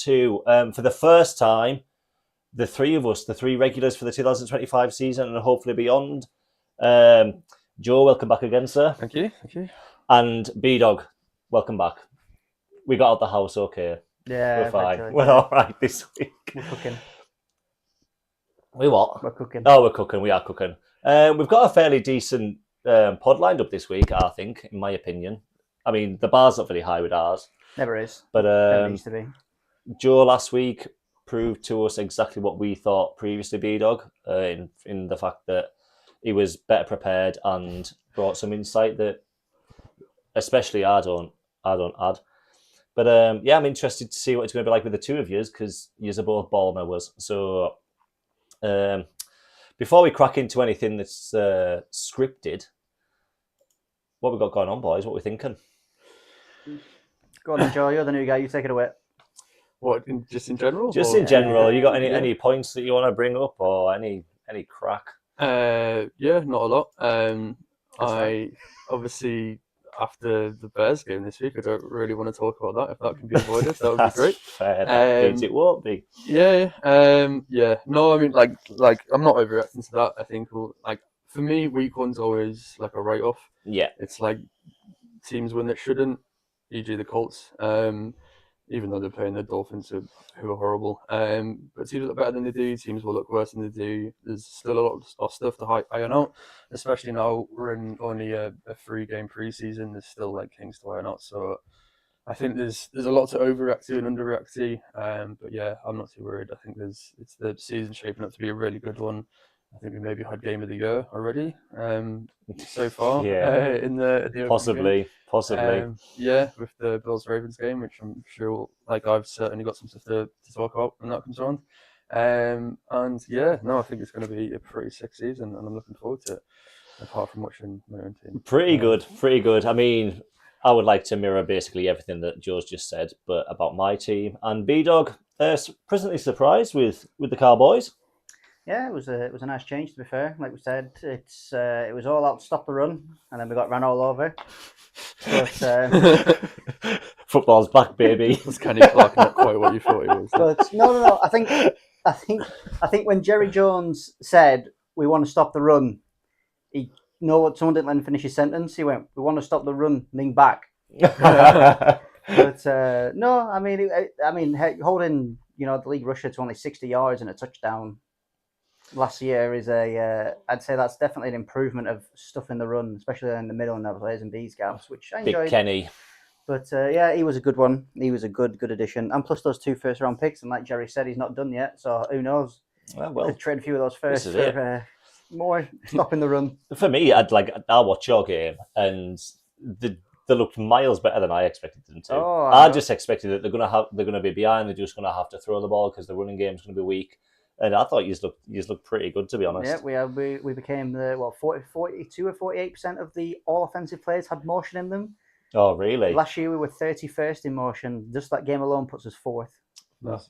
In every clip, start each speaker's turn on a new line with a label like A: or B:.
A: to, for the first time, the three of us, the three regulars for the 2025 season and hopefully beyond. Joe, welcome back again, sir.
B: Thank you.
A: And B-Dog, welcome back. We got out the house okay.
C: Yeah,
A: we're fine.
C: eventually,
A: We're
C: yeah.
A: all right this week.
C: We're cooking.
A: We what?
C: We're cooking.
A: Oh, we're cooking. We are cooking. We've got a fairly decent pod lined up this week, I think, in my opinion. I mean, the bar's not very high with ours.
C: Never is.
A: But
C: Never used to be.
A: Joe last week proved to us exactly what we thought previously, B-Dog, in the fact that he was better prepared and brought some insight that, especially I don't add. But yeah, I'm interested to see what it's going to be like with the two of you, because you're both ball mowers. So before we crack into anything that's scripted, what we got going on, boys? What we thinking?
C: Go on, then, Joe. You're the new guy. You take it away.
B: What? Just in general?
A: Just in general. You got any points that you want to bring up, or any crack?
B: Yeah, not a lot. I obviously, after the Bears game this week, I don't really want to talk about that. If that can be avoided, that would be great.
A: Fair. That means it won't be.
B: Yeah. No, I mean, like I'm not overreacting to that. I think, like, for me, week one's always like a write-off.
A: Yeah.
B: It's like teams win that shouldn't, e.g. the Colts. Even though they're playing the Dolphins, who are horrible. But teams look better than they do. Teams will look worse than they do. There's still a lot of stuff to iron out, especially now we're in only a 3-game preseason. There's still like things to iron out. So I think there's a lot to overreact to and underreact to. But yeah, I'm not too worried. I think it's the season shaping up to be a really good one. I think we maybe had game of the year already so far.
A: Yeah.
B: In the
A: Possibly.
B: Yeah, with the Bills-Ravens game, which I'm sure, like, I've certainly got some stuff to talk about when that comes around. And yeah, no, I think it's going to be a pretty sick season, and I'm looking forward to it, apart from watching my own team.
A: Pretty good. I mean, I would like to mirror basically everything that Joe's just said, but about my team. And B-Dog, presently surprised with the Cowboys.
C: Yeah, it was a nice change, to be fair. Like we said, it was all out to stop the run, and then we got ran all over. But
A: football's back, baby.
B: That's Kenny Clark, not quite what you thought he was.
C: But no. I think when Jerry Jones said we want to stop the run, someone didn't let him finish his sentence. He went, "We want to stop the running back." But no, I mean, holding the league rusher to only 60 yards and a touchdown last year is I'd say that's definitely an improvement of stuff in the run, especially in the middle and the A's and B's gaps, which I enjoyed.
A: Big Kenny.
C: But yeah, he was a good one. He was a good addition. And plus those 2 first-round picks, and like Jerry said, he's not done yet, so who knows?
A: Well,
C: Could trade a few of those first for more stopping the run.
A: For me, I'll watch your game, and they looked miles better than I expected them to. I just expected that they're gonna be behind. They're just gonna have to throw the ball because the running game's gonna be weak. And I thought you looked pretty good, to be honest.
C: Yeah, we became the 42 or 48% of the all offensive players had motion in them.
A: Oh, really?
C: Last year we were 31st in motion. Just that game alone puts us 4th. That's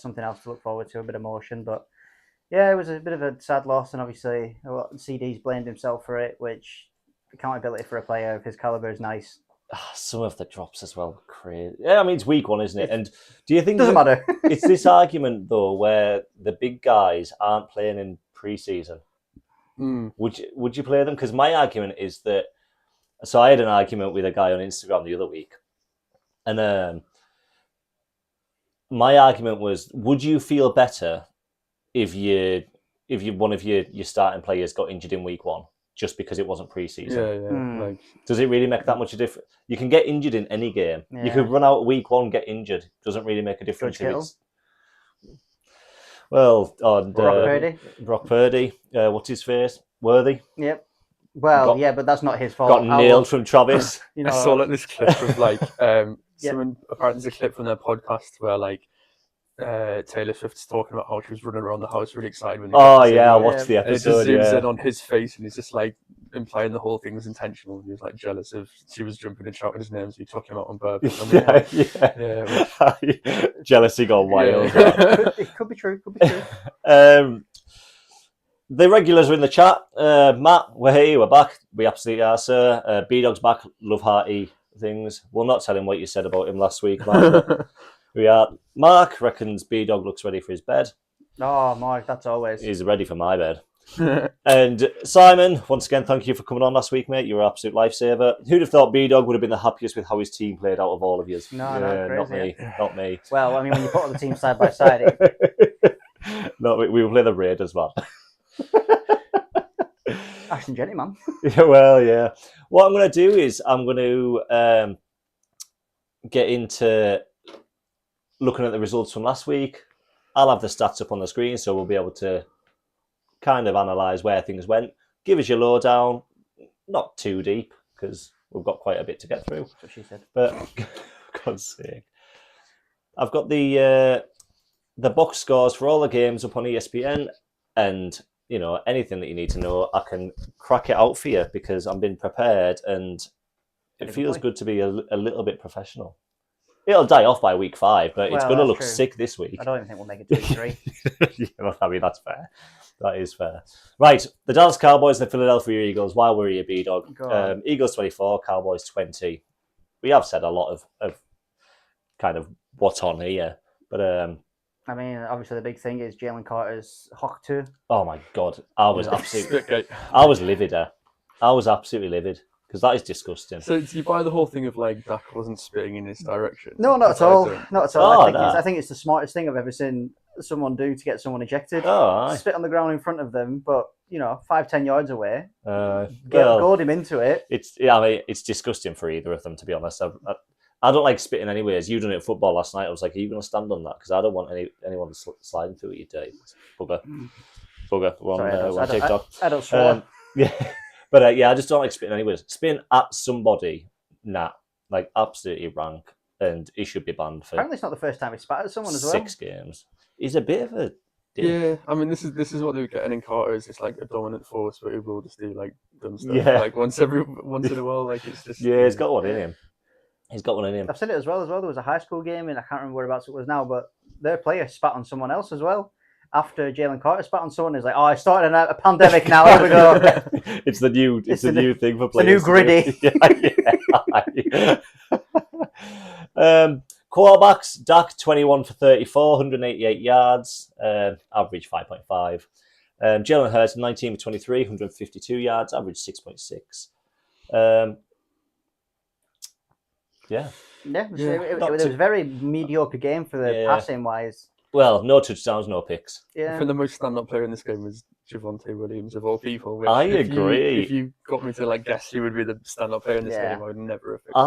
C: something else to look forward to, a bit of motion. But yeah, it was a bit of a sad loss, and obviously CD's blamed himself for it, which accountability for a player of his caliber is nice.
A: Some of the drops as well, crazy. Yeah, I mean, it's week one, isn't it? And do you think
C: doesn't matter?
A: It's this argument though, where the big guys aren't playing in pre-season. Would you play them? Because my argument is that. So I had an argument with a guy on Instagram the other week, and my argument was: would you feel better if one of your starting players got injured in week one? Just because it wasn't pre-season.
B: Yeah. Like,
A: does it really make that much a difference? You can get injured in any game.
C: Yeah.
A: You could run out week one, get injured. Doesn't really make a difference. Brock Purdy. What's his face? Worthy.
C: Yep. Well, but that's not his fault.
A: Got nailed from Travis.
B: I saw this clip of someone. Apparently, there's a clip from their podcast where Taylor Swift's talking about how she was running around the house really excited when
A: I watched the episode.
B: It just zooms in on his face, and he's just like implying the whole thing was intentional. He was like jealous of she was jumping and shouting his name, so he took him out on purpose.
A: Jealousy gone wild.
C: It could be true.
A: The regulars are in the chat. Matt, we're here. We're back. We absolutely are, sir. B-Dog's back. Love hearty things. We'll not tell him what you said about him last week, Matt. We are. Mark reckons B-Dog looks ready for his bed.
C: Oh, Mark, that's always.
A: He's ready for my bed. And Simon, once again, thank you for coming on last week, mate. You were an absolute lifesaver. Who'd have thought B-Dog would have been the happiest with how his team played out of all of you?
C: No,
A: not
C: crazy.
A: me. Not me.
C: Well, I mean, when you put all the teams side by side,
A: No, we will play the Raiders, man.
C: Ashton Jenny, man.
A: Yeah, well, yeah. What I'm going to do is I'm going to get into looking at the results from last week. I'll have the stats up on the screen, so we'll be able to kind of analyse where things went. Give us your lowdown. Not too deep, because we've got quite a bit to get through.
C: That's what she said.
A: But, God's sake. I've got the box scores for all the games up on ESPN, and anything that you need to know, I can crack it out for you because I'm being prepared, and it feels good to be a little bit professional. It'll die off by week 5, but it's going to look
C: true.
A: sick this week.
C: I don't even think we'll make it to week 3.
A: Yeah, well, I mean, that's fair. That is fair. Right, the Dallas Cowboys and the Philadelphia Eagles. While we're here, B-Dog. Eagles 24, Cowboys 20. We have said a lot of kind of what's on here, but
C: I mean, obviously the big thing is Jalen Carter's hock too.
A: oh my God, I was
B: Okay.
A: I was livid. I was absolutely livid because that is disgusting.
B: So do you buy the whole thing of like Dak wasn't spitting in his direction?
C: No, not at all. Not at all. I think it's the smartest thing I've ever seen someone do to get someone ejected.
A: Oh,
C: Spit on the ground in front of them, but 5-10 yards away,
A: well,
C: goad him into it.
A: It's disgusting for either of them, to be honest. I don't like spitting anyways. You done it at football last night. I was like, are you going to stand on that? Because I don't want anyone sliding through it, you dirty bugger. We're on TikTok.
C: I don't swear.
A: Yeah. But I just don't like spitting anyways. Spitting at somebody, nah. Like, absolutely rank. And he should be banned for
C: Apparently it's not the first time he spat at someone as well.
A: 6 games. He's a bit of a dick.
B: Yeah, I mean, this is what they were getting in Carter. Is it's like a dominant force, but he will just do like dumb stuff.
A: Yeah.
B: Like once in a while, like it's just.
A: Yeah, he's got one in him. He's got one in him.
C: I've seen it as well. There was a high school game, and I can't remember whereabouts it was now, but their player spat on someone else as well. After Jalen Carter spat on someone, he's like, "Oh, I started a pandemic now. Here we go."
A: It's the new thing for players.
C: The new gritty.
A: Yeah. Quarterbacks: Dak 21 for 34, 188 yards, average 5.5. Jalen Hurts 19 for 23, 152 yards, average 6.6.
C: Yeah, it was a very mediocre game for the passing wise.
A: Well, no touchdowns, no picks.
C: Yeah.
B: I think the most stand-up player in this game was Javonte Williams of all people. Which
A: I agree.
B: If you got me to guess who would be the stand-up player in this game, I would never have picked
A: him.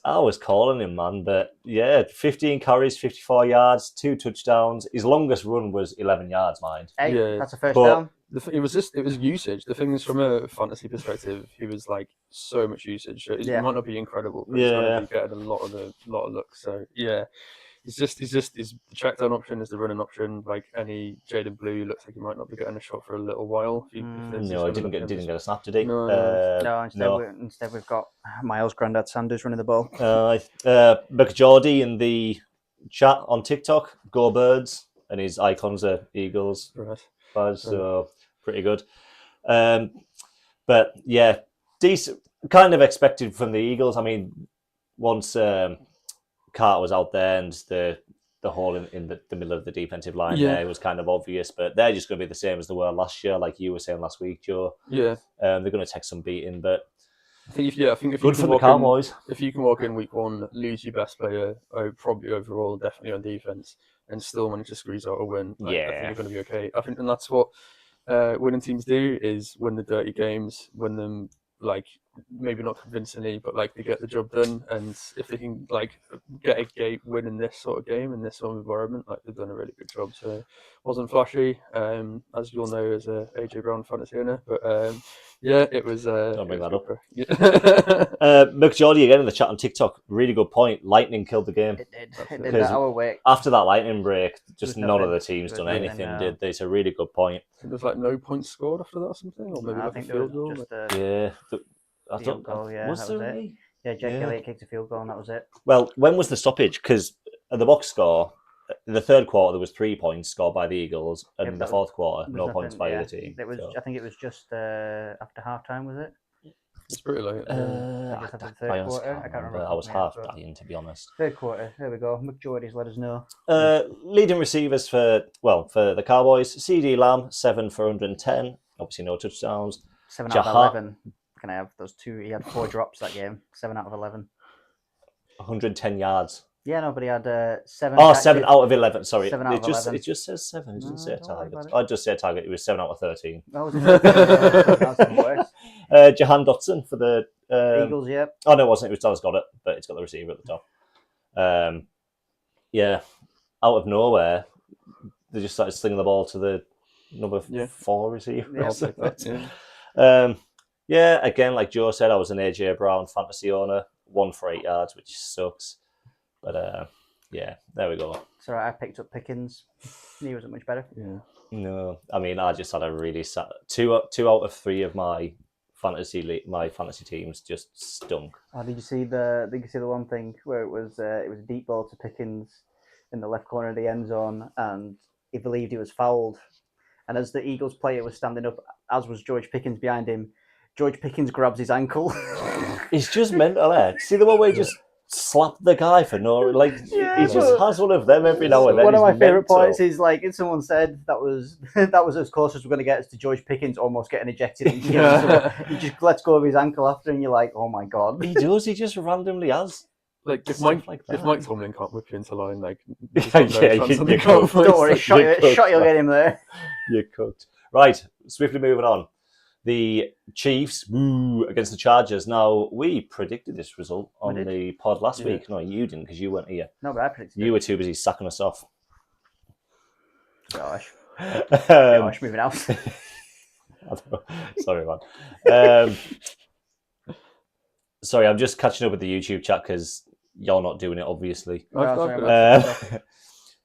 A: I was calling him, man, but 15 carries, 54 yards, 2 touchdowns. His longest run was 11 yards, mind.
C: Hey, that's a first down.
B: It was usage. The thing is, from a fantasy perspective, he was so much usage. So it might not be incredible, but he's going to be getting a lot of looks. So yeah. He's the track down option is the running option. Like any Jaden Blue, looks like he might not be getting a shot for a little while.
A: No, he didn't get a snap, did he?
C: No, instead we've got Miles Grandad Sanders running the ball.
A: McJordy in the chat on TikTok, go Birds, and his icons are Eagles.
B: Right.
A: So pretty good. But yeah, decent. Kind of expected from the Eagles. I mean, once Carter was out there and the hole in the middle of the defensive line there was kind of obvious, but they're just going to be the same as they were last year, like you were saying last week, Joe.
B: Yeah.
A: They're going to take some beating, but
B: I think if
A: good for the Cowboys.
B: If you can walk in week 1, lose your best player, probably overall, definitely on defense, and still manage to squeeze out a win, I think you're going to be okay. I think, and that's what winning teams do, is win the dirty games, win them maybe not convincingly, but they get the job done. And if they can get a win in this sort of game, in this sort of environment, they've done a really good job. So it wasn't flashy, as you all know, as a AJ Brown fantasy owner, but it was.
A: Don't bring that up. McJordy again in the chat on TikTok. Really good point. Lightning killed the game.
C: It did that our way.
A: After that lightning break, just none of the teams done anything. Did they? It's a really good point.
B: There's no points scored after that or something, or maybe
C: I think
B: a field goal.
C: Field goal, yeah,
A: was
C: that
A: there
C: was it. Yeah, Jake Elliott kicked a field goal, and that was it.
A: Well, when was the stoppage? Because the box score, in the third quarter, there was 3 points scored by the Eagles, and in the fourth quarter, no points by either team.
C: I think it was just after halftime, was it?
B: It's pretty late.
C: I just had the third
A: I honestly
C: quarter.
A: can't
C: I can't
A: remember.
C: remember
A: I was
C: off the top
A: half
C: of my head,
A: dying, to be honest.
C: Third quarter. There we go. McJordy's let us know.
A: Leading receivers for the Cowboys, CD Lamb 7 for 110. Obviously no touchdowns.
C: 7 out of
A: Jaha-
C: 11. Can I have those two? He had 4 drops that game. 7 out of 11.
A: 110 yards.
C: Yeah, no, but he had 7.
A: Oh,
C: catches.
A: 7 out of 11. Sorry,
C: 7 out of 11.
A: It just says 7. It doesn't say a
C: don't worry
A: target.
C: about it.
A: I'd just say a target. It was 7 out of 13.
C: That was that's even worse.
A: Jahan Dotson for the
C: Eagles, yeah.
A: Oh no, it wasn't. It was Dallas got it, but it's got the receiver at the top. Yeah, out of nowhere, they just started slinging the ball to the number 4 receiver.
B: I'll take that.
A: Yeah. Again, like Joe said, I was an AJ Brown fantasy owner, 1 for 8 yards, which sucks. But yeah, there we go.
C: So I picked up Pickens. He wasn't much better.
B: Yeah.
A: No, I mean, I just had a really sad 2 out of 3 of my fantasy teams just stunk.
C: Oh, did you see the one thing where it was a deep ball to Pickens in the left corner of the end zone, and he believed he was fouled, and as the Eagles player was standing up, as was George Pickens behind him, George Pickens grabs his ankle.
A: It's just mental, eh? See the one where he just slapped the guy for no, like he just has one of them every now and then.
C: One of my favorite
A: mental.
C: points is like, if someone said that was as close as we're going to get as to George Pickens almost getting ejected. And he just lets go of his ankle after, and you're like, oh my god.
A: He does. He just randomly has.
B: Like if
A: Stuff
B: Mike
A: like
B: Tomlin can't whip you into line, like
A: you
C: Don't worry, shot you'll get him there.
A: You're cooked. Right, swiftly moving on. The Chiefs against the Chargers. Now, we predicted this result on the pod last week. No, you didn't, because you weren't here.
C: No, but I predicted
A: You were too busy sacking us off.
C: Gosh. Gosh, moving out.
A: Sorry, man. Sorry, I'm just catching up with the YouTube chat because you're not doing it, obviously.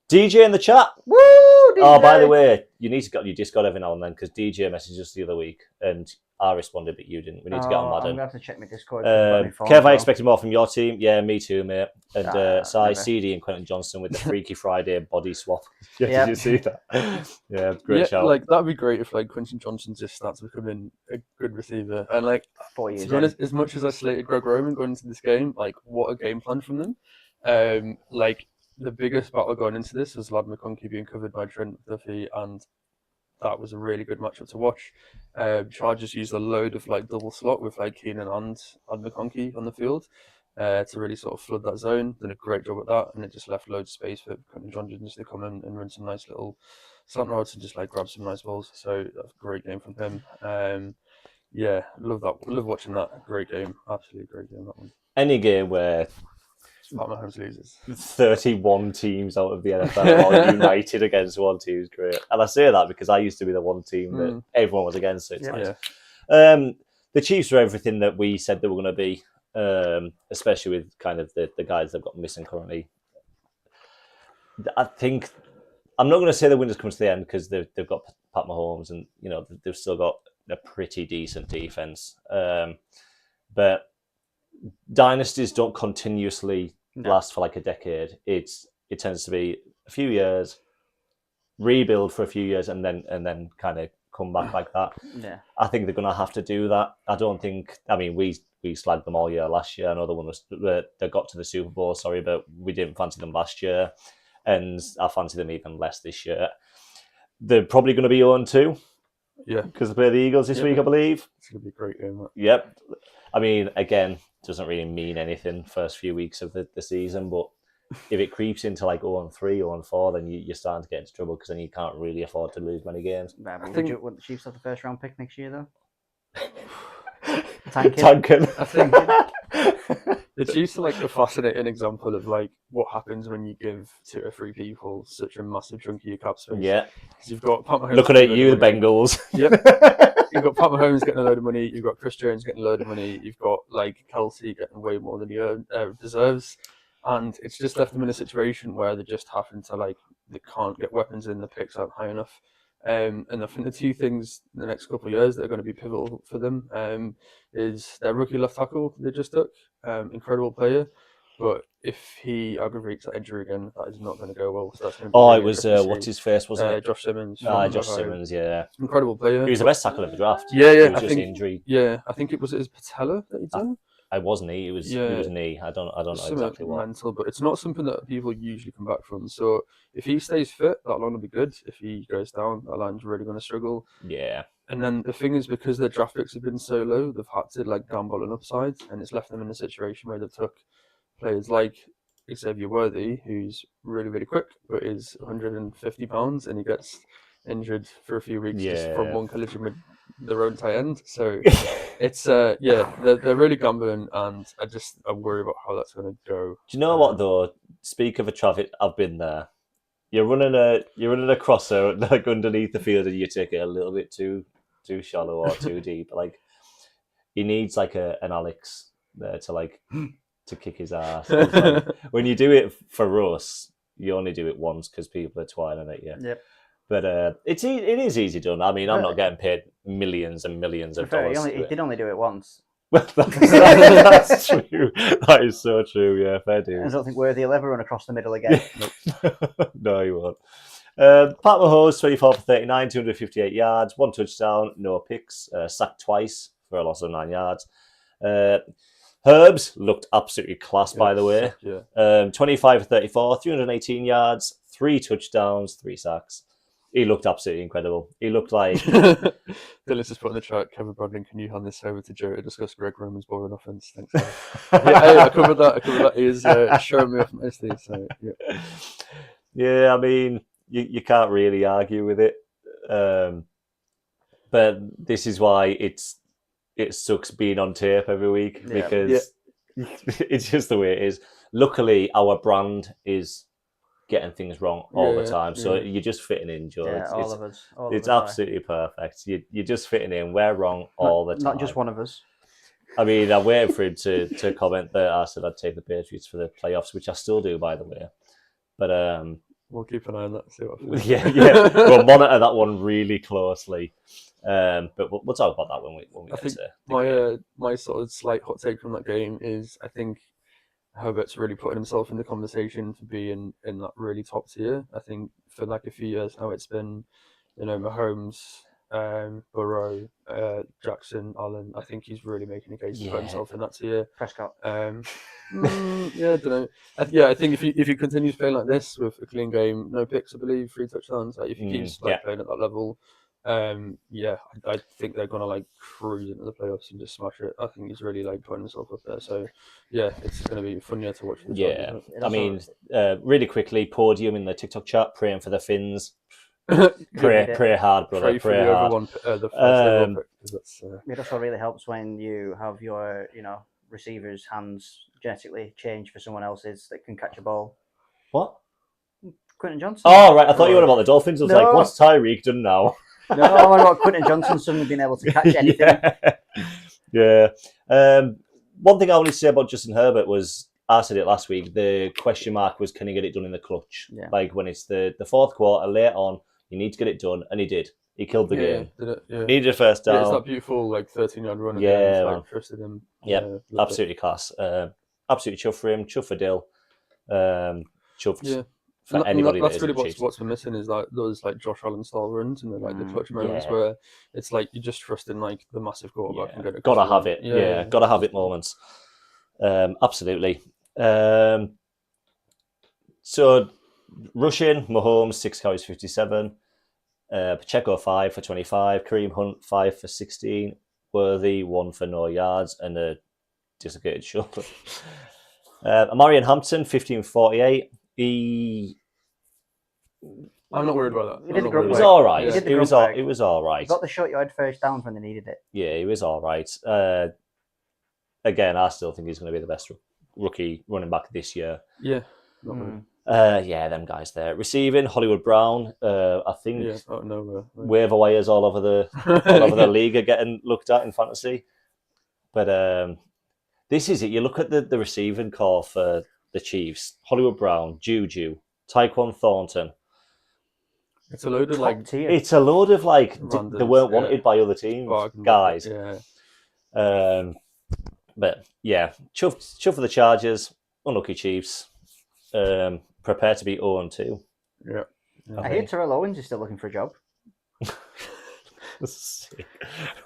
A: DJ in the chat.
C: Woo! DJ.
A: Oh, by the way, you need to get your Discord every now and then, because DJ messaged us the other week and I responded, but you didn't. We need to get on
C: I'm
A: Madden.
C: going to have to check my Discord.
A: Kev, I expected more from your team. Yeah, me too, mate. And Sai,
C: never.
A: CD and Quentin Johnson with the Freaky Friday body swap. Yeah,
C: Yep.
A: Did you see that? Yeah, great shout.
B: Like that'd be great if like Quentin Johnson just starts becoming a good receiver. And like
C: 4 years.
B: to be honest, as much as I slated Greg Roman going into this game, like what a game plan from them. Like the biggest battle going into this was Lad McConkey being covered by Trent Duffy, and that was a really good matchup to watch. Chargers used a load of like double slot with like Keenan and McConkey on the field to really sort of flood that zone. Did a great job at that, and it just left loads of space for Quentin Johnson to come in and run some nice little slant routes and just like grab some nice balls. So that's a great game from him. Yeah, love that. Love watching that. Great game. Absolutely great game, that one.
A: Any game where
B: Pat Mahomes loses.
A: 31 teams out of the NFL are united against one team is great. And I say that because I used to be the one team that everyone was against, so it's nice.
B: Yeah.
A: The Chiefs are everything that we said they were going to be, especially with kind of the guys they've got missing currently. I think, I'm not going to say the winners come to the end because they've got Pat Mahomes and, you know, they've still got a pretty decent defense. But dynasties don't continuously last for like a decade. It tends to be a few years, rebuild for a few years, and then kind of come back like that.
C: Yeah.
A: I think they're going to have to do that. I don't think. I mean, we slagged them all year last year. Another one was they got to the Super Bowl. Sorry, but we didn't fancy them last year, and I fancy them even less this year. They're probably going to be 0-2.
B: Yeah,
A: because they play the Eagles this week, I believe.
B: It's going to be a great game.
A: Yep. I mean, again, doesn't really mean anything first few weeks of the season, but if it creeps into like 0-3, 0-4, then you're starting to get into trouble because then you can't really afford to lose many games.
C: Would the Chiefs have the first round pick next year, though?
A: Tanking.
B: I think the Chiefs are like a fascinating example of like what happens when you give 2 or 3 people such a massive chunk of your cap space.
A: Yeah.
B: Because you've got Pat Mahomes.
A: Looking at you, the Bengals.
B: Yep. You've got Pat Mahomes getting a load of money. You've got Chris Jones getting a load of money. You've got like Kelsey getting way more than he deserves. And it's just left them in a situation where they just happen to like, they can't get weapons in, the picks aren't high enough. And I think the 2 things in the next couple of years that are going to be pivotal for them is their rookie left tackle they just took, incredible player, But if he aggravates that injury again, that is not going to go well. So that's going to be
A: Oh,
B: really
A: it was
B: interesting to
A: what's
B: see.
A: his face, wasn't it?
B: Josh Simmons.
A: Ah,
B: from
A: Josh
B: Ohio.
A: Simmons, yeah.
B: Incredible player.
A: He was the best tackle of the draft.
B: Yeah,
A: It
B: yeah.
A: was
B: I
A: just
B: think
A: injury.
B: Yeah, I think it was his patella that he done.
A: I wasn't he. It was knee. I don't know
B: Something
A: exactly what.
B: mental, but it's not something that people usually come back from. So if he stays fit, that line will be good. If he goes down, that line's really going to struggle.
A: Yeah.
B: And then the thing is, because their draft picks have been so low, they've had to like gamble on upside, and it's left them in a situation where they've took players like Xavier Worthy, who's really, really quick, but is 150 pounds, and he gets injured for a few weeks just from one collision with their own tight end. So it's they're really gambling, and I worry about how that's going to go.
A: Do you know what though? Speak of a traffic, I've been there. You're running a crosser like underneath the field, and you take it a little bit too shallow or too deep. Like he needs like an Alex there to kick his ass. Like, when you do it for us, you only do it once because people are twining at you.
C: Yep.
A: But it is easy done. I mean, I'm not getting paid millions and millions of dollars.
C: He did only do it once.
A: That's true. That is so true. Yeah, fair dues.
C: I don't think Worthy will ever run across the middle again.
A: No, he won't. Pat Mahomes, 24 for 39, 258 yards, 1 touchdown, no picks, sacked twice for a loss of 9 yards. Herbs looked absolutely class, by the way.
B: Yeah.
A: 25 for 34, 318 yards, 3 touchdowns, 3 sacks. He looked absolutely incredible. He looked like...
B: Dylan's just put in the chat, Kevin Bradley, can you hand this over to Joe to discuss Greg Roman's boring offense? Thanks. I covered that. He is showing me off nicely. So, yeah.
A: Yeah, I mean, you can't really argue with it. But this is why it sucks being on tape every week, because it's just the way it is. Luckily, our brand is getting things wrong all the time, so you're just fitting in, Joe.
C: Yeah, all of us.
A: It's absolutely perfect. You're just fitting in. We're wrong all the time.
C: Not just one of us.
A: I mean, I'm waiting for him to comment that I said I'd take the Patriots for the playoffs, which I still do, by the way. But
B: we'll keep an eye on that. See what
A: we'll monitor that one really closely. But we'll talk about that when we get to the
B: my sort of slight hot take from that game is I think Herbert's really putting himself in the conversation to be in that really top tier. I think for like a few years now it's been, Mahomes, Burrow, Jackson, Allen. I think he's really making a case to put himself in that tier.
C: Prescott.
B: I don't know. I think if he continues playing like this with a clean game, no picks, I believe, 3 touchdowns. Like if he keeps playing at that level, I think they're gonna cruise into the playoffs and just smash it. I think he's really putting himself up there. So it's gonna be a fun year to watch.
A: I mean, really quickly, Podium in the TikTok chat praying for the Finns. Pray hard, brother. Pray hard.
C: It also really helps when you have your receivers' hands genetically changed for someone else's that can catch a ball.
A: What?
C: Quentin Johnson.
A: Oh right, I thought you were about the Dolphins. I was like, what's Tyreek done now?
C: No, I'm about Quentin Johnson suddenly being able to catch anything.
A: Yeah. One thing I wanted to say about Justin Herbert was, I said it last week, the question mark was, can he get it done in the clutch?
C: Yeah.
A: Like when it's the fourth quarter, late on, you need to get it done, and he did. He killed the game.
B: Did it? Yeah.
A: Needed a first down.
B: Yeah, it's that beautiful 13-yard run.
A: Yeah,
B: trusted him.
A: Yeah, absolutely class. Absolutely chuffed for him. Chuffed for Dill. Chuffed.
B: Yeah.
A: For anybody
B: that's really what's been missing is those Josh Allen style runs and the clutch moments where it's you just trust in the massive quarterback and get it.
A: Gotta have it. Yeah, gotta have it moments. Absolutely. So rushing, Mahomes 6 carries 57, Pacheco 5 for 25, Kareem Hunt 5 for 16, Worthy 1 for no yards and a dislocated shoulder. Amarian Hampton 15 for 48.
B: I'm not worried about that.
A: It was all right. It was all right.
C: He got the short yard first downs when they needed it.
A: Yeah, he was all right. Again, I still think he's going to be the best rookie running back this year.
B: Yeah.
A: Them guys there. Receiving, Hollywood Brown. I think waiver wires all over the league are getting looked at in fantasy. But this is it. You look at the receiving core for the Chiefs: Hollywood Brown, Juju, Tyquan Thornton.
B: It's a load of
A: It's a load of they weren't wanted by other teams, guys.
B: Yeah.
A: But yeah, chuff for the Chargers. unlucky Chiefs. Prepare to be 0-2.
B: Yeah.
C: I hear Terrell Owens is still looking for a job.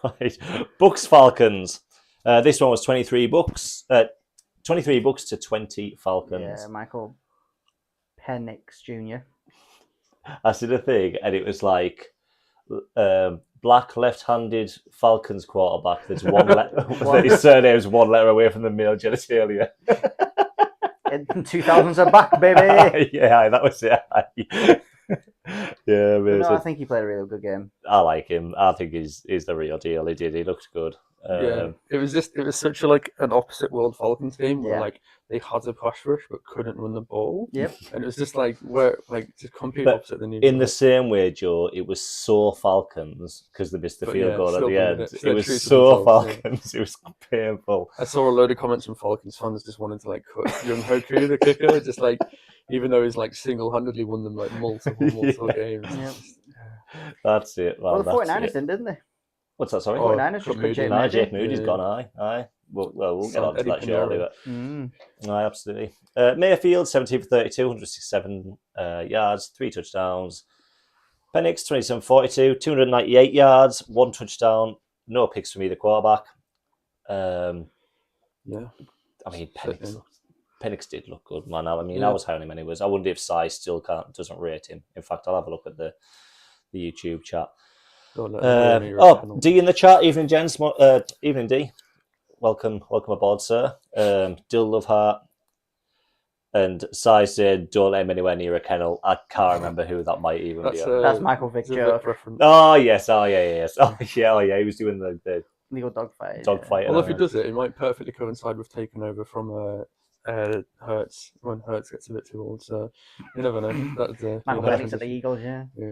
A: Right. Bucks Falcons. This one was 23 Bucks. 23 Bucks to 20 Falcons.
C: Yeah, Michael Penix Jr.
A: I see the thing, and it was like black left-handed Falcons quarterback. There's his surname's one letter away from the male genitalia.
C: In 2000s are back, baby.
A: Yeah, that was it. Yeah, amazing.
C: No, I think he played a really good game.
A: I like him. I think he's the real deal. He did. He looked good.
B: Yeah, it was such an opposite world Falcons game where
C: Yeah.
B: like they had a pass rush but couldn't run the ball.
C: Yep.
B: And it was just just complete
A: But
B: opposite than
A: in the same way, Joe, it was so Falcons because they missed the
B: But
A: field
B: yeah,
A: goal at
B: still
A: the
B: doing
A: end.
B: it.
A: It
B: Stayed
A: was
B: true to
A: so
B: themselves, yeah.
A: Falcons. It was painful.
B: I saw a load of comments from Falcons fans just wanting to like cut Young Hoku, the kicker, just like even though he's like single-handedly won them like multiple
A: Yeah.
B: games.
C: Yep.
A: That's it.
C: Well, the
A: that's
C: 49ers
A: it.
C: didn't they?
A: What's that? Sorry.
B: Oh,
C: 49ers just
B: cut
C: cut
B: Moody.
C: Jake
A: No,
C: Moody.
A: Jake Moody's
B: Yeah.
A: gone. Aye. We'll get
B: Son
A: on to
B: Eddie
A: that shortly.
B: Pinero.
A: But aye, absolutely. Mayfield 17 for 32, 167 yards, 3 touchdowns. Penix 27-42, 298 yards, 1 touchdown, no picks from either quarterback.
B: Yeah.
A: I mean,
B: Certainly.
A: Penix did look good, man. I mean,
B: Yeah.
A: I was high on him anyways. I wonder if Sai still doesn't rate him. In fact, I'll have a look at the YouTube chat.
B: Don't let them ruin your channel.
A: D in the chat. Evening, gents. Evening, D. Welcome aboard, sir. Dill Loveheart. And Sai said, "Don't let him anywhere near a kennel." I can't remember who that might even be.
C: That's Michael Vick
B: it's a
C: joke.
B: Vic reference.
A: Oh yes, yes. Oh yeah. He was doing the
C: Legal dogfight.
A: dog fight.
B: Well, if he does it might perfectly coincide with taking over from Hurts when Hurts gets a bit too old. So you never know. That's
C: Michael
B: you know,
C: Penix at the Eagles, yeah.
B: yeah.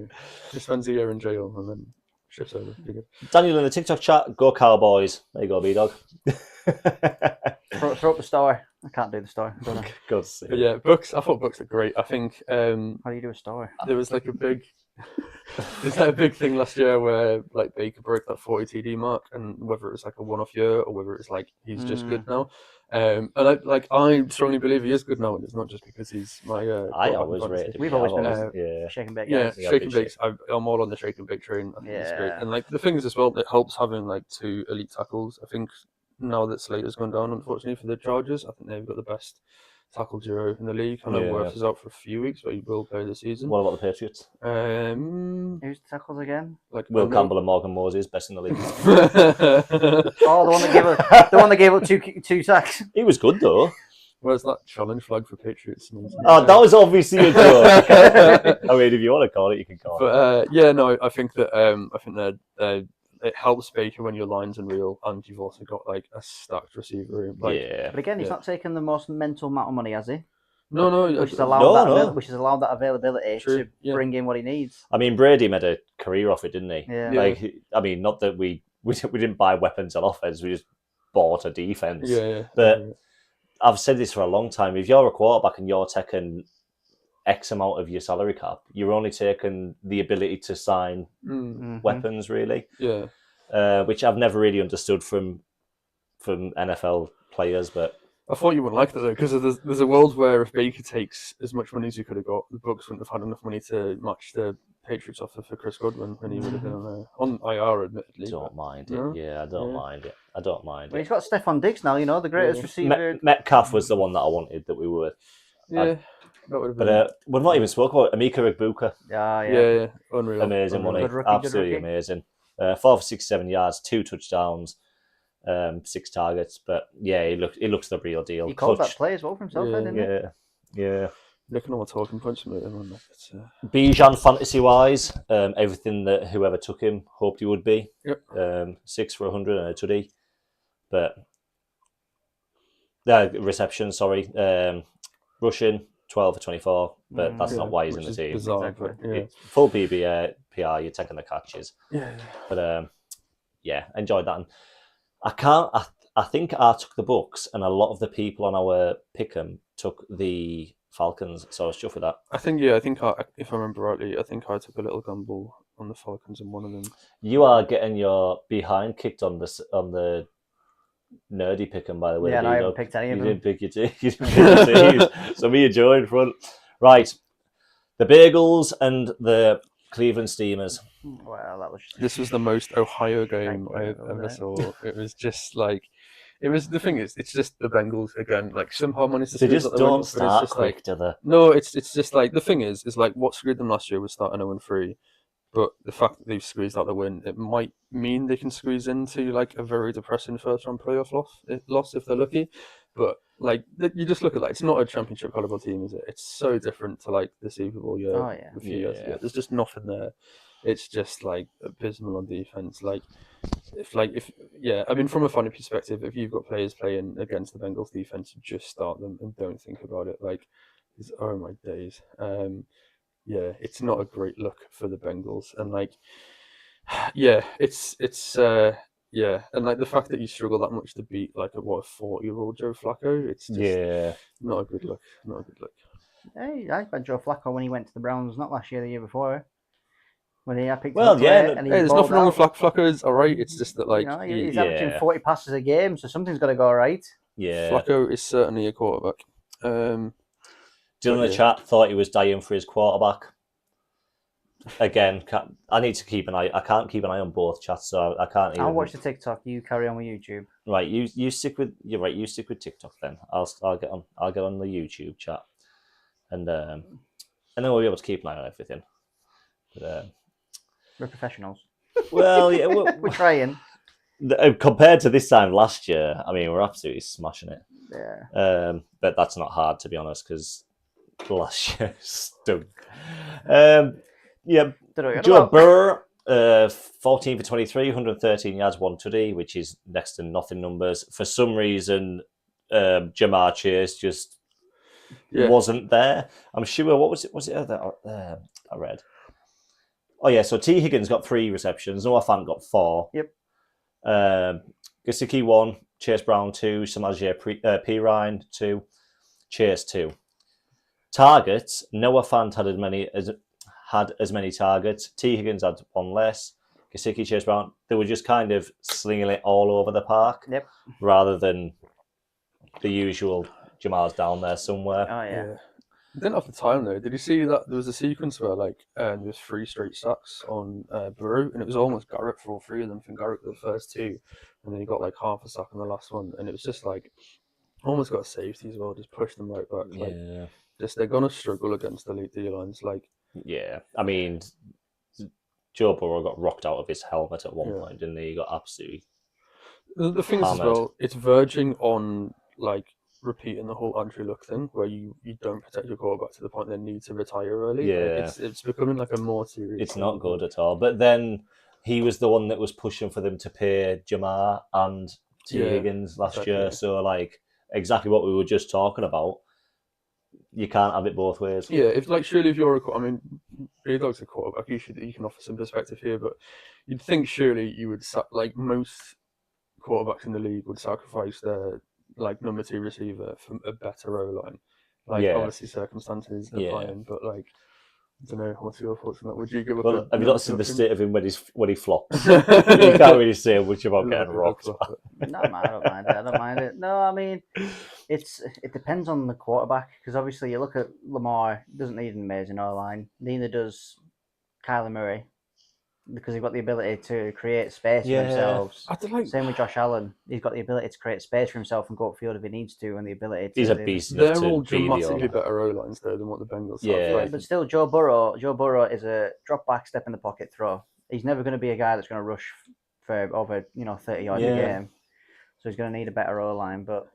B: Just spends a year in jail and then ships over. Be good.
A: Daniel in the TikTok chat. Go Cowboys. There you go, B Dog.
C: Throw up the story. I can't do the story. I don't know.
A: God's sake.
B: But yeah, Bucks. I thought Bucks are great. I think
C: How do you do a story?
B: there was like a big, there's that big thing last year where like Baker broke that 40 TD mark, and whether it was like a one-off year or whether it's like he's just good now. And I strongly believe he is good now, and it's not just because he's my.
A: I
B: quarterback
A: always
B: in fantasy.
A: rated.
C: We've
A: him.
C: always
A: I've
C: been
A: yeah.
C: Shake and bake,
B: Yeah,
C: guys.
A: Yeah,
B: shake and
A: big
B: bakes. I'm all on the shake and bake train. I think it's great.
C: Yeah.
B: And like the thing is as well, it helps having like 2 elite tackles. I think now that Slater's gone down, unfortunately for the Chargers, I think they've got the best tackle duo in the league. I know
A: Yeah.
B: Wirfs is out for a few weeks, but he will play this season.
A: What about the Patriots?
C: Who's the tackles again?
B: Like
A: Will
B: I know-
A: Campbell and Morgan Moses, best in the league.
C: Oh, the one that gave up two sacks.
A: He was good though.
B: Where's that challenge flag for Patriots?
A: Oh, that was obviously a joke. I mean, if you want to call it, you can call it.
B: But yeah, no, I think that it helps Baker when your line's unreal, and you've also got like a stacked receiver room. Like,
A: Yeah.
C: But again, he's
B: Yeah.
C: not taking the most mental amount of money, has he?
B: no,
C: Which has
B: I-
C: allowed
A: No.
C: which has allowed that availability
B: True,
C: to
B: yeah.
C: bring in what he needs.
A: I mean, Brady made a career off it, didn't he?
C: Yeah.
B: Yeah.
A: Like, I mean, not that we didn't buy weapons on offense, we just bought a defense.
B: yeah.
A: But I've said this for a long time. If you're a quarterback and you're taking X amount of your salary cap, you're only taking the ability to sign
C: Mhm.
A: weapons, really,
B: Yeah.
A: which I've never really understood from NFL players. But
B: I thought you wouldn't like that though, because there's a world where if Baker takes as much money as you could have got, the Bucks wouldn't have had enough money to match the Patriots offer for Chris Godwin, and he would have been on IR, admittedly.
A: don't mind it.
B: No?
A: Yeah, I don't
B: Yeah.
A: mind it. I don't mind
C: Well,
A: it.
C: he's got Stephon Diggs now, the greatest
B: Yeah.
C: receiver.
A: Metcalf was the one that I wanted that we were.
B: Yeah, that would have been.
A: But we've not even spoke about Amika Igbuka.
C: Yeah.
B: Unreal.
A: Amazing
B: Unreal.
A: money.
C: Good rookie, good
A: Absolutely
C: rookie.
A: amazing. 4 for 67 yards, 2 touchdowns, 6 targets. But yeah, he looks the real deal.
C: He called that
A: Clutch.
C: play as well for himself,
B: Yeah.
C: didn't he?
A: Yeah.
B: Looking at my talking points from him on that. It's,
A: Bijan fantasy wise, everything that whoever took him hoped he would be.
B: Yep.
A: 6 for 100 and a tutty. But reception, sorry. Rushing 12 for 24, but that's
B: Yeah,
A: not why he's in
B: which
A: the
B: is
A: team.
B: bizarre,
C: Exactly.
B: but yeah.
A: It's full PR, you're taking the catches.
B: Yeah.
A: But yeah, enjoyed that. And I think I took the Bucks, and a lot of the people on our pick'em took the Falcons, so I was chuffed with that.
B: I think if I remember rightly, I think I took a little gamble on the Falcons and one of them.
A: You are getting your behind kicked on the nerdy picking, by the way.
C: Yeah, and I haven't
A: B-Dog.
C: picked any of
A: You
C: them.
A: didn't pick your team. You didn't pick your teams. So me and Joe in front. Right. The Bagels and the Cleveland Steamers.
C: Well, that was just...
B: This was the most Ohio game
C: Right,
B: I've ever
C: right.
B: saw. It was just like, it was, the thing is, it's just the Bengals again. Like somehow managed to
A: They
B: squeeze
A: just
B: out the win,
A: don't
B: but it's
A: start
B: just
A: quick,
B: like,
A: do they?
B: no, it's just like, the thing is like what screwed them last year was starting 0-3. But the fact that they've squeezed out the win, it might mean they can squeeze into like a very depressing first round playoff loss if they're lucky. But like you just look at that, it's not a championship caliber team, is it? It's so different to like the Super Bowl year
C: Oh, yeah.
B: a few years
A: Yeah.
B: ago. There's just nothing there. It's just like abysmal on defense. I mean, from a funny perspective, if you've got players playing against the Bengals defense, just start them and don't think about it. Like, oh my days. Yeah, it's not a great look for the Bengals, and like, yeah, and like the fact that you struggle that much to beat like a 40-year-old Joe Flacco, it's just
A: Yeah.
B: not a good look. Not a good look.
C: Hey, I got Joe Flacco when he went to the Browns, not last year, the year before. When I picked
A: Well,
C: him up
A: yeah,
C: late and he
B: Hey, there's
C: balled
B: nothing wrong with
C: out.
B: Flacco. Is all right. It's just that like
C: You know,
B: he-
C: he's averaging
A: Yeah.
C: 40 passes a game, so something's got to go right.
A: Yeah.
B: Flacco is certainly a quarterback.
A: Dylan in
B: But
A: the
B: yeah.
A: chat thought he was dying for his quarterback. Again, I need to keep an eye. I can't keep an eye on both chats, so I can't even.
C: I'll watch the TikTok. You carry on with YouTube.
A: Right, you stick with. You're right. You stick with TikTok then. I'll get on. I'll get on the YouTube chat, and then we'll be able to keep an eye on everything. But
C: We're professionals.
A: well, yeah.
C: We're trying.
A: Compared to this time last year, I mean, we're absolutely smashing it.
C: Yeah.
A: But that's not hard, to be honest, because last year stunk. Yeah, Joe Burrow, 14 for 23, 113 yards, 1 TD, which is next to nothing numbers. For some reason, Jamar Chase just wasn't there. I'm sure. What was it? Was it that I read? Oh yeah. So T Higgins got 3 receptions. Noah Fant got 4.
C: Yep.
A: Gesicki 1, Chase Brown 2, Samaje Perine 2, Chase 2. Targets. Noah Fant had as many targets. T Higgins had 1 less. Gesicki, Chase Brown. They were just kind of slinging it all over the park.
C: Yep.
A: Rather than the usual Jamar's down there somewhere.
C: Oh yeah.
B: Didn't have the time though. Did you see that there was a sequence where like there was 3 straight sacks on Burrow, and it was almost Garrett for all 3 of them. From Garrett for the first 2, and then he got like half a sack on the last one, and it was just like almost got a safety as well. Just push them right back. Like,
A: Yeah.
B: just they're gonna struggle against elite D lines. Like,
A: Yeah. I mean, Joe Burrow got rocked out of his helmet at one
B: Yeah.
A: point, didn't he? He got absolutely.
B: the thing is as
A: Hammered.
B: well, it's verging on like repeating the whole Andrew Luck thing, where you don't protect your quarterback to the point they need to retire early.
A: Yeah.
B: Like, it's becoming like a more serious.
A: It's not good at all. But then he was the one that was pushing for them to pay Jamar and T.
B: Yeah,
A: Higgins last
B: exactly.
A: year. So, like, exactly what we were just talking about. You can't have it both ways.
B: Yeah, surely if you're I mean, B-Dog's a quarterback. You can offer some perspective here, but you'd think surely you would like most quarterbacks in the league would sacrifice their like number 2 receiver for a better O line. Like
A: Yeah.
B: obviously circumstances
A: Yeah.
B: applying, but like I don't know. What's your thoughts on that? Would you give up?
A: Well, have you not seen the state of him when he flops?
B: you
A: You can't really say much about getting rocked.
C: No, man, I don't mind it. I don't mind it. No, I mean, it depends on the quarterback, because obviously you look at Lamar, he doesn't need an amazing O-line. Neither does Kyler Murray, because he's got the ability to create space
A: Yeah.
C: for himself.
B: I don't like.
C: Same with Josh Allen. He's got the ability to create space for himself and go upfield if he needs to, and the ability to...
A: He's a beast enough
B: They're all
A: to be the
B: dramatically
A: owner.
B: better O lines though than what the Bengals
A: Yeah.
B: have. Like,
C: But still, Joe Burrow is a drop back, step in the pocket throw. He's never going to be a guy that's going to rush for over 30 yards a
A: Yeah.
C: game. So he's going to need a better O-line, but...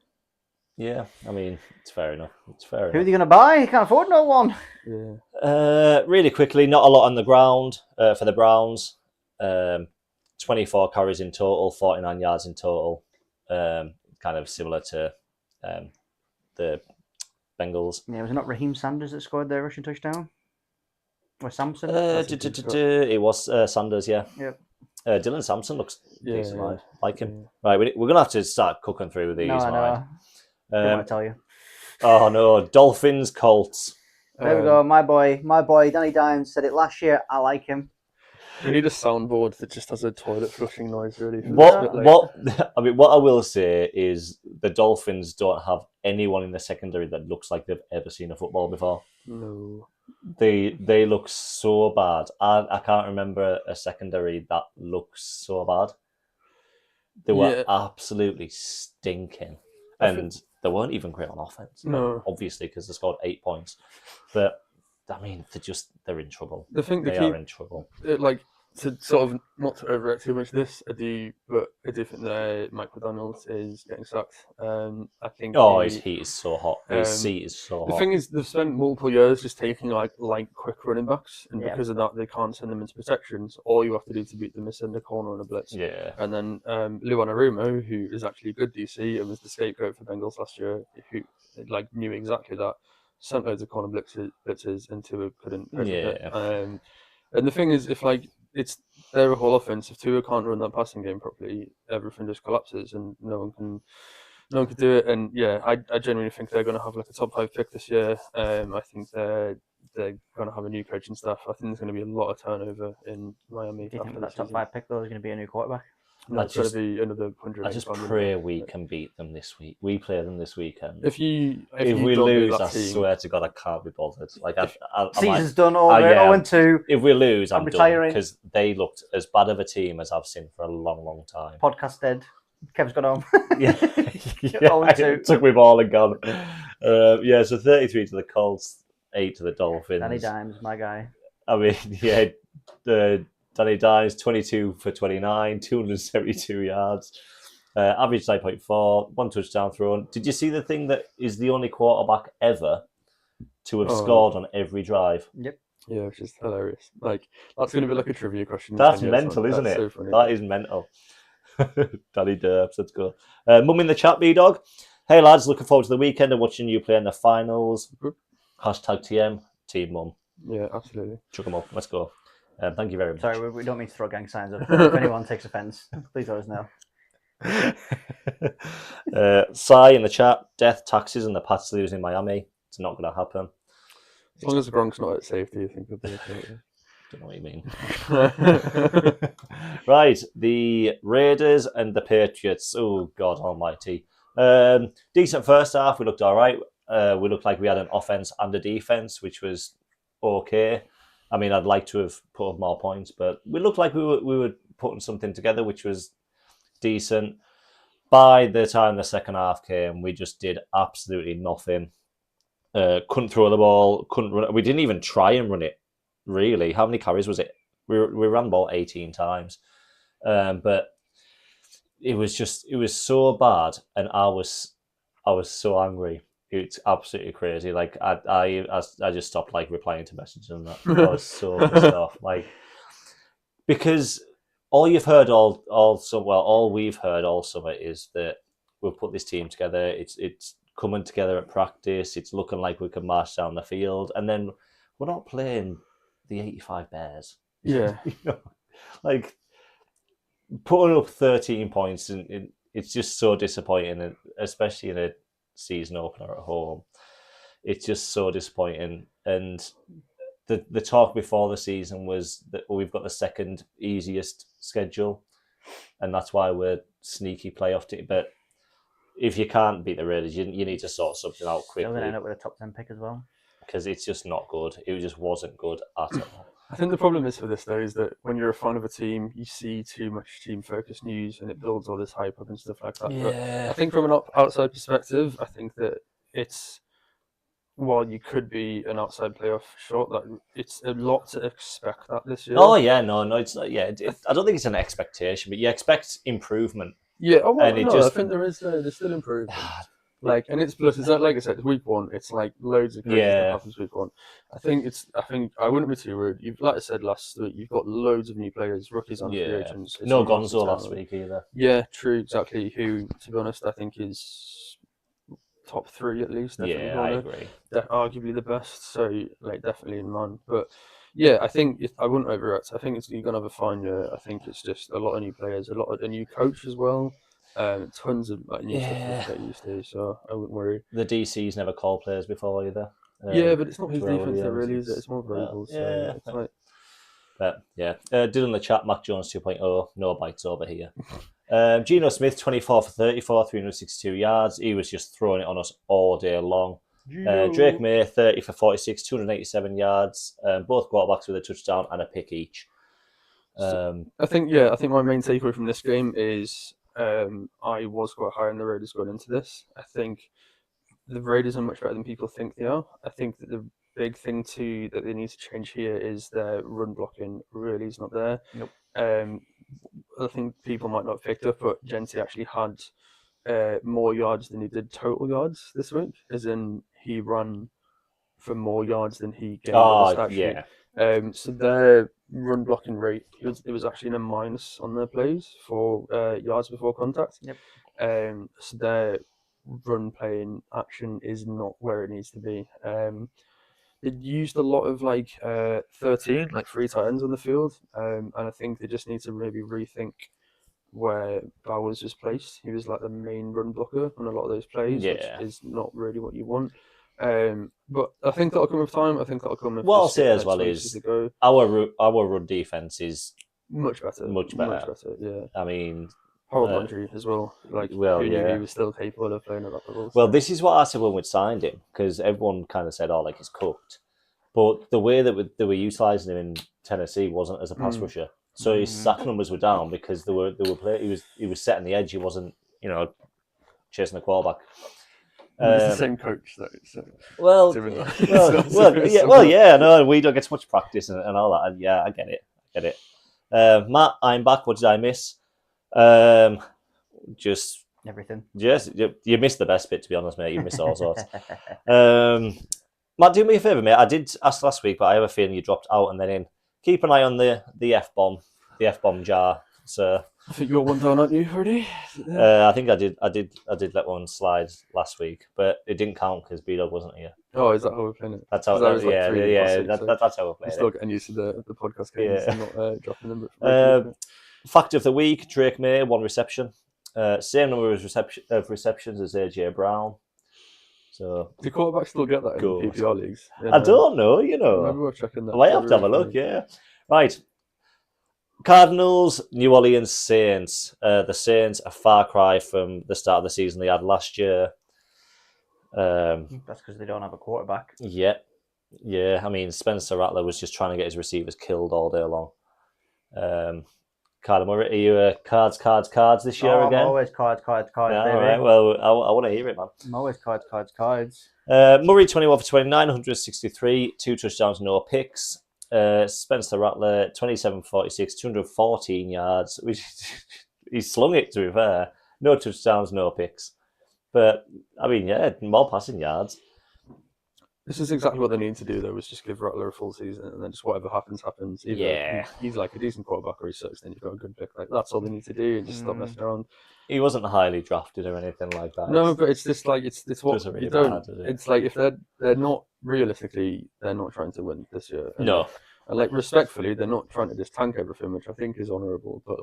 A: Yeah, I mean, it's fair enough.
C: Who are they going to buy? He can't afford no one.
B: yeah.
A: Really quickly, not a lot on the ground for the Browns. 24 carries in total, 49 yards in total. Kind of similar to the Bengals.
C: Yeah, was it not Raheem Sanders that scored their rushing touchdown? Or Samson?
A: It was Sanders, yeah.
C: Yep.
A: Dylan Sampson looks
B: Yeah,
A: decent.
B: yeah.
A: Like him. Right, we're going to have to start cooking through these.
C: No, I know.
A: right?
C: I don't want to tell you.
A: Oh, no. Dolphins, Colts.
C: There we go. My boy, Danny Dimes said it last year. I like him.
B: We need a soundboard that just has a toilet flushing noise, really. for this
A: What
B: bit, like-
A: what I mean, what I will say is the Dolphins don't have anyone in the secondary that looks like they've ever seen a football before.
B: No.
A: They look so bad. I can't remember a secondary that looks so bad. They were
B: Yeah.
A: absolutely stinking,
B: I
A: and they weren't even great on offense.
B: No.
A: Obviously, because they scored 8 points. But I mean, they're in trouble.
B: The thing,
A: They are in trouble.
B: like, to sort of not to overreact too much to this, I do think that Mike McDonald is getting sacked. I think.
A: Oh, his heat is so hot. His
B: um,
A: seat is so
B: The
A: hot.
B: thing is, they've spent multiple years just taking like quick running backs, and
C: Yeah.
B: because of that, they can't send them into protections. All you have to do to beat them is send a corner and a blitz.
A: Yeah.
B: And then Luan Arumo, who is actually a good DC and was the scapegoat for Bengals last year, who like knew exactly that, sent loads of corner blitzes and Tua couldn't cope with it.
A: Yeah.
B: And the thing is, if like it's their whole offense, if Tua can't run that passing game properly, everything just collapses and no one can do it. And yeah, I genuinely think they're going to have like a top 5 pick this year. I think they're going to have a new coaching staff. I think there's going to be a lot of turnover in Miami.
C: Do you think
B: after
C: that
B: this
C: top
B: season.
C: 5 pick though is going to be a new quarterback?
B: No,
A: I
B: it's going
A: just-
B: to be another 100.
A: I just pray we can beat them this week. We play them this weekend.
B: If you
A: If
B: you
A: we
B: don't beat
A: lose,
B: that
A: I
B: team,
A: swear to God, I can't be bothered. Like I might,
C: Season's done over.
A: yeah.
C: 0-2.
A: if we lose,
C: I'm
A: I'm done
C: retiring.
A: because they looked as bad of a team as I've seen for a long, long time.
C: Podcast dead. Kev's gone home.
A: Yeah,
C: 0-2.
A: it took me ball and gone. Yeah, so 33 to the Colts, 8 to the Dolphins.
C: Danny Dimes, my guy.
A: I mean, yeah, Danny Dimes, 22 for 29, 272 yards. Average 9.4, 1 touchdown thrown. Did you see the thing that is the only quarterback ever to have
B: Oh.
A: scored on every drive?
C: Yep.
B: yeah, which is hilarious. Like that's going to be like a trivia question. in
A: That's
B: 10 years'
A: mental,
B: time.
A: isn't
B: That's
A: it?
B: so funny.
A: That is mental. Danny Derps, let's go. Mum in the chat, B-Dog. Hey, lads, looking forward to the weekend and watching you play in the finals.
B: Mhm.
A: Hashtag TM, Team Mum.
B: Yeah, absolutely.
A: Chuck 'em up. Let's go. Thank you very much.
C: Sorry, we don't mean to throw gang signs up. If anyone takes offence, please let us know.
A: Sai in the chat, death, taxes, and the Pats losing Miami. It's not going to happen.
B: As long as the Gronk's not at safety, I think we'll be okay.
A: Don't know what you mean. Right, the Raiders and the Patriots. Oh, God almighty. Decent first half. We looked all right. We looked like we had an offense and a defense, which was okay. I mean, I'd like to have put up more points, but we looked like we were putting something together, which was decent. By the time the second half came, we just did absolutely nothing. Couldn't throw the ball, couldn't run it. We didn't even try and run it, really. How many carries was it? We ran the ball 18 times. But it was so bad, and I was so angry. It's absolutely crazy. Like I just stopped like replying to messages and that. I was so pissed off. Like, because all you've heard all we've heard all summer is that we've put this team together. It's coming together at practice. It's looking like we can march down the field, and then we're not playing the 85 Bears.
B: Yeah.
A: You know, like putting up 13 points, and it's just so disappointing, especially in a season opener at home. It's just so disappointing. And the talk before the season was that we've got the second easiest schedule, and that's why we're sneaky playoff team. But if you can't beat the Raiders, you need to sort something out
C: Still going
A: quickly,
C: to end up with a top 10 pick as well.
A: because it's just not good. It just wasn't good at all.
B: I think the problem is for this though is that when you're a fan of a team, you see too much team focused news and it builds all this hype up and stuff like that. But I think from an outside perspective, I think that it's, while you could be an outside playoff short, that it's a lot to expect that this year.
A: Oh yeah, no, it's not. Yeah, I don't think it's an expectation, but you expect improvement.
B: Yeah, oh, well,
A: And it
B: no,
A: just-
B: I think there's still improvement. Like, and it's plus, it's like I said, it's week one. It's like loads of crazy
A: Yeah.
B: stuff happens week one. I think I wouldn't be too rude. Like I said last week, you've got loads of new players, rookies on free
A: Yeah,
B: agents. It's
A: no
B: a massive
A: Gonzo last
B: talent.
A: week either.
B: Yeah, true, exactly. Who, to be honest, I think is top 3 at least. Definitely
A: Yeah,
B: one
A: I
B: of-
A: agree.
B: they're arguably the best. So, like, definitely in man. But yeah, I think I wouldn't overreact. I think you're gonna have a fine year. I think it's just a lot of new players, a new coach as well. Tons of like new stuff to get used to. So I wouldn't worry.
A: The DC's never called players before either.
B: Yeah, but it's not his
A: Terrell
B: defense, though,
A: Williams,
B: really, is it? It's more variables.
A: yeah,
B: So it's like
A: But yeah, did in the chat, Mac Jones 2.0, no bites over here. Geno Smith, 24 for 34, 362 yards. He was just throwing it on us all day long. Drake May, 30 for 46, 287 yards. Both quarterbacks with a touchdown and a pick each.
B: I think my main takeaway from this game is I was quite high on the Raiders going into this. I think the Raiders are much better than people think they are. I think that the big thing too that they need to change here is their run blocking really is not there.
C: Nope.
B: I think people might not have picked up, but Gentry actually had more yards than he did total yards this week, as in he ran for more yards than he gained on the stat sheet.
A: Yeah.
B: So their run blocking rate, it was actually in a minus on their plays for yards before contact.
C: Yep.
B: So their run playing action is not where it needs to be. They used a lot of 13, like 3 tight ends on the field, and I think they just need to maybe rethink where Bowers was placed. He was like the main run blocker on a lot of those plays, which is not really what you want. But I think that'll come with time. I think that'll come with
A: what I'll say as well is our run defense is
B: much better.
A: Much better.
B: Yeah.
A: I mean,
B: Harold Landry as well. Who knew he was still capable of playing at that level.
A: Well, this is what I said when we signed him, because everyone kind of said, he's cooked. But the way that they were utilising him in Tennessee wasn't as a pass rusher. So his sack numbers were down because they were he was setting the edge. He wasn't, chasing the quarterback.
B: It's the same coach, though. So
A: yeah, no, we don't get much practice and all that. And yeah, I get it. Matt, I'm back. What did I miss? Just
C: everything.
A: Yes, you missed the best bit, to be honest, mate. You missed all sorts. Matt, do me a favour, mate. I did ask last week, but I have a feeling you dropped out and then in. Keep an eye on the F-bomb jar. So
B: I think you got one down, aren't you, already?
A: I think I did let one slide last week, but it didn't count because B-Dog wasn't here.
B: Oh, is that how we're playing it?
A: That's how. That's how we're playing it.
B: Still getting used to the podcast games and not dropping them.
A: Fact of the week: Drake May, 1 reception, same number of receptions as AJ Brown. So
B: do quarterbacks still get that in PPR leagues?
A: I don't know.
B: Maybe we're checking that.
A: I might have to have a look. Yeah, right. Cardinals, New Orleans Saints. The Saints, a far cry from the start of the season they had last year.
C: That's because they don't have a quarterback.
A: Yeah. I mean, Spencer Rattler was just trying to get his receivers killed all day long. Kyler Murray, are you a cards this year again?
C: I'm always cards,
A: Yeah,
C: baby.
A: all right. Well, I want to hear it, man.
C: I'm always cards.
A: Murray, 21 for 29, 163, 2 touchdowns, no picks. Spencer Rattler, 27 for 46, 214 yards. He slung it, to be fair. No touchdowns, no picks. But, I mean, more passing yards.
B: This is exactly what they need to do, though, is just give Rattler a full season, and then just whatever happens. Either he's like a decent quarterback or he sucks, then you've got a good pick. That's all they need to do, and just stop messing around.
A: He wasn't highly drafted or anything like that.
B: No, but it's just it's what
A: really
B: you don't.
A: matter,
B: it's like if they're not realistically, they're not trying to win this year.
A: No.
B: And respectfully, they're not trying to just tank everything, which I think is honourable. But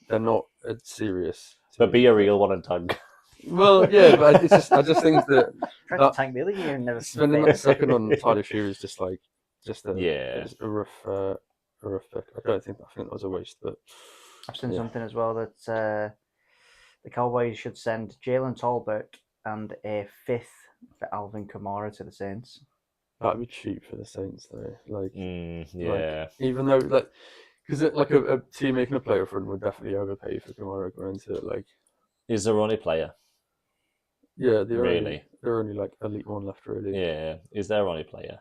B: they're not serious.
A: But be a real one and tank.
B: Well, yeah, but I just think that
C: Trying to tank the other year and never
B: spending that second on Tyler Shearer is just a rough pick. I think that was a waste. But
C: I've seen something as well that the Cowboys should send Jalen Tolbert and a 5th for Alvin Kamara to the Saints.
B: That'd be cheap for the Saints, though. Even though because a team making a playoff run would definitely overpay for Kamara going into it.
A: Is their only player?
B: Yeah, they're only elite one left, really.
A: Yeah, is their only player?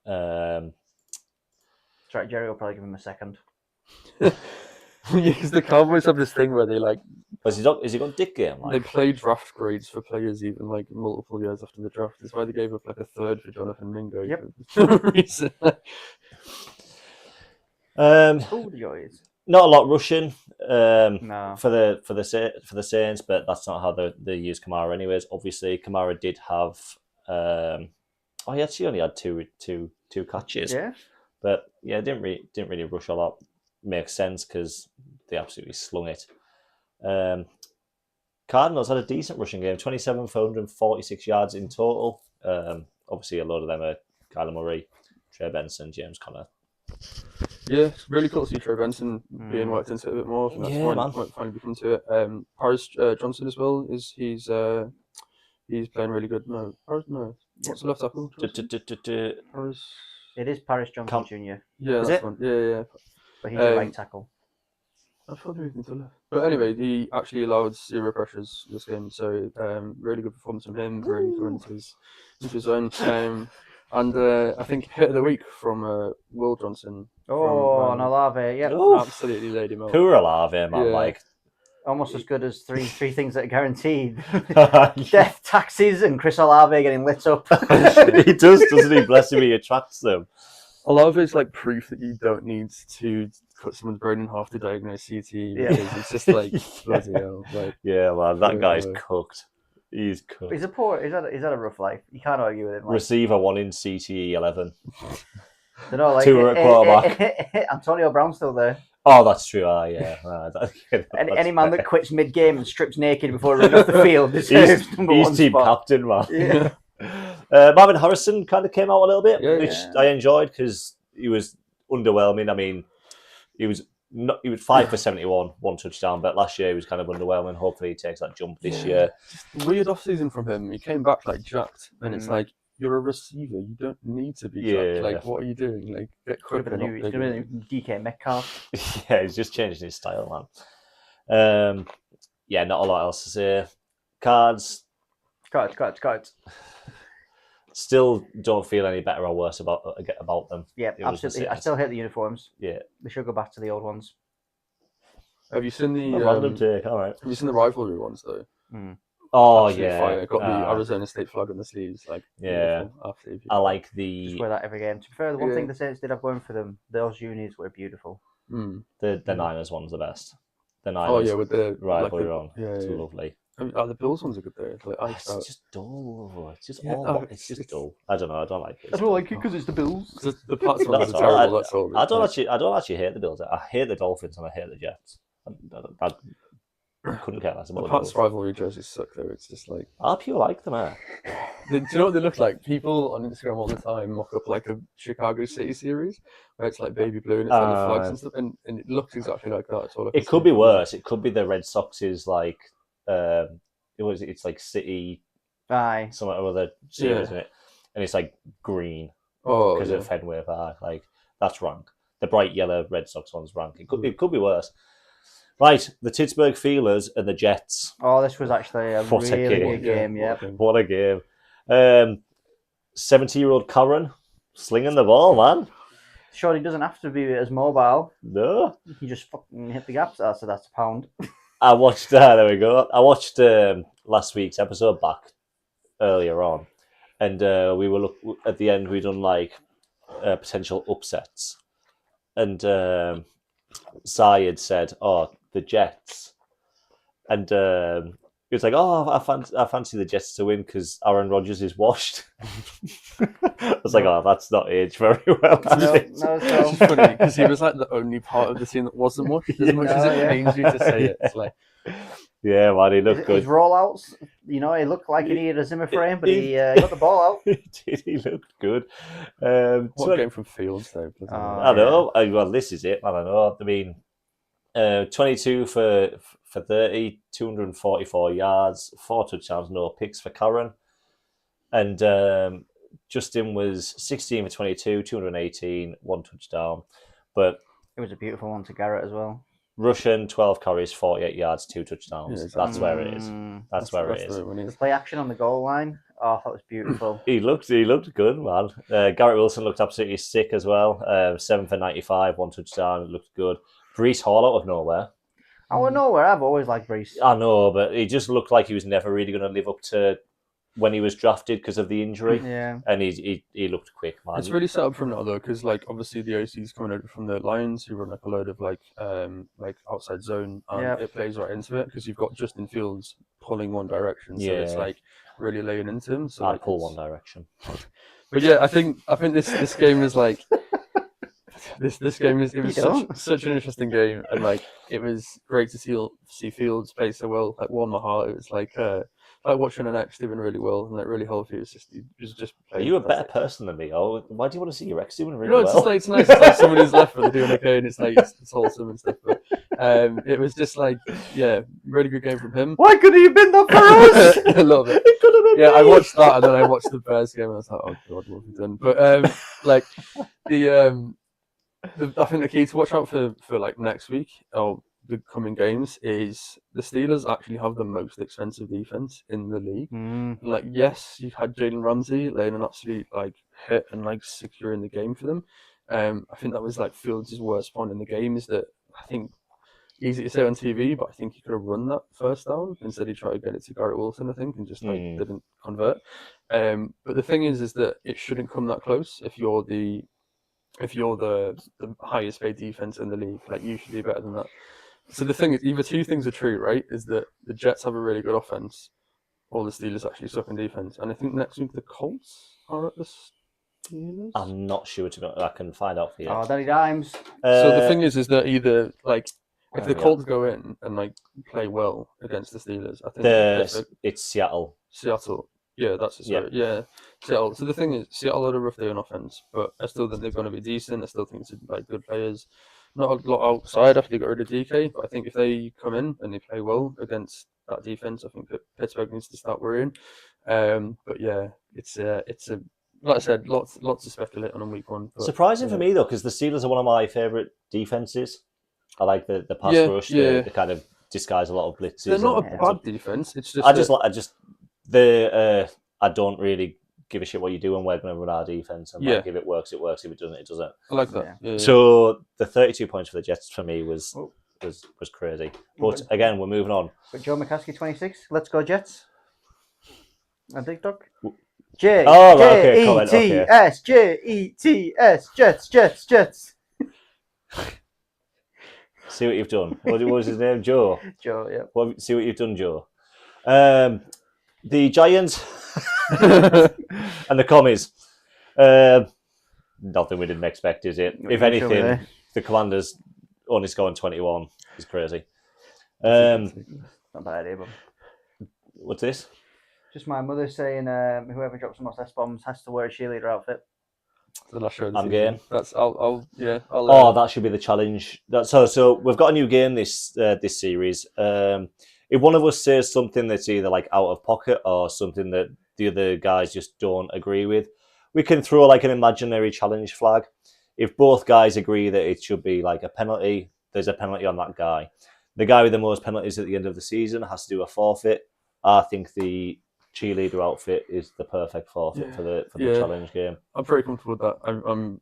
C: That's right, Jerry will probably give him a second.
B: Because the Cowboys have this thing where they
A: Is he got dick game?
B: They play draft grades for players even multiple years after the draft. That's why they gave up a 3rd for Jonathan Mingo.
C: Yep.
B: For no reason.
C: Oh, the joys.
A: Not a lot rushing
C: No.
A: for the Saints, but that's not how they use Kamara anyways. Obviously, Kamara did have he actually only had two catches.
C: Yeah.
A: But yeah, didn't really rush a lot. Makes sense because they absolutely slung it. Cardinals had a decent rushing game, 27 for 146 yards in total. Obviously, a lot of them are Kyler Murray, Trey Benson, James Conner.
B: Yeah, it's really cool to see Trey Benson being worked into it a bit more. I think that's
A: Yeah, man.
B: might finally become to it. Paris Johnson as well he's playing really good. No, Paris, no. What's the left tackle? Paris.
C: It is Paris Johnson
A: Cam-
C: Jr.,
B: Yeah,
A: Is
B: that's
A: it?
B: one. Yeah.
C: but he's a right
B: Um,
C: tackle.
B: I thought everything to left. But anyway, he actually allowed 0 pressures this game, so really good performance from him. Really coming into his own. And I think hit of the week from Will Johnson.
C: Oh,
B: from,
C: an Olave, yeah.
A: Oof.
B: absolutely laid him out.
A: Poor Olave, man.
B: Yeah.
A: Like,
C: Almost as good as three things that are guaranteed. Death, taxes, and Chris Olave getting lit up.
A: he does, doesn't he? Bless him, he attracts them.
B: Olave is like proof that you don't need to cut someone's brain in half to diagnose CTE.
C: Yeah.
B: Because it's just like bloody hell. Like,
A: Yeah, man, that guy's
B: Yeah.
A: cooked. He's cooked.
C: He's had a rough life. You can't argue with him. Like,
A: Receiver 1 in CTE 11.
C: you know, like
A: Two at quarterback.
C: Antonio Brown's still there.
A: Oh, that's true. Yeah.
C: Any man that quits mid-game and strips naked before running off the field deserves number one
A: he's team
C: spot.
A: captain, man.
C: Yeah.
A: Marvin Harrison kind of came out a little bit,
B: Yeah,
A: which
C: yeah.
A: I enjoyed because he was underwhelming. I mean, he was 5 for 71, 1 touchdown, but last year he was kind of underwhelming. Hopefully he takes that jump this year.
B: weird off season from him. He came back like jacked, and it's
C: Mm.
B: like you're a receiver. You don't need to be
A: Yeah.
B: jacked. Like, what are you doing? Like, get
C: Could
B: quicker.
C: have been
B: not
C: a
B: bigger.
C: DK Metcalf.
A: Yeah, he's just changing his style, man. Yeah, not a lot else to say. Cards,
C: Cards.
A: still don't feel any better or worse about them.
C: Yeah,
A: It was the
C: absolutely. I
A: same.
C: still hate the uniforms.
A: Yeah.
C: They should go back to the old ones.
B: Have you seen the
A: A random take, all right.
B: Have you seen the rivalry ones though?
A: Oh,
B: Absolute
A: yeah.
B: fire. Got the Arizona State flag on the sleeves. Like,
A: Yeah.
B: beautiful. Absolutely.
A: I like
C: Just
A: the
C: wear that every game. To be fair, the one
B: Yeah.
C: thing the Saints did have going for them, those unis were beautiful.
B: Mm.
A: the Niners one's the best. The
B: Oh
A: Niners
B: yeah, with the
A: rivalry
B: like the,
A: on.
B: Yeah,
A: It's
B: yeah.
A: lovely.
B: I mean, the Bills ones are good though. It's like iced out.
A: It's just dull. It's just
B: Yeah,
A: it's just dull. I don't know. I don't like it.
C: because it's the Bills.
B: The Pats
A: Not
B: ones
A: at
B: are
A: all.
B: terrible. That's all.
A: I don't actually hate the Bills. I hate the Dolphins and I hate the Jets. I couldn't care less
B: The
A: about the
B: Pats
A: Bills.
B: rivalry jerseys suck though. It's just like,
A: I people like them, eh?
B: do you know what they look like? People on Instagram all the time mock up like a Chicago City series where it's like baby blue and it's like the flags and stuff, and it looks exactly like that. It's all I can
A: It could
B: see.
A: be worse. It could be the Red Sox's like it's like City
C: Aye.
A: some other series,
B: Yeah.
A: isn't it? And it's like green
B: Oh,
A: because
B: yeah.
A: of Fenway Park. Like that's rank. The bright yellow Red Sox one's rank. It could be worse. Right, the Pittsburgh Steelers and the Jets.
C: Oh, this was actually a
A: What a
C: really
A: game.
C: good game. Yeah.
A: What a game! 70-year-old Curran slinging the ball, man.
C: Sure, he doesn't have to be as mobile.
A: No,
C: He can just fucking hit the gaps. So that's a pound.
A: I watched. There we go. I watched last week's episode back earlier on, and we were at the end. We done like potential upsets, and Sai had said, "Oh, the Jets," and he was like, "Oh, I fancy the Jets to win because Aaron Rodgers is washed." I was like, "Oh, that's not aged very well."
C: No,
B: It's just funny because he was like the only part of the team that wasn't washed. As much as it
C: Yeah.
B: pains you to say it, it's like,
A: Yeah, man, he looked
C: His
A: good.
C: rollouts, he looked like he needed a Zimmer frame, but he got the ball out.
A: He did. He looked good.
B: what game from Fields though? bloody hell.
A: I know. Well, this is it, man. I know. I mean, 22 for 30, 244 yards, 4 touchdowns, no picks for Curran. And Justin was 16 for 22, 218, 1 touchdown. But
C: It was a beautiful one to Garrett as well.
A: Russian, 12 carries, 48 yards, 2 touchdowns.
B: Yeah, exactly.
A: That's where it is. That's where it is.
B: the one
C: The
B: is.
C: play action on the goal line, that was beautiful.
A: He looked good, man. Garrett Wilson looked absolutely sick as well. 7 for 95, 1 touchdown. It looked good. Brees Hall out of nowhere.
C: I don't know where I've always liked Brees.
A: I know, but he just looked like he was never really going to live up to when he was drafted because of the injury.
C: Yeah.
A: And he looked quick, man.
B: It's really set up from now though, because like obviously the OC's coming over from the Lions, who run like a load of like outside zone, and
C: Yep.
B: it plays right into it because you've got Justin Fields pulling one direction, so it's
A: Yeah.
B: like really laying into him. So
A: I'd
B: like,
A: pull
B: it's-
A: one direction.
B: But yeah, I think this game is like this game is it was
C: You don't.
B: such an interesting game, and like it was great to see Fields play so well. Like warmed my heart. It was like like watching an ex doing really well and like really healthy. It's just
A: Are
B: playing
A: you a better
B: fantastic.
A: person than me? Or why do you want to see your ex doing really
B: No, it's
A: well?
B: just like it's nice. It's like someone who's left, but they're doing okay, and it's like it's wholesome and stuff. But it was just like really good game from him.
C: Why couldn't you have been that for us?
B: I love it.
A: It could have been
B: Yeah, I
A: me.
B: watched that and then I watched the Bears game and I was like, oh god, what have we done? But like I think the key to watch out for like next week or the coming games is the Steelers actually have the most expensive defense in the league. Like, yes, you had Jalen Ramsey laying an absolute like hit and like securing the game for them. I think that was like Fields' worst point in the game is that I think easy to say on TV, but I think he could have run that first down instead. He tried to get it to Garrett Wilson, I think, and just like didn't convert. But the thing is that it shouldn't come that close if you're the highest paid defense in the league. Like, you should be better than that. So the thing is, either two things are true, right? Is that the Jets have a really good offense, or the Steelers actually suck in defense. And I think next week the Colts are at the Steelers.
A: I'm not sure to be honest. I can find out for you.
C: Oh, Danny Dimes.
B: So the thing is that either like if the
A: yeah.
B: Colts go in and like play well against the Steelers, I think
A: it's Seattle.
B: Seattle. Yeah, that's it. Sorry. Yeah, Seattle. So the thing is, Seattle had a rough day on offense, but I still think they're going to be decent. I still think it's like good players. Not a lot outside after they got rid of DK, but I think if they come in and they play well against that defense, I think that Pittsburgh needs to start worrying. But yeah, it's a like I said, lots to speculate on in week one. But,
A: Surprising for me though, because the Steelers are one of my favourite defenses. I like the pass rush.
B: Yeah.
A: They kind of disguise a lot of blitzes.
B: They're not a
A: and-
B: bad defense. It's just
A: I don't really give a shit what you do, and we're going to run our defense. And like, if it works, it works. If it doesn't, it doesn't.
B: I like that. Yeah.
A: So the 32 points for the Jets for me was crazy. But again, we're moving on.
C: But Joe McCaskey, 26. Let's go Jets. And TikTok.
A: Oh, right, okay, comment,
C: Jets, Jets.
A: See what you've done. What was his name? Joe.
C: Joe, yeah.
A: See what you've done, Joe. The Giants and the Commies. Nothing we didn't expect, is it? If anything, the Commanders only scoring 21 is crazy.
C: Not a bad idea, but
A: What's this?
C: just my mother saying whoever drops the most S-bombs has to wear a cheerleader outfit.
B: The last show of the
A: I'm
B: season.
A: game.
B: That's I'll
A: That should be the challenge. So we've got a new game this series. If one of us says something that's either like out of pocket or something that the other guys just don't agree with, we can throw like an imaginary challenge flag. If both guys agree that it should be like a penalty, there's a penalty on that guy. The guy with the most penalties at the end of the season has to do a forfeit. I think the cheerleader outfit is the perfect forfeit for the challenge game.
B: I'm pretty comfortable with that.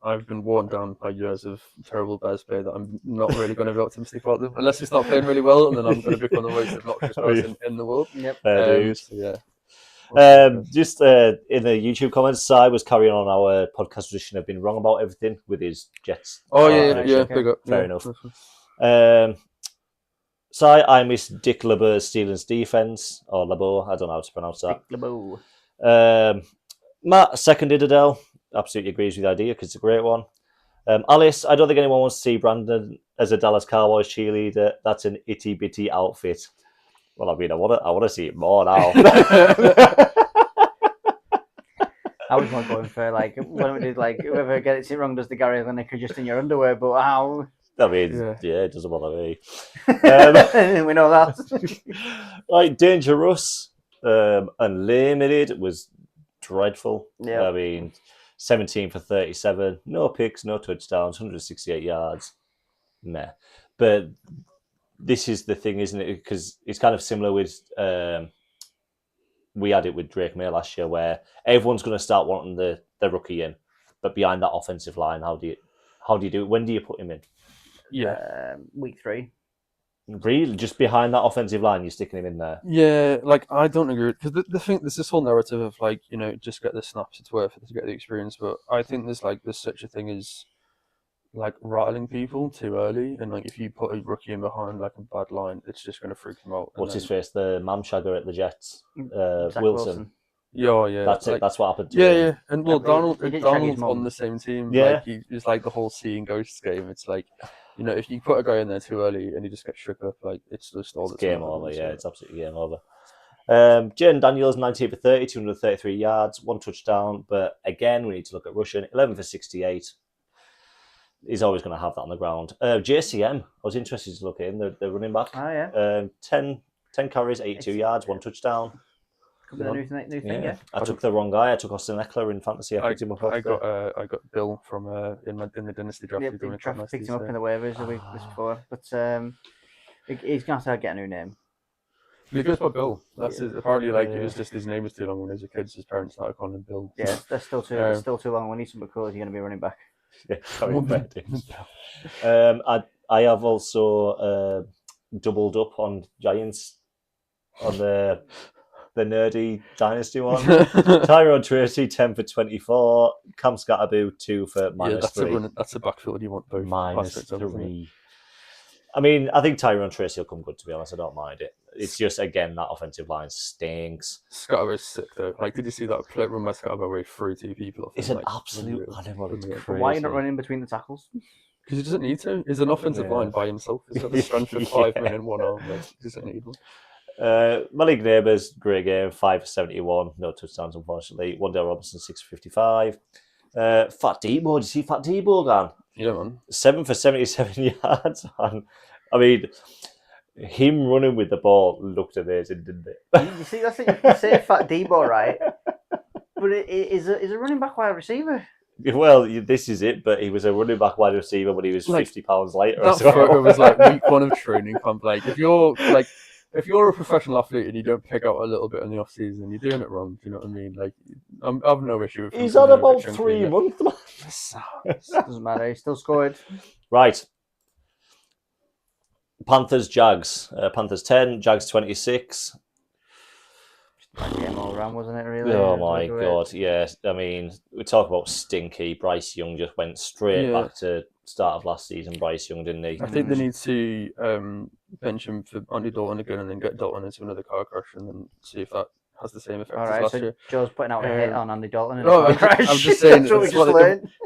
B: I've been worn down by years of terrible Bears play that I'm not really going to be optimistic about them unless we start playing really well, and then I'm going to become the most obnoxious person in the world.
C: Yep.
B: So,
A: Just in the YouTube comments, Si was carrying on our podcast tradition of being wrong about everything with his Jets.
B: Oh yeah,
A: prediction.
B: big up.
A: Fair
B: Yeah.
A: enough. Si, I miss Dick LeBeau's Steelers defense, or LeBeau, I don't know how to pronounce that.
C: LeBeau.
A: Matt seconded Adele, absolutely agrees with the idea because it's a great one. Alice, I don't think anyone wants to see Brandon as a Dallas Cowboys cheerleader. That's an itty bitty outfit. Well, I mean, I want to see it more now.
C: I was more going for like when we did like whoever gets it wrong does the Gary Lineker just in your underwear, but how?
A: I mean, yeah, it doesn't bother me.
C: We know that.
A: Like Dangerous, Unlimited was dreadful.
C: Yeah.
A: I mean, 17 for 37, no picks, no touchdowns, 168 yards. Meh. But this is the thing, isn't it? Because it's kind of similar with we had it with Drake May last year, where everyone's going to start wanting the rookie in, but behind that offensive line, how do you do it? When do you put him in?
C: Week 3.
A: Really, just behind that offensive line, you're sticking him in there.
B: Yeah, like I don't agree because the thing there's this whole narrative of like just get the snaps, it's worth it to get the experience, but I think there's such a thing as like rattling people too early, and like if you put a rookie in behind like a bad line, it's just going to freak them out.
A: What's his face? The Mamshagger at the Jets,
C: Zach
A: Wilson.
B: Yeah.
A: That's it. That's what happened to him.
B: Yeah. And well,
C: He did shag his
B: Donald's
C: mum.
B: on the same team.
A: Yeah.
B: Like, it's like the whole seeing ghosts game. It's like, if you put a guy in there too early and he just gets shook up, like it's just all
A: It's game over. Yeah, it's absolutely game over. Jaden Daniels, 19 for 30, 233 yards, 1 touchdown. But again, we need to look at rushing. 11 for 68. He's always going to have that on the ground. JCM, I was interested to look in the running back.
C: Oh, yeah.
A: 10 carries, 82 yards, 1 touchdown.
C: Could be a new thing, yeah.
A: I took the wrong guy. I took Austin Eckler in fantasy. I picked him up.
B: I got Bill from in the dynasty draft.
C: Yeah, picked him up in the waivers the week before. But he's going to have to get a new name.
B: He goes by Bill. That's apparently it was just his name was too long when he was a kid. So his parents started calling him Bill.
C: Yeah, that's still too long. We need somebody cool. You're going to be running back.
A: Yeah, I have also doubled up on Giants on the nerdy dynasty one. Tyrone Tracy 10 for 24. Cam Scatterboo 2 for -3.
B: That's a backfield you want both.
A: -3. I mean, I think Tyrone Tracy will come good, to be honest. I don't mind it. It's just, again, that offensive line stinks.
B: Scatterboo's sick, though. Did you see that clip run by Scatterboo where he threw 2 people off?
A: It's an absolute animal. It's crazy.
C: Why are you not running between the tackles?
B: Because he doesn't need to. He's an offensive line by himself. He's got the strength of 5 men in one arm. He doesn't need one.
A: Malik Neighbours, great game, 5 for 71, no touchdowns, unfortunately. Wandale Robinson, 6 for 55. Fat Debo, did you see Fat Debo, Dan?
B: Yeah, man.
A: 7 for 77 yards. I mean, him running with the ball looked amazing, didn't it?
C: You see, that's it. You say Fat Debo, right? But is a running back wide receiver.
A: Well, this is it, but he was a running back wide receiver when he was 50 pounds lighter.
B: That photo was week 1 of training camp. If you're a professional athlete and you don't pick out a little bit in the off season, you're doing it wrong. Do you know what I mean? I've no issue with him.
A: He's on about 3 months, man.
C: Doesn't matter. He still scored.
A: Right. Panthers, Jags. Panthers 10, Jags 26.
C: Bad game all around, wasn't it, really?
A: Oh, my God. Yes. I mean, we talk about stinky. Bryce Young just went straight back to start of last season. Bryce Young, didn't he?
B: I think they need to bench him for Andy Dalton again and then get Dalton into another car crash and then see if that has the same effect as last year.
C: Joe's putting out a hit on Andy Dalton.
B: I'm just saying.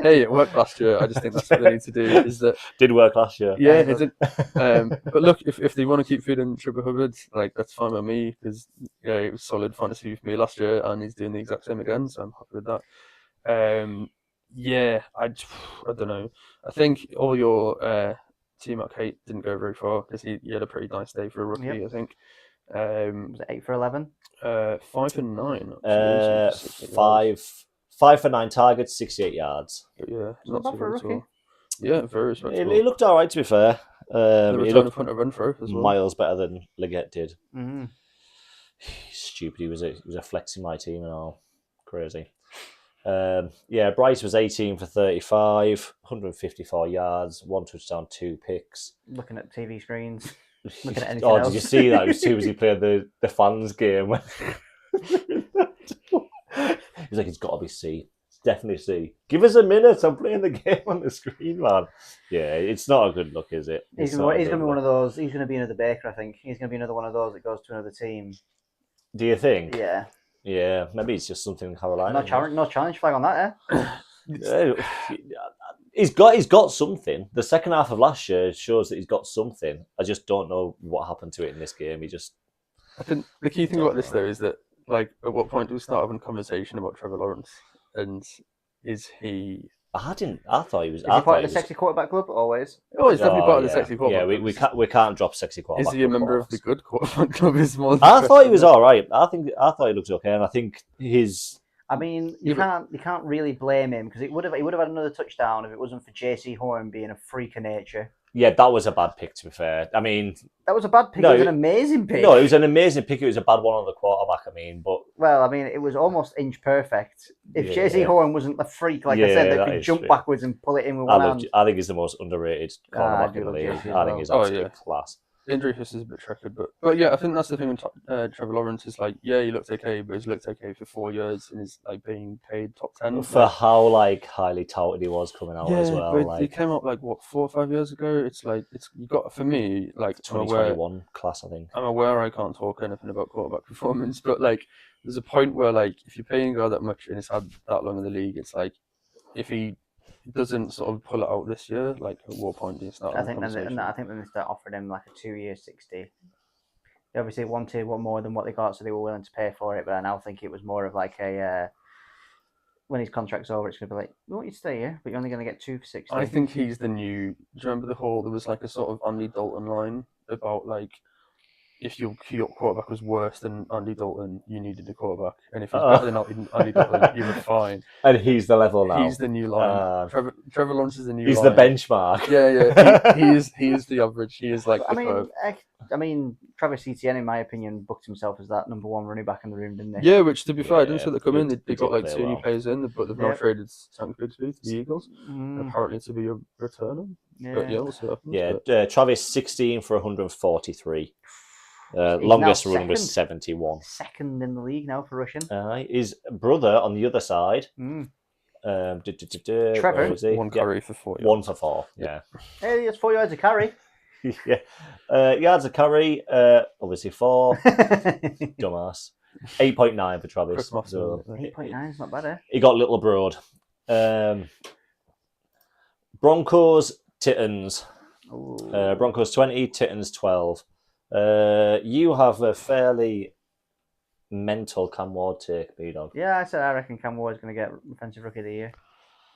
B: Hey, it worked last year. I just think that's what they need to do. Is that
A: did work last year?
B: Yeah, it did. But look, if they want to keep feeding Trevor Hubbard, that's fine with me because it was solid fantasy for me last year, and he's doing the exact same again, so I'm happy with that. I don't know. I think all your T-Mac hate didn't go very far because he had a pretty nice day for a rookie. Yep. I think.
C: Was it 8 for 11?
B: 5 for 9.
A: 5 for 9 targets, 68 yards.
B: But yeah, not
C: bad for a rookie.
B: Yeah, very respectable.
A: He looked all right, to be fair.
B: He looked a run through as well.
A: Miles better than Leggett did.
C: Mm-hmm.
A: He's stupid. He was a flex in my team and all. Crazy. Bryce was 18 for 35, 154 yards, 1 touchdown, 2 picks.
C: Looking at TV screens. Looking at anything else.
A: Did you see that? It was too busy playing the fans game. He's like, it's got to be C. It's definitely C. Give us a minute. I'm playing the game on the screen, man. Yeah, it's not a good look, is it?
C: He's going to be one of those. He's going to be another Baker, I think. He's going to be another one of those that goes to another team.
A: Do you think?
C: Yeah.
A: Yeah, maybe it's just something in Carolina.
C: No challenge flag on that,
A: He's got something. The second half of last year shows that he's got something. I just don't know what happened to it in this game.
B: I think the key thing about this though is that at what point do we start having a conversation about Trevor Lawrence? And is he?
A: I thought he was.
C: Is he part of the sexy quarterback club always?
B: Oh, he's definitely part of the sexy quarterback.
A: Yeah, we can't drop sexy quarterback.
B: Is he a member of the good quarterback club?
A: I thought he was all right. I thought he looked okay, and I think his.
C: I mean, you can't really blame him because he would have had another touchdown if it wasn't for JC Horn being a freak of nature.
A: Yeah, that was a bad pick, to be fair. I mean...
C: That was a bad pick. It was an amazing pick.
A: No, it was an amazing pick. It was a bad one on the quarterback, but...
C: Well, I mean, it was almost inch perfect. If JC Horn wasn't the freak, I said, that could jump backwards and pull it in with one hand.
A: I think he's the most underrated quarterback in the league. I think he's absolutely class.
B: Injury history is a bit checkered, but yeah, I think that's the thing with Trevor Lawrence is he looked okay, but he's looked okay for 4 years and is being paid top 10
A: for how highly touted he was coming out as well.
B: But he came out 4 or 5 years ago. It's you got for me
A: 2021 class. I think
B: I'm aware I can't talk anything about quarterback performance, but there's a point where if you're paying a guy that much and he's had that long in the league, it's if he doesn't sort of pull it out this year, at what point do you start?
C: I think then they start offering him a 2-year 60. They obviously wanted one more than what they got, so they were willing to pay for it. But I now think it was more of like a when his contract's over, it's going to be like, we want you to stay here, but you're only going to get 2 for 60.
B: I think he's the new. Do you remember the whole? There was like a sort of Andy Dalton line about like, if your quarterback was worse than Andy Dalton, you needed a quarterback, and if he's better than Andy Dalton, you were fine.
A: And he's the level now.
B: He's the new line. Trevor Lawrence is the new.
A: He's
B: line.
A: the benchmark.
B: Yeah. He is the average. He is like the curve.
C: I mean, Travis Etienne, in my opinion, booked himself as that number one running back in the room, didn't he?
B: Yeah, which to be fair, I didn't say they come in. They
A: did
B: got like
A: play
B: 2 new
A: well.
B: players in, but they've now traded Tank Bigsby to the Eagles,
C: Mm,
B: apparently to be a returner. But yeah, we'll see what happens.
A: Yeah,
B: but-
A: Travis 16 for 143.
C: now
A: Longest run was
C: second.
A: 71.
C: Second in the league now for rushing.
A: His brother on the other side,
C: Mm.
A: Trevor,
C: Trevor,
A: was he?
B: one
A: Yeah,
B: carry for 40.
A: 1 for 4. Yeah.
C: Hey, it's 4 yards of carry.
A: Yeah. Yards of carry, obviously 4. Dumbass. 8.9 for Travis.
B: Chris Moss,
A: So
C: 8.9 is not bad, eh?
A: he got little abroad. Broncos, Titans.
C: Ooh.
A: Broncos 20, Titans 12. You have a fairly mental Cam Ward take, B-Dog.
C: Yeah, I reckon Cam Ward's going to get Offensive Rookie of the Year.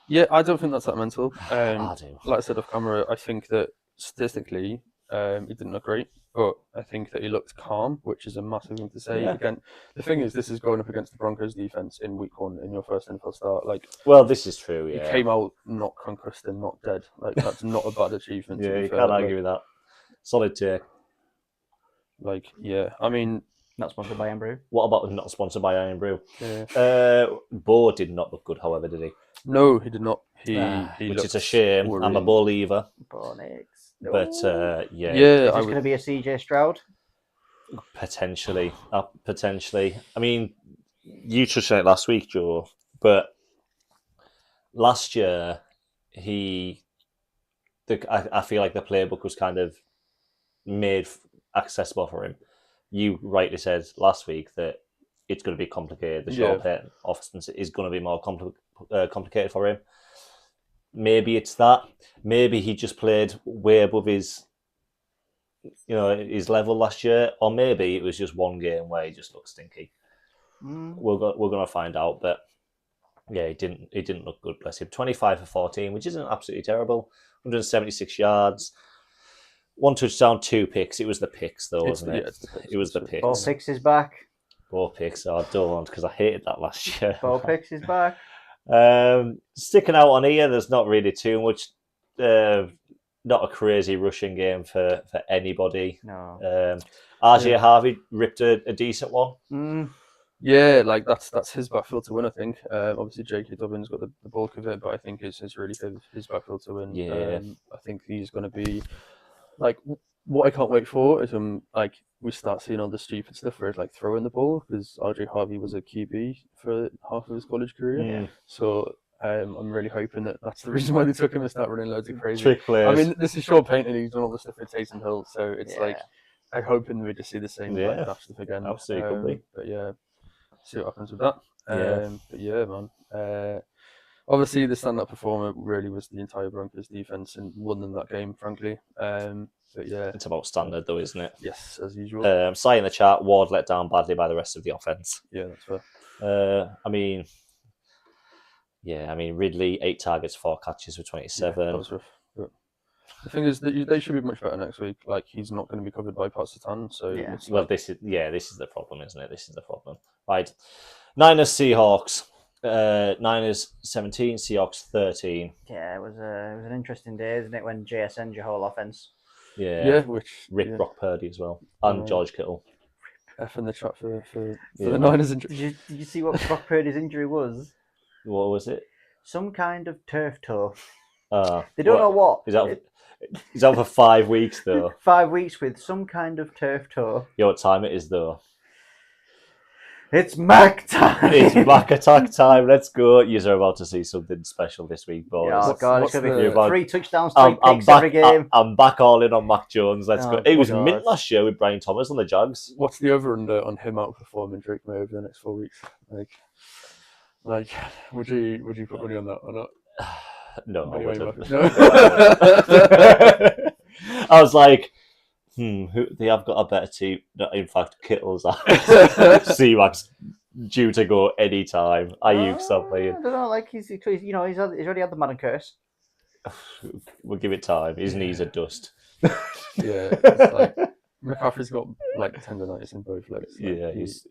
B: Yeah, I don't think that's that mental.
A: I do.
B: Like I said off camera, I think that statistically, he didn't look great, but I think that he looked calm, which is a massive thing to say.
A: Yeah.
B: Again, the thing is, this is going up against the Broncos defense in week 1 in your first NFL start. Like,
A: Well, this is true,
B: he
A: yeah.
B: came out not concussed and not dead. Like, that's not a bad achievement. to
A: Yeah,
B: be
A: you
B: fair.
A: can't
B: Like-
A: argue with that. Solid take.
B: Like, yeah, I mean,
C: Not sponsored by Embrew.
A: What about not sponsored by Iron Brew?
B: yeah.
A: Bo did not look good, however, did he?
B: No, he did not. He
A: Which
B: looked
A: is a shame. I'm a
B: worrying.
A: believer.
C: Bonix.
A: But
B: Yeah,
C: Is
B: I
C: this going to be a CJ Stroud?
A: potentially. Potentially. I mean, you touched on it last week, Joe, but last year, I feel like the playbook was kind of made accessible for him. You rightly said last week that it's going to be complicated. The Sean Payton offense is going to be more complicated for him. Maybe it's that. Maybe he just played way above his level last year, or maybe it was just one game where he just looked stinky. We're going to find out, but yeah, he didn't look good. Bless him. 25 for 14, which isn't absolutely terrible. 176 yards. 1 touchdown, 2 picks. It was the picks, though, wasn't it? It was the picks.
C: Bo Picks is back.
A: Bo Picks. Oh, I don't, because I hated that last year.
C: Bo Picks is back.
A: Sticking out on here, there's not really too much. Not a crazy rushing game for anybody.
C: No.
A: RJ Harvey ripped a decent one.
B: Yeah, like that's his backfield to win. I think. Obviously, J.K. Dobbins got the bulk of it, but I think it's really his backfield to win.
A: Yeah.
B: I think he's going to be like what I can't wait for is like we start seeing all the stupid stuff where it's like throwing the ball, because RJ Harvey was a QB for half of his college career.
A: Yeah.
B: So I'm really hoping that that's the reason why they took him to start running loads of crazy
A: Trick players.
B: I mean, this is Sean Payton. He's done all the stuff with Taysom Hill, so it's like I'm hoping we just see the same like, dash stuff again.
A: Absolutely could be.
B: But yeah, see what happens with that.
A: Yeah.
B: But yeah, man. Obviously, the stand-up performer really was the entire Broncos defense and won them that game, frankly. But yeah,
A: It's about standard, though, isn't it?
B: yes, as usual.
A: Say in the chat, Ward let down badly by the rest of the offense.
B: Yeah, that's fair.
A: I mean, Ridley, 8 targets, 4 catches for 27.
B: That was rough. But the thing is that they should be much better next week. Like, he's not going to be covered by Pat Satan, so
C: Yeah.
B: it's
A: Well, this is the problem, isn't it? This is the problem. Right. Niners, Seahawks. Niners 17, Seahawks 13.
C: Yeah, it was an interesting day, isn't it, when JSN'd your whole offense.
A: Yeah.
B: which
A: Rip Brock Purdy as well. And George Kittle.
B: F in the chat for
A: Yeah.
B: the Niners injury.
C: Did you see what Brock Purdy's injury was?
A: What was it?
C: Some kind of turf toe.
A: They
C: They don't know what.
A: He's out for 5 weeks, though.
C: 5 weeks with some kind of turf toe.
A: You know what time it is, though?
C: It's Mac time.
A: It's Mac Attack time. Let's go. You're about to see something special this week, boys.
C: Oh, God, it's
B: what's
C: going to
B: the-
C: be 3 touchdowns, 3
A: I'm
C: picks
A: back.
C: every game.
A: I'm back all in on Mac Jones. Let's go.
C: Oh,
A: It was
C: God.
A: mint last year with Brian Thomas on the Jags.
B: What's the over-under on him outperforming Drake May over the next 4 weeks? Like, would you put money on that or not?
A: No, I
B: Anyway,
A: wouldn't.
B: no.
A: I was like, They have got a better team. No, in fact, Kittle's C-Max due to go any time. Ayuk's not
C: I
A: playing.
C: don't know. Like he's already had the Madden curse.
A: We'll give it time. His knees are dust.
B: Yeah, it's like McCaffrey's got like tendonitis in both legs. Like,
A: Yeah, he's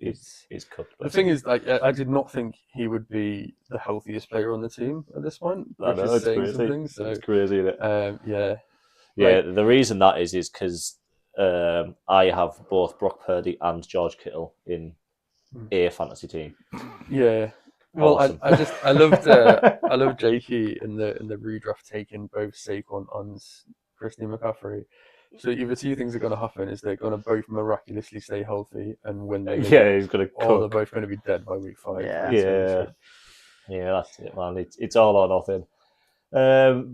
A: cooked.
B: The thing is, like, I did not think he would be the healthiest player on the team at this point,
A: I
B: which
A: know,
B: is
A: it's
B: saying
A: crazy.
B: something. So,
A: It's crazy, isn't it?
B: yeah,
A: Yeah, the reason that is because I have both Brock Purdy and George Kittle in a fantasy team.
B: yeah. Well,
A: Awesome.
B: I loved Jakey in the redraft taking both Saquon and Christian McCaffrey. So either two things are going to happen: is they're going to both miraculously stay healthy and win the league,
A: Yeah, he's gonna
B: or they're
A: cook.
B: both going to be dead by week 5.
C: Yeah.
A: Yeah, that's it, man. It's all or nothing.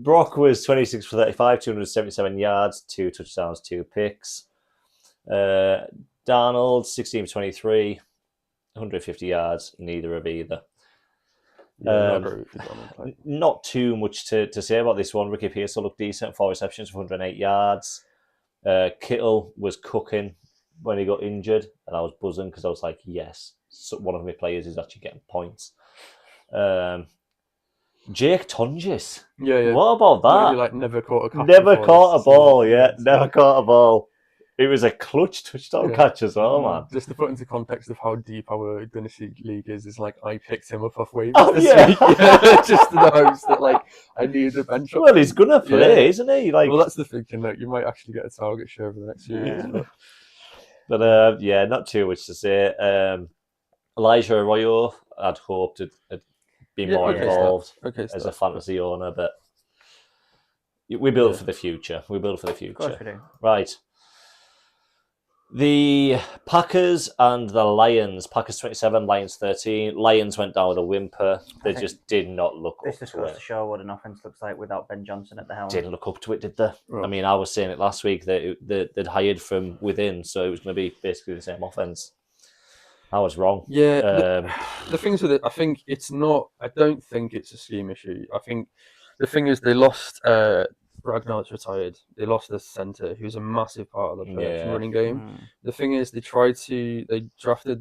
A: Brock was 26 for 35, 277 yards, 2 touchdowns, 2 picks. Darnold, 16 for 23, 150 yards, neither of either. Not too much to say about this one. Ricky Pearsall looked decent, 4 receptions for 108 yards. Kittle was cooking when he got injured, and I was buzzing because I was like, yes, so one of my players is actually getting points. Jake Tungis.
B: Yeah.
A: What about that?
B: He, like, never caught a catch.
A: Never
B: before.
A: caught a ball, yeah. Never caught a ball. It was a clutch touchdown catch as well, man.
B: Just to put into context of how deep our Dynasty League is like I picked him up off waivers
A: Oh,
B: this
A: yeah.
B: week. Just in the hopes that like I needed a bench.
A: Well, he's gonna play, isn't he? Like,
B: well, that's the thinking. Like, you might actually get a target share over the next few years.
A: but yeah, not too much to say. Elijah Arroyo, I'd hoped had been more involved as a fantasy owner, but we build for the future. We build for the future.
C: Of course we do.
A: Right. The Packers and the Lions. Packers 27, Lions 13. Lions went down with a whimper. They just did not look up to it.
C: This just goes to show what an offense looks like without Ben Johnson at the helm.
A: Didn't look up to it, did they?
B: Right.
A: I mean, I was saying it last week that they'd hired from within, so it was going to be basically the same offense. I was wrong.
B: Yeah. The things with it, I think it's not. I don't think it's a scheme issue. I think the thing is they lost. Ragnar's retired. They lost their centre, who's a massive part of the running game. The thing is, they drafted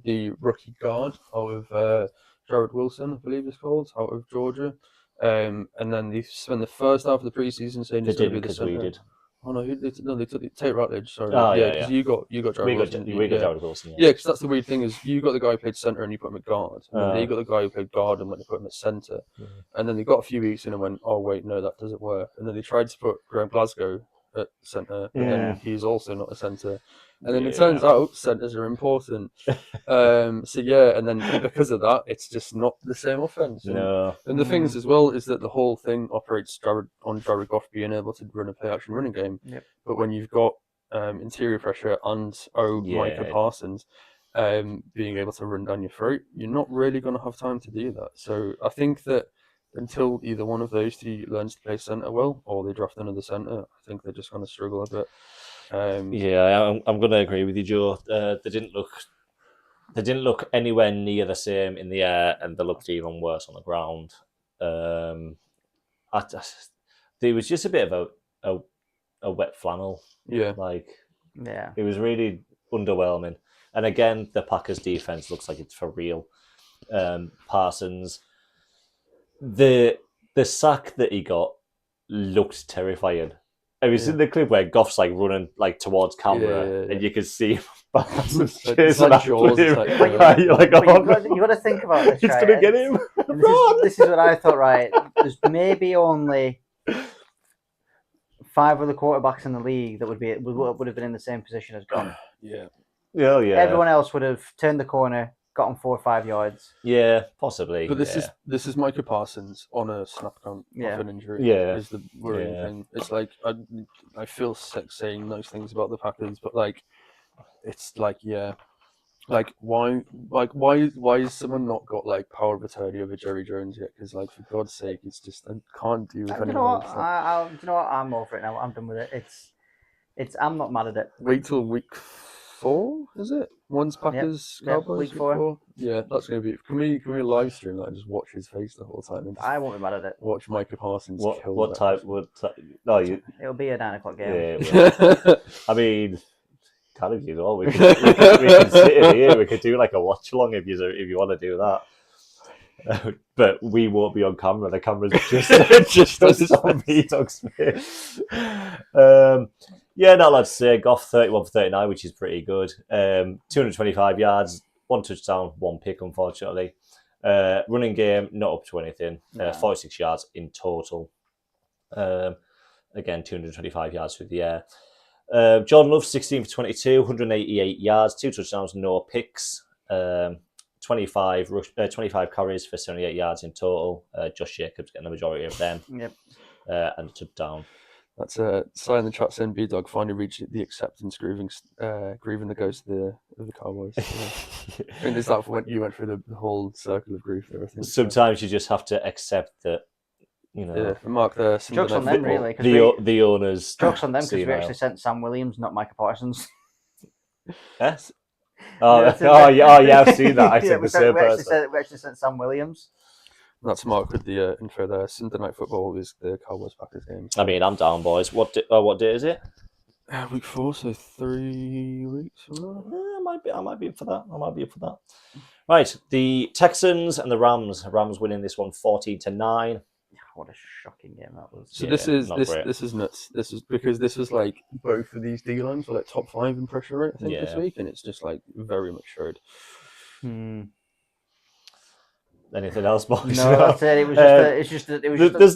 B: the rookie guard out of Jared Wilson, I believe it's called, out of Georgia. And then they spent the first half of the preseason saying
A: They
B: he's going to
A: didn't
B: be the
A: because
B: centre.
A: we did.
B: Oh no, they took Tate Ratledge. Sorry,
A: Oh, yeah,
B: because you got Jared Wilson.
A: We got Jared Wilson.
B: Yeah, because that's the weird thing is you got the guy who played centre and you put him at guard. And then they got the guy who played guard and went to put him at centre. And then they got a few weeks in and went, oh wait, no, that doesn't work. And then they tried to put Graham Glasgow at centre, but then he's also not a centre. And then it turns out centres are important. So yeah, and then because of that, it's just not the same offense. And the thing is as well is that the whole thing operates on Jared Goff being able to run a play action running game.
C: Yep.
B: But when you've got interior pressure and Micah Parsons being able to run down your throat, you're not really going to have time to do that. So I think that until either one of those two learns to play centre well, or they draft another centre, I think they're just going to struggle a bit.
A: Yeah, I'm going to agree with you, Joe. They didn't look anywhere near the same in the air, and they looked even worse on the ground. There was just a bit of a wet flannel.
B: Yeah,
A: it was really underwhelming. And again, the Packers defense looks like it's for real. Parsons, the sack that he got looked terrifying. Have you seen the clip where Goff's like running like towards camera and you can see him chasing after him? You're like,
C: you got to think about this.
A: It's
C: right?
A: going to get him.
C: This is what I thought. Right, there's maybe only 5 other quarterbacks in the league that would have been in the same position as Goff.
B: Yeah.
C: Everyone else would have turned the corner, gotten 4 or 5 yards.
A: Yeah, possibly.
B: But this is Micah Parsons on a snap count of an injury.
A: Yeah.
B: Is the worrying thing. It's like I feel sick saying those things about the Packers, but like it's like why has someone not got like power of attorney over Jerry Jones yet? Because like for God's sake, it's just I can't do with anyone else.
C: You know what? I'm over it now. I'm done with it. It's. I'm not mad at it.
B: Wait till week 4, is it? One's Packers, Cowboys.
C: Week 4.
B: Yeah, that's gonna be. Can we live stream that and just watch his face the whole time? And
C: I won't be mad at it.
B: Watch Micah Parsons kill.
A: What time? No,
C: It'll be a 9 o'clock game.
A: Yeah. I mean, can if you know. We can sit in here. We could do like a watch along if you want to do that. But we won't be on camera. The camera's just on B-Dog's face. Yeah, not a lot to say. Goff 31 for 39, which is pretty good. 225 yards, 1 touchdown, 1 pick, unfortunately. Running game, not up to anything. 46 yards in total. Again, 225 yards through the air. Jordan Love, 16 for 22, 188 yards, 2 touchdowns, no picks. 25 carries for 78 yards in total. Josh Jacobs getting the majority of them.
C: Yep.
A: And a touchdown.
B: That's sign the chat saying B-Dog finally reached the acceptance grieving the ghost of the Cowboys. Yeah. I think there's that when you went through the whole circle of grief there, I think.
A: Sometimes you just have to accept that, you know.
B: Yeah, for Mark there.
C: Jokes on them, really.
A: The owners.
C: Jokes on them because we actually sent Sam Williams, not Micah Parsons.
A: Yes. Yeah, I've seen that. I said the same person.
C: We actually sent Sam Williams.
B: That's Mark with the info there. Sunday Night Football is the Cowboys Packers game.
A: I mean, I'm down, boys. What day is it?
B: Week 4, so 3 weeks from now.
A: I might be up for that. Right, the Texans and the Rams. Rams winning this one 14-9.
C: What a shocking game that was.
B: So this is nuts. This is because this was like both of these D lines were like top 5 in pressure rate, I think, this week, and it's just like very much showed.
A: Anything else, boys?
C: No, that's it. It was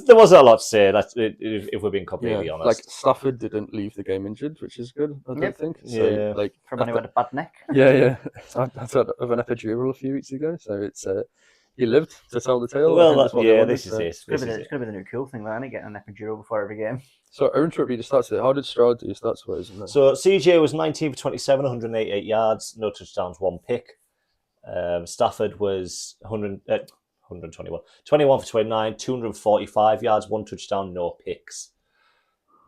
A: there wasn't a lot to say. If we're being completely honest.
B: Like Stafford didn't leave the game injured, which is good. I don't think. So, like
C: from anyone with a bad neck.
B: Yeah. I had an epidural a few weeks ago, so it's he lived to tell the tale.
A: Well, this is it.
C: It's going to be the new cool thing, isn't it? Getting an epidural before every game.
B: So I interrupt you to start today. How did Stroud do stats wise?
A: So CJ was 19 for 27, 188 yards, no touchdowns, 1 pick. Stafford was 121, 21 for 29, 245 yards, 1 touchdown, no picks.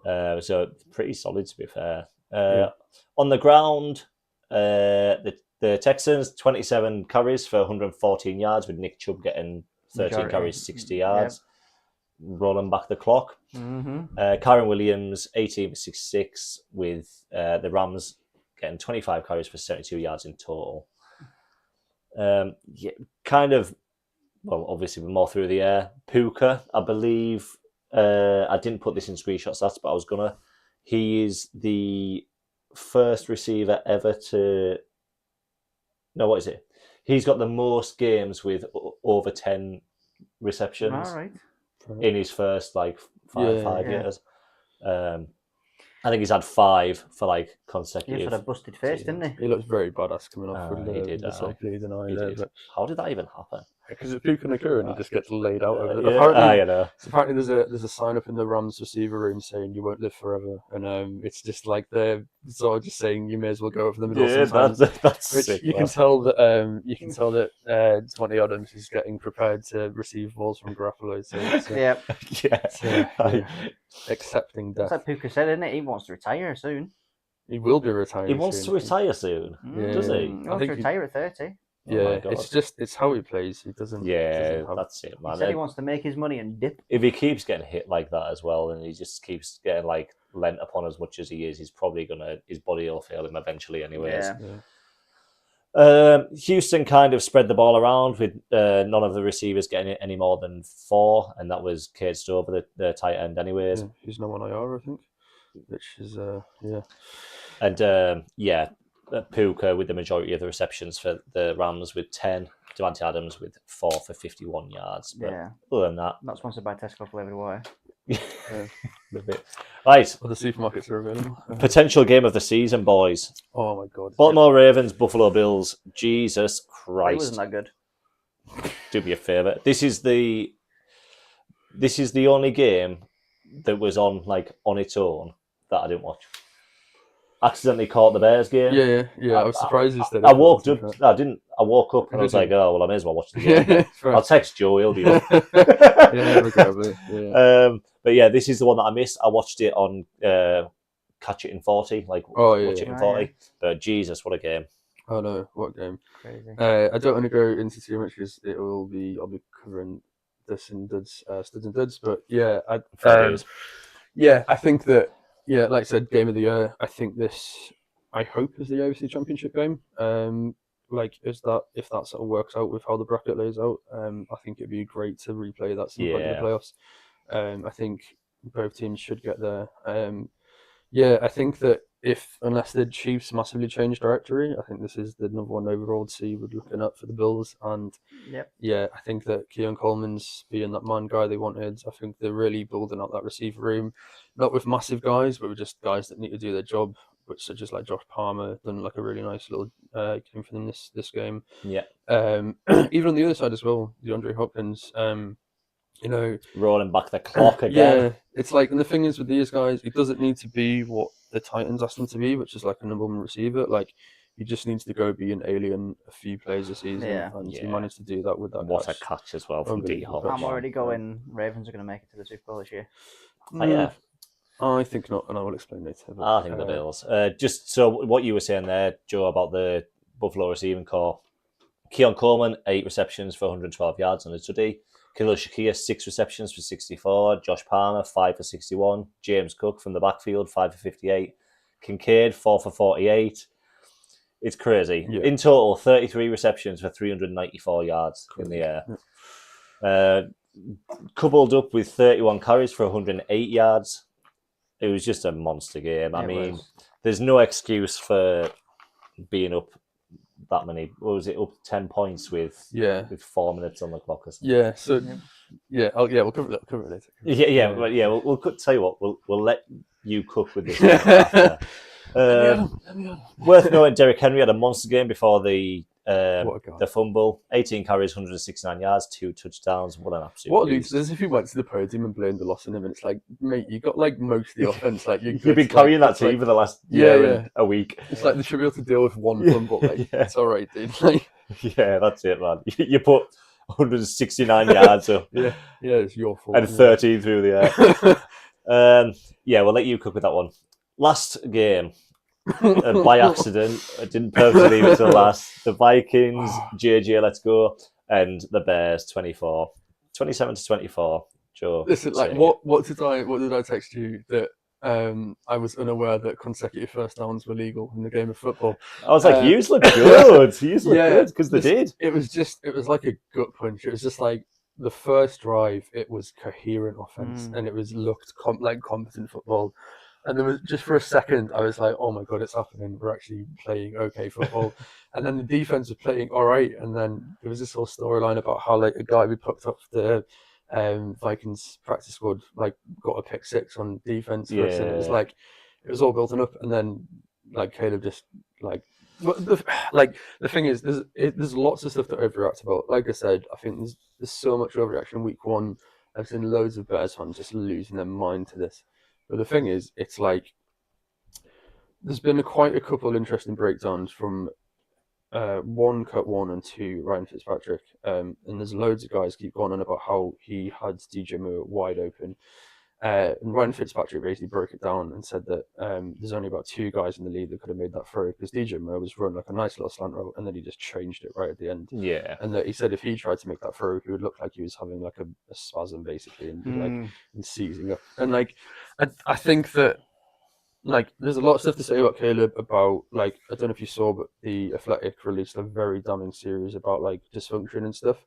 A: So pretty solid, to be fair. On the ground, the Texans 27 carries for 114 yards, with Nick Chubb getting 13 carries, 60 yards. Rolling back the clock. Kyren Williams 18 for 66, with the Rams getting 25 carries for 72 yards in total. Obviously more through the air. Puka, I believe, I didn't put this in screenshot stats, but I was gonna. He is the first receiver ever to. No, what is it? He's got the most games with over 10 receptions.
C: All right.
A: In his first five years. I think he's had 5 for like consecutive.
C: He had a busted face, didn't he?
B: He looks very badass coming off with
A: he did,
B: the sort of bleeding eye there. But...
A: How did that even happen?
B: Because it's Puka Nakua and he just gets laid out over it. Apparently there's a sign up in the Rams receiver room saying you won't live forever, and it's just like they're sort of just saying you may as well go over the middle.
A: That's
B: which
A: sick.
B: You can tell that Devontae Adams is getting prepared to receive balls from Garoppolo. So accepting death.
C: That's like Puka said, isn't it? He wants to retire soon.
B: He will be retiring.
A: He wants to retire soon, does he?
C: He wants to retire at 30.
B: Yeah, it's how he plays. He doesn't.
A: That's it, man.
C: He said he wants to make his money and dip.
A: If he keeps getting hit like that as well, and he just keeps getting like lent upon as much as he is, he's probably his body will fail him eventually, anyways. Houston kind of spread the ball around with none of the receivers getting it any more than 4, and that was Cade Stover, the tight end, anyways.
B: He's no on IR, I think, which is
A: And Puka with the majority of the receptions for the Rams with 10. Devontae Adams with 4 for 51 yards. But other than that,
C: not sponsored by Tesco Flavoured Water.
A: Right.
B: Well, the supermarkets are available.
A: Potential game of the season, boys.
B: Oh my god.
A: Baltimore Ravens, Buffalo Bills. Jesus Christ.
C: It wasn't that good.
A: Do me a favour. This is the only game that was on its own that I didn't watch. Accidentally caught the Bears game.
B: Yeah. I was surprised you said
A: I woke up and I was like, oh well, I may as well watch the game. I'll text Joe, he'll do it. But yeah, this is the one that I missed. I watched it on Catch It in 40, Watch It in 40. But Jesus, what a game!
B: Oh no, what game!
C: Crazy.
B: I don't want to go into too much because I'll be covering this in studs and duds. But yeah, I think that. Yeah, like I said, game of the year. I I hope is the AFC Championship game. Like, if that sort of works out with how the bracket lays out, I think it'd be great to replay that some point in the
A: Yeah.
B: playoffs. I think both teams should get there. Yeah, I think that unless the Chiefs massively change directory, I think this is the number one overall seed we're looking at for the Bills. And
C: Yep.
B: yeah, I think that Keon Coleman's being that man guy they wanted. I think they're really building out that receiver room, not with massive guys, but with just guys that need to do their job, which such as like Josh Palmer done like a really nice little game for them this game.
A: Yeah.
B: Even on the other side as well, DeAndre Hopkins. You know,
A: Rolling back the clock again.
B: yeah, it's like, and the thing is with these guys, he doesn't need to be what the Titans asked him to be, which is like a number one receiver. Like, he just needs to go be an alien a few plays a season,
C: Yeah.
B: and he
A: Yeah.
B: managed to do that with that.
A: What a
B: catch.
A: catch as well from D
B: Unbelievable
A: Hop.
B: catch.
C: I'm already going. Ravens are going to make it to the Super Bowl this year.
A: Yeah.
B: I think not, and I will explain later. but,
A: I think the Bills. Just so what you were saying there, Joe, about the Buffalo receiving core. Keon Coleman, 8 receptions for 112 yards on a tutty. Khalil Shakir, 6 receptions for 64. Josh Palmer, 5 for 61. James Cook from the backfield, 5 for 58. Kincaid, 4 for 48. It's crazy.
B: Yeah.
A: In total, 33 receptions for 394 yards in the air. Coupled up with 31 carries for 108 yards. It was just a monster game. I
C: It
A: mean,
C: was.
A: there's no excuse for being up that many. What was it? Up 10 points with
B: Yeah,
A: 4 minutes on the clock or something.
B: yeah. So
C: Yeah.
B: we'll cover that. Cover it later.
A: Yeah. We'll tell you what. We'll let you cook with this. After. Worth noting, Derrick Henry had a monster game before the
B: What a guy.
A: the fumble. 18 carries, 169 yards, 2 touchdowns. What an absolute.
B: What
A: beast.
B: loses if he went to the podium and blamed the loss on him, and it's like, mate, you got like most of the offense. Like
A: You've been carrying that team for the last year and a week.
B: It's like they should be able to deal with one fumble. Like,
A: Yeah.
B: it's all right, dude. Like,
A: Yeah, that's it, man. You put 169 yards up
B: yeah, it's your fault.
A: and 13 through the air. Yeah, we'll let you cook with that one. Last game, by accident, I didn't purposely leave it till last. The Vikings, JJ, let's go, and the Bears, 27-24. Joe,
B: Listen, like,
A: say.
B: what did I text you that I was unaware that consecutive first downs were legal in the game of football?
A: I was like, you look good. You look
B: Yeah,
A: good because they
B: this-
A: did.
B: It was like a gut punch. It was just like the first drive. It was coherent offense, and it was looked like competent football. And there was just for a second, I was like, "Oh my god, it's happening! We're actually playing okay football." And then the defense was playing all right. And then there was this whole storyline about how like a guy we picked up the Vikings practice squad like got a pick 6 on defense for us, and it was
A: Yeah.
B: like it was all building up. And then like Caleb just like. The thing is, there's lots of stuff to overreact about. Like I said, I think there's so much overreaction. Week 1, I've seen loads of Bears fans just losing their mind to this. But the thing is, it's like there's been quite a couple interesting breakdowns from 1, Kurt Warner, and 2, Ryan Fitzpatrick. And there's loads of guys keep going on about how he had DJ Moore wide open. And Ryan Fitzpatrick basically broke it down and said that there's only about 2 guys in the league that could have made that throw, because DJ Moore was running like a nice little slant route and then he just changed it right at the end.
A: Yeah.
B: And that he said if he tried to make that throw, he would look like he was having like a spasm basically and like and seizing up. And like I think that like there's a lot of stuff to say about Caleb about like I don't know if you saw, but the Athletic released a very damning series about like dysfunction and stuff.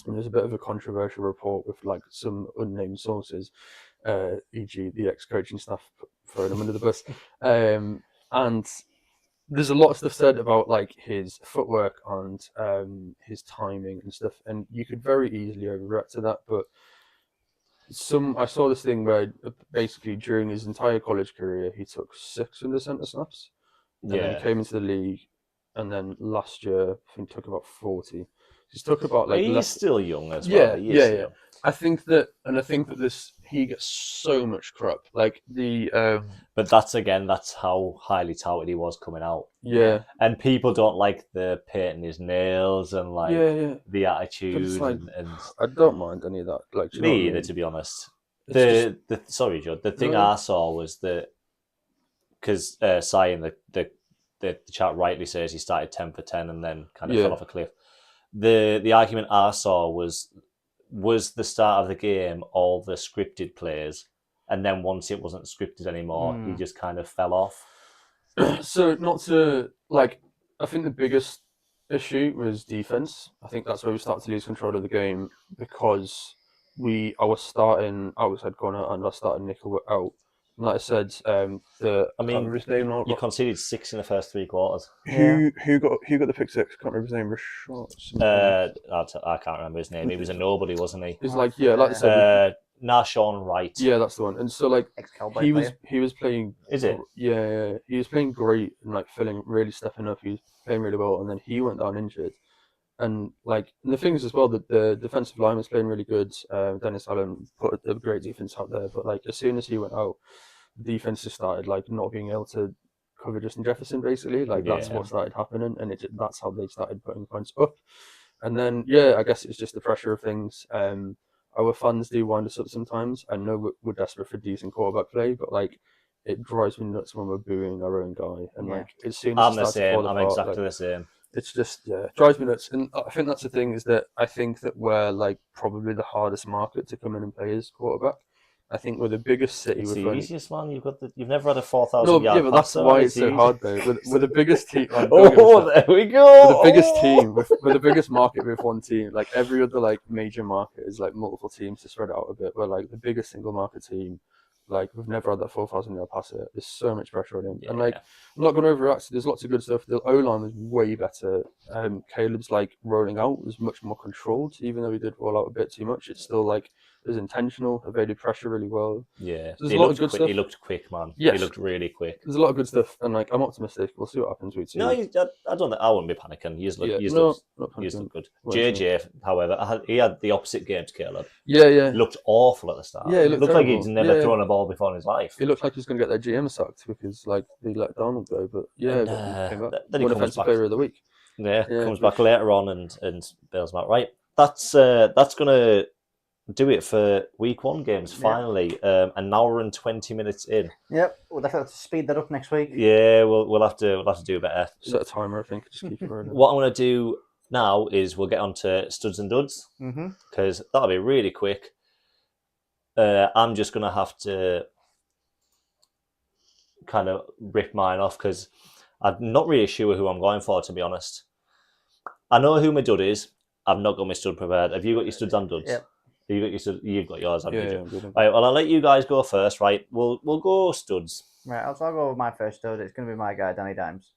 B: And there's a bit of a controversial report with like some unnamed sources, e.g. the ex-coaching staff throwing him under the bus. And there's a lot of stuff said about like his footwork and his timing and stuff, and you could very easily overreact to that. But I saw this thing where basically during his entire college career he took 6 under center snaps, and then he came into the league, and then last year I think took about 40. He's took about like
A: He's
B: less.
A: still young as well.
B: Yeah. I think that he gets so much crap. Like the
A: But that's how highly touted he was coming out.
B: yeah.
A: And people don't like the painting his nails and like
B: Yeah.
A: the attitude
B: like,
A: and
B: I don't mind any of that. Like, do you know what I
A: me either,
B: mean?
A: to be honest.
B: It's
A: Sorry, Joe. The thing
B: No.
A: I saw was that because Sai in the chat rightly says he started 10 for 10 and then kind of
B: Yeah.
A: fell off a cliff. The argument I saw was the start of the game all the scripted plays, and then once it wasn't scripted anymore, he just kind of fell off.
B: So not to like, I think the biggest issue was defense. I think that's where we started to lose control of the game because I was starting outside corner and I started nickel out. And like I said,
A: I
B: can't
A: mean,
B: remember his name now.
A: you conceded 6 in the first 3 quarters.
B: Who got the pick six? Can't remember his name. Rashad something.
A: I can't remember his name. He was a nobody, wasn't he?
B: It's like like I said,
A: Narshawn Wright.
B: yeah, that's the one. And so like
C: Ex-Cowboy
B: he
C: player.
B: was playing.
A: Is it?
B: Yeah, he was playing great and like really stepping up. He was playing really well, and then he went down injured. And like and the thing is as well that the defensive line was playing really good. Dennis Allen put a great defense out there, but like as soon as he went out, the defense just started like not being able to cover Justin Jefferson. Basically, like that's
A: Yeah.
B: what started happening, and that's how they started putting points up. And then I guess it's just the pressure of things. Our fans do wind us up sometimes. I know we're desperate for decent quarterback play, but like it drives me nuts when we're booing our own guy. And
C: Yeah.
B: like as soon as
A: I'm
B: it
A: the
B: starts to
A: same.
B: fall
A: I'm
B: apart,
A: exactly
B: like,
A: the same.
B: it's just it drives me nuts. And I think that's the thing is that I think that we're like probably the hardest market to come in and play as quarterback. I think we're the biggest city
A: It's
B: with
A: the
B: only.
A: easiest one. You've never had a 4,000
B: No,
A: yard
B: yeah, but that's
A: passer,
B: why
A: and
B: it's so
A: easy.
B: hard though. We're the biggest team. Like, don't get me
A: Oh,
B: started.
A: there we go.
B: We're the biggest team.
A: Oh.
B: We're the biggest market with one team. Like every other like major market is like multiple teams to spread out a bit. We're like the biggest single market team. Like we've never had that 4,000 yard passer. There's so much pressure on him, and like I'm not going to overreact. There's lots of good stuff. The O line was way better. Caleb's like rolling out was much more controlled, even though he did roll out a bit too much. It's still like it was intentional. Evaded pressure really well.
A: Yeah,
B: There's
A: he
B: a lot of
A: looked
B: good
A: quick.
B: stuff.
A: He looked quick, man.
B: Yes.
A: He looked really quick.
B: There's a lot of good stuff, and like I'm optimistic. We'll see what happens week 2.
A: No, I don't. I wouldn't be panicking. He's look.
B: Yeah,
A: He's
B: no,
A: looked.
B: not
A: He's
B: panicking.
A: looked good.
B: Won't
A: JJ, however, he had the opposite game to Caleb.
B: Yeah.
A: He looked awful at the start.
B: Yeah, he
A: It
B: looked
A: like
B: terrible.
A: he'd never
B: Yeah.
A: thrown a ball before in his life.
B: It looked like he's going to get their GM sacked because like they let Donald go, but yeah,
A: And,
B: but he came back.
A: then he
B: Won
A: comes
B: offensive
A: back.
B: player of the week.
A: Yeah,
B: Yeah,
A: comes
B: but-
A: back later on and bails him out. Right, that's gonna do it for week 1 games.
C: Yeah.
A: Finally, an hour and 20 minutes in.
C: Yep, we'll definitely have to speed that up next week.
A: Yeah, we'll have to do better.
B: Set a timer, I think. Just keep it rolling.
A: What I'm gonna do now is we'll get on to studs and duds
C: Mm-hmm.
A: because that'll be really quick. I'm just gonna have to kind of rip mine off because I'm not really sure who I'm going for, to be honest. I know who my dud is. I've not got my stud prepared. Have you got your studs and duds?
C: Yep.
A: You got your stud, you've got yours, haven't
B: Yeah,
A: you?
B: I'm good.
A: Right, well, I'll let you guys go first, right? We'll go studs.
C: Right, I'll go with my first stud. It's going to be my guy, Danny Dimes.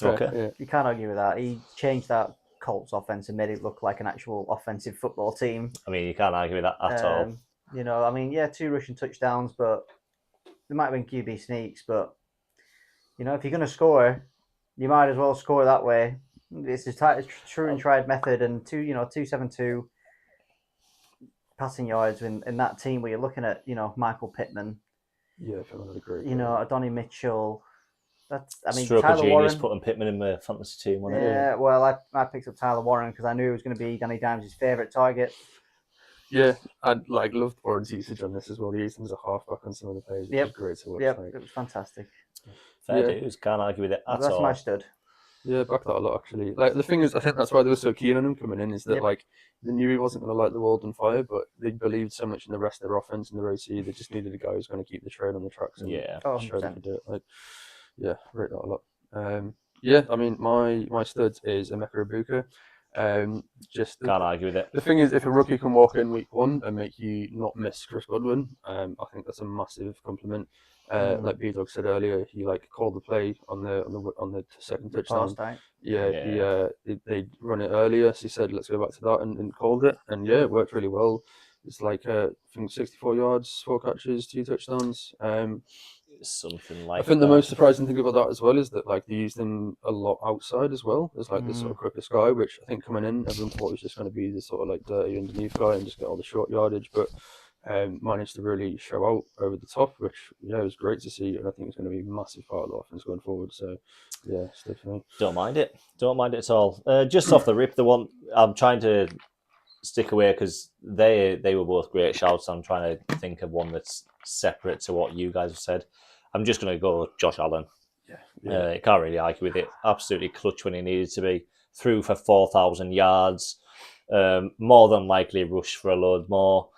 A: Okay.
B: Yeah.
C: You can't argue with that. He changed that Colts offense and made it look like an actual offensive football team.
A: I mean, you can't argue with that at all.
C: You know, I mean, yeah, 2 rushing touchdowns, but there might have been QB sneaks. But you know, if you're going to score, you might as well score that way. It's a true and tried method, and 272 passing yards in that team where you're looking at, Michael Pittman,
B: Yeah, I think that's a great.
C: Donnie Mitchell.
A: Stroke
C: Tyler
A: of genius
C: Warren.
A: putting Pittman in my fantasy team, wasn't it?
C: Yeah, well, I picked up Tyler Warren because I knew it was going to be Danny Dimes' favourite target.
B: Yeah, I like loved Warren's usage on this as well. He used him as a halfback on some of the plays. It
C: Yep.
B: was great to watch.
C: Yep,
B: like.
C: it was fantastic.
A: Fair
B: Yeah.
A: dues. Can't argue with it at
C: That's
A: all.
C: my stud.
B: Yeah, back that a lot actually. Like the thing is, I think that's why they were so keen on him coming in. Is that
C: Yep.
B: like they knew he wasn't going to light the world on fire, but they believed so much in the rest of their offense and their OC. They just needed a guy who's going to keep the train on the tracks and
A: Yeah.
C: Oh,
B: show they
C: 100%.
B: could do it. Like, yeah, rate that a lot. Yeah, I mean, my stud is Emeka Ibuka. Just
A: Can't argue with it.
B: the thing is, if a rookie can walk in week 1 and make you not miss Chris Godwin, I think that's a massive compliment. Like B-Dog said earlier, he like called the play on the second touchdown.
C: Pass time.
B: Yeah, they run it earlier, so he said let's go back to that and called it, and yeah, it worked really well. It's like I think 64 yards, 4 catches, 2 touchdowns.
A: Something like
B: I think
A: that.
B: the most surprising thing about that as well is that like they used him a lot outside as well as like the sort of quickest guy, which I think coming in everyone thought was just going to be the sort of like dirty underneath guy and just get all the short yardage, but managed to really show out over the top, which yeah, it was great to see, and I think it's going to be a massive part of the offense going forward. So yeah, stay for me.
A: Don't mind it. Don't mind it at all. Just off the rip, the one I'm trying to stick away because they were both great shouts. I'm trying to think of one that's separate to what you guys have said. I'm just going to go Josh Allen.
B: Yeah.
A: Can't really argue with it. Absolutely clutch when he needed to be. Threw for 4,000 yards. More than likely rushed for a load more.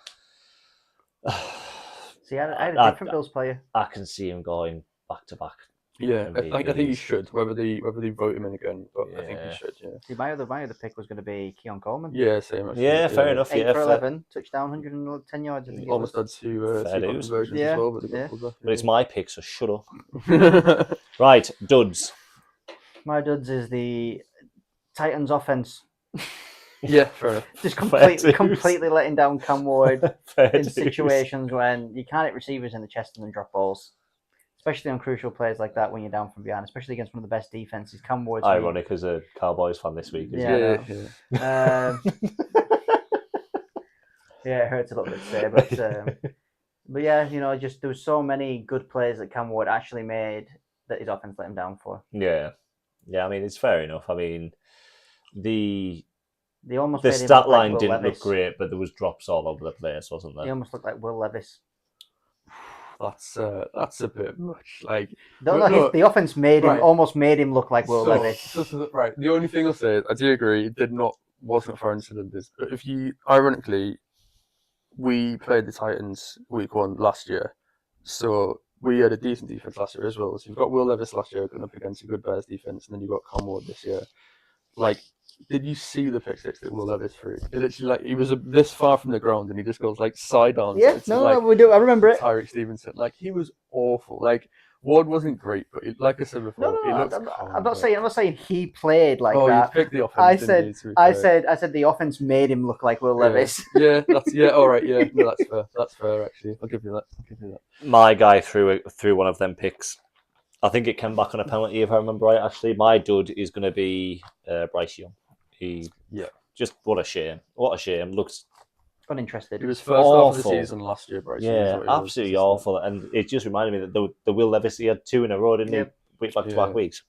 C: See, I had a different Bills player.
A: I can see him going back to back
B: Yeah, I think he
A: MVPs.
B: should. Whether they vote him in again, but I think
A: Yeah.
B: he should. Yeah.
C: See, my other pick was going to be Keon Coleman.
B: Yeah, same. Actually.
A: Yeah, fair enough.
C: 8
A: Yeah,
C: for
A: fair.
C: 11, touchdown, 110 yards. I think it
B: Almost
C: was.
B: had two
A: Fair
B: two-point
A: dues.
B: conversions
C: Yeah,
B: as well, but they got
C: yeah.
B: pulled back.
A: But it's my pick, so shut up.
B: my.
A: Right, duds.
C: My duds is the Titans offense.
B: Yeah, fair enough.
C: Just
A: Fair dues.
C: completely letting down Cam Ward
A: Fair
C: in
A: dues.
C: situations when you can't hit receivers in the chest and then drop balls. Especially on crucial plays like that when you're down from behind, especially against one of the best defenses. Cam Ward's
A: Ironic as a Cowboys fan this week. Isn't
C: Yeah,
A: it?
C: I yeah, it hurts a little bit to say, but yeah, just there was so many good plays that Cam Ward actually made that his offense let him down for.
A: Yeah. I mean, it's fair enough. I mean, the
C: They almost
A: the
C: made him
A: stat
C: look like
A: line
C: Will
A: didn't
C: Levis.
A: look great, but there was drops all over the place, wasn't
C: He
A: there?
C: almost looked like Will Levis.
B: That's a bit much. Like
C: No, the offense
B: right.
C: almost made him look like Will Levis.
B: Right. The only thing I'll say is I do agree it wasn't far into this. But if you ironically, we played the Titans week 1 last year, so we had a decent defense last year as well. So you've got Will Levis last year going up against a good Bears defense, and then you've got Cam Ward this year. Like, did you see the pick six that Will Levis threw? It literally, like, he was this far from the ground and he just goes like sidearms.
C: Yeah, we do. I remember it.
B: Tyreek Stevenson, like, he was awful. Like, Ward wasn't great, but like I said before, he looked
C: I'm not saying he played like
B: you
C: that.
B: picked the offense.
C: I
B: didn't you, to be
C: I
B: fair?
C: said the offense made him look like Will
B: Yeah.
C: Levis.
B: All right, yeah, no, that's fair. That's fair, actually. I'll give you that.
A: My guy threw one of them picks. I think it came back on a penalty, if I remember right. Actually, my dud is going to be Bryce Young. Just what a shame. What a shame. Looks
C: Uninterested.
B: He was first half of the
A: Awful.
B: season last year, Bryce.
A: yeah, absolutely awful. And it just reminded me that the Will Levis, he had 2 in a row, didn't
C: Yep.
A: he? Back to
B: Yeah.
A: back weeks.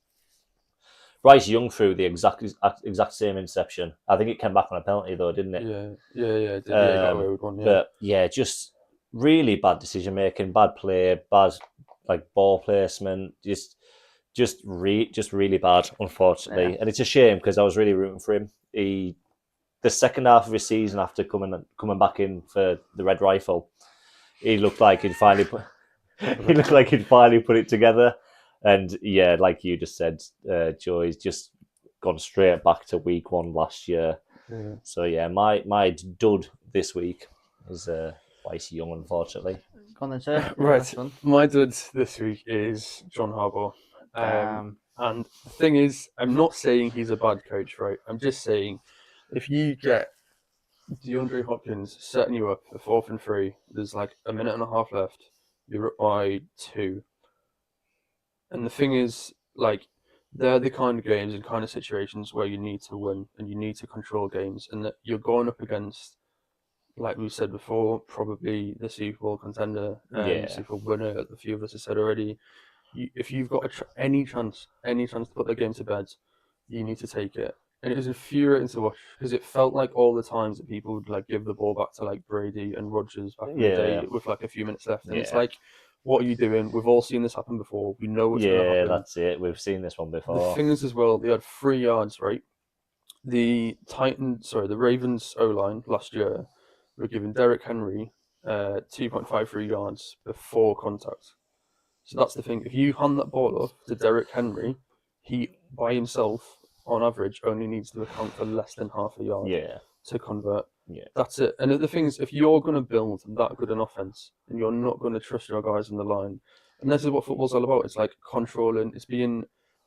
A: Bryce Young threw the exact same interception. I think it came back on a penalty though, didn't it?
B: Yeah. He got away with one. Yeah.
A: But yeah, just really bad decision making, bad play, bad like ball placement, just really bad, unfortunately.
C: Yeah.
A: And it's a shame because I was really rooting for him. The second half of his season after coming back in for the Red Rifle, he looked like he'd finally put it together. And yeah, like you just said, Joe, he's just gone straight back to week 1 last year.
B: Yeah.
A: So yeah, my dud this week is Bryce Young, unfortunately.
C: Go on then, sir.
B: Right.
C: Last one.
B: My dud this week is John Harbaugh. And the thing is, I'm not saying he's a bad coach, right? I'm just saying if you get DeAndre Hopkins setting you up for 4th and 3, there's like a minute and a half left, you're up by 2. And the thing is, like, they're the kind of games and kind of situations where you need to win and you need to control games, and that you're going up against, like we said before, probably the Super Bowl contender, Super Bowl winner, a few of us have said already. If you've got any chance to put the game to bed, you need to take it. And it was infuriating to watch because it felt like all the times that people would like give the ball back to like Brady and Rodgers back in the day with like a few minutes left, and it's like, what are you doing? We've all seen this happen before. We know what's going to happen.
A: Yeah, that's it. We've seen this one before.
B: The thing is as well, they had 3 yards, right? The Ravens O-line last year were giving Derrick Henry 2.53 yards before contact. So that's the thing. If you hand that ball off to Derrick Henry, he by himself, on average, only needs to account for less than half a yard to convert. Yeah. That's it. And the thing is, if you're going to build that good an offense and you're not going to trust your guys on the line, and this is what football's all about, it's like controlling, it's being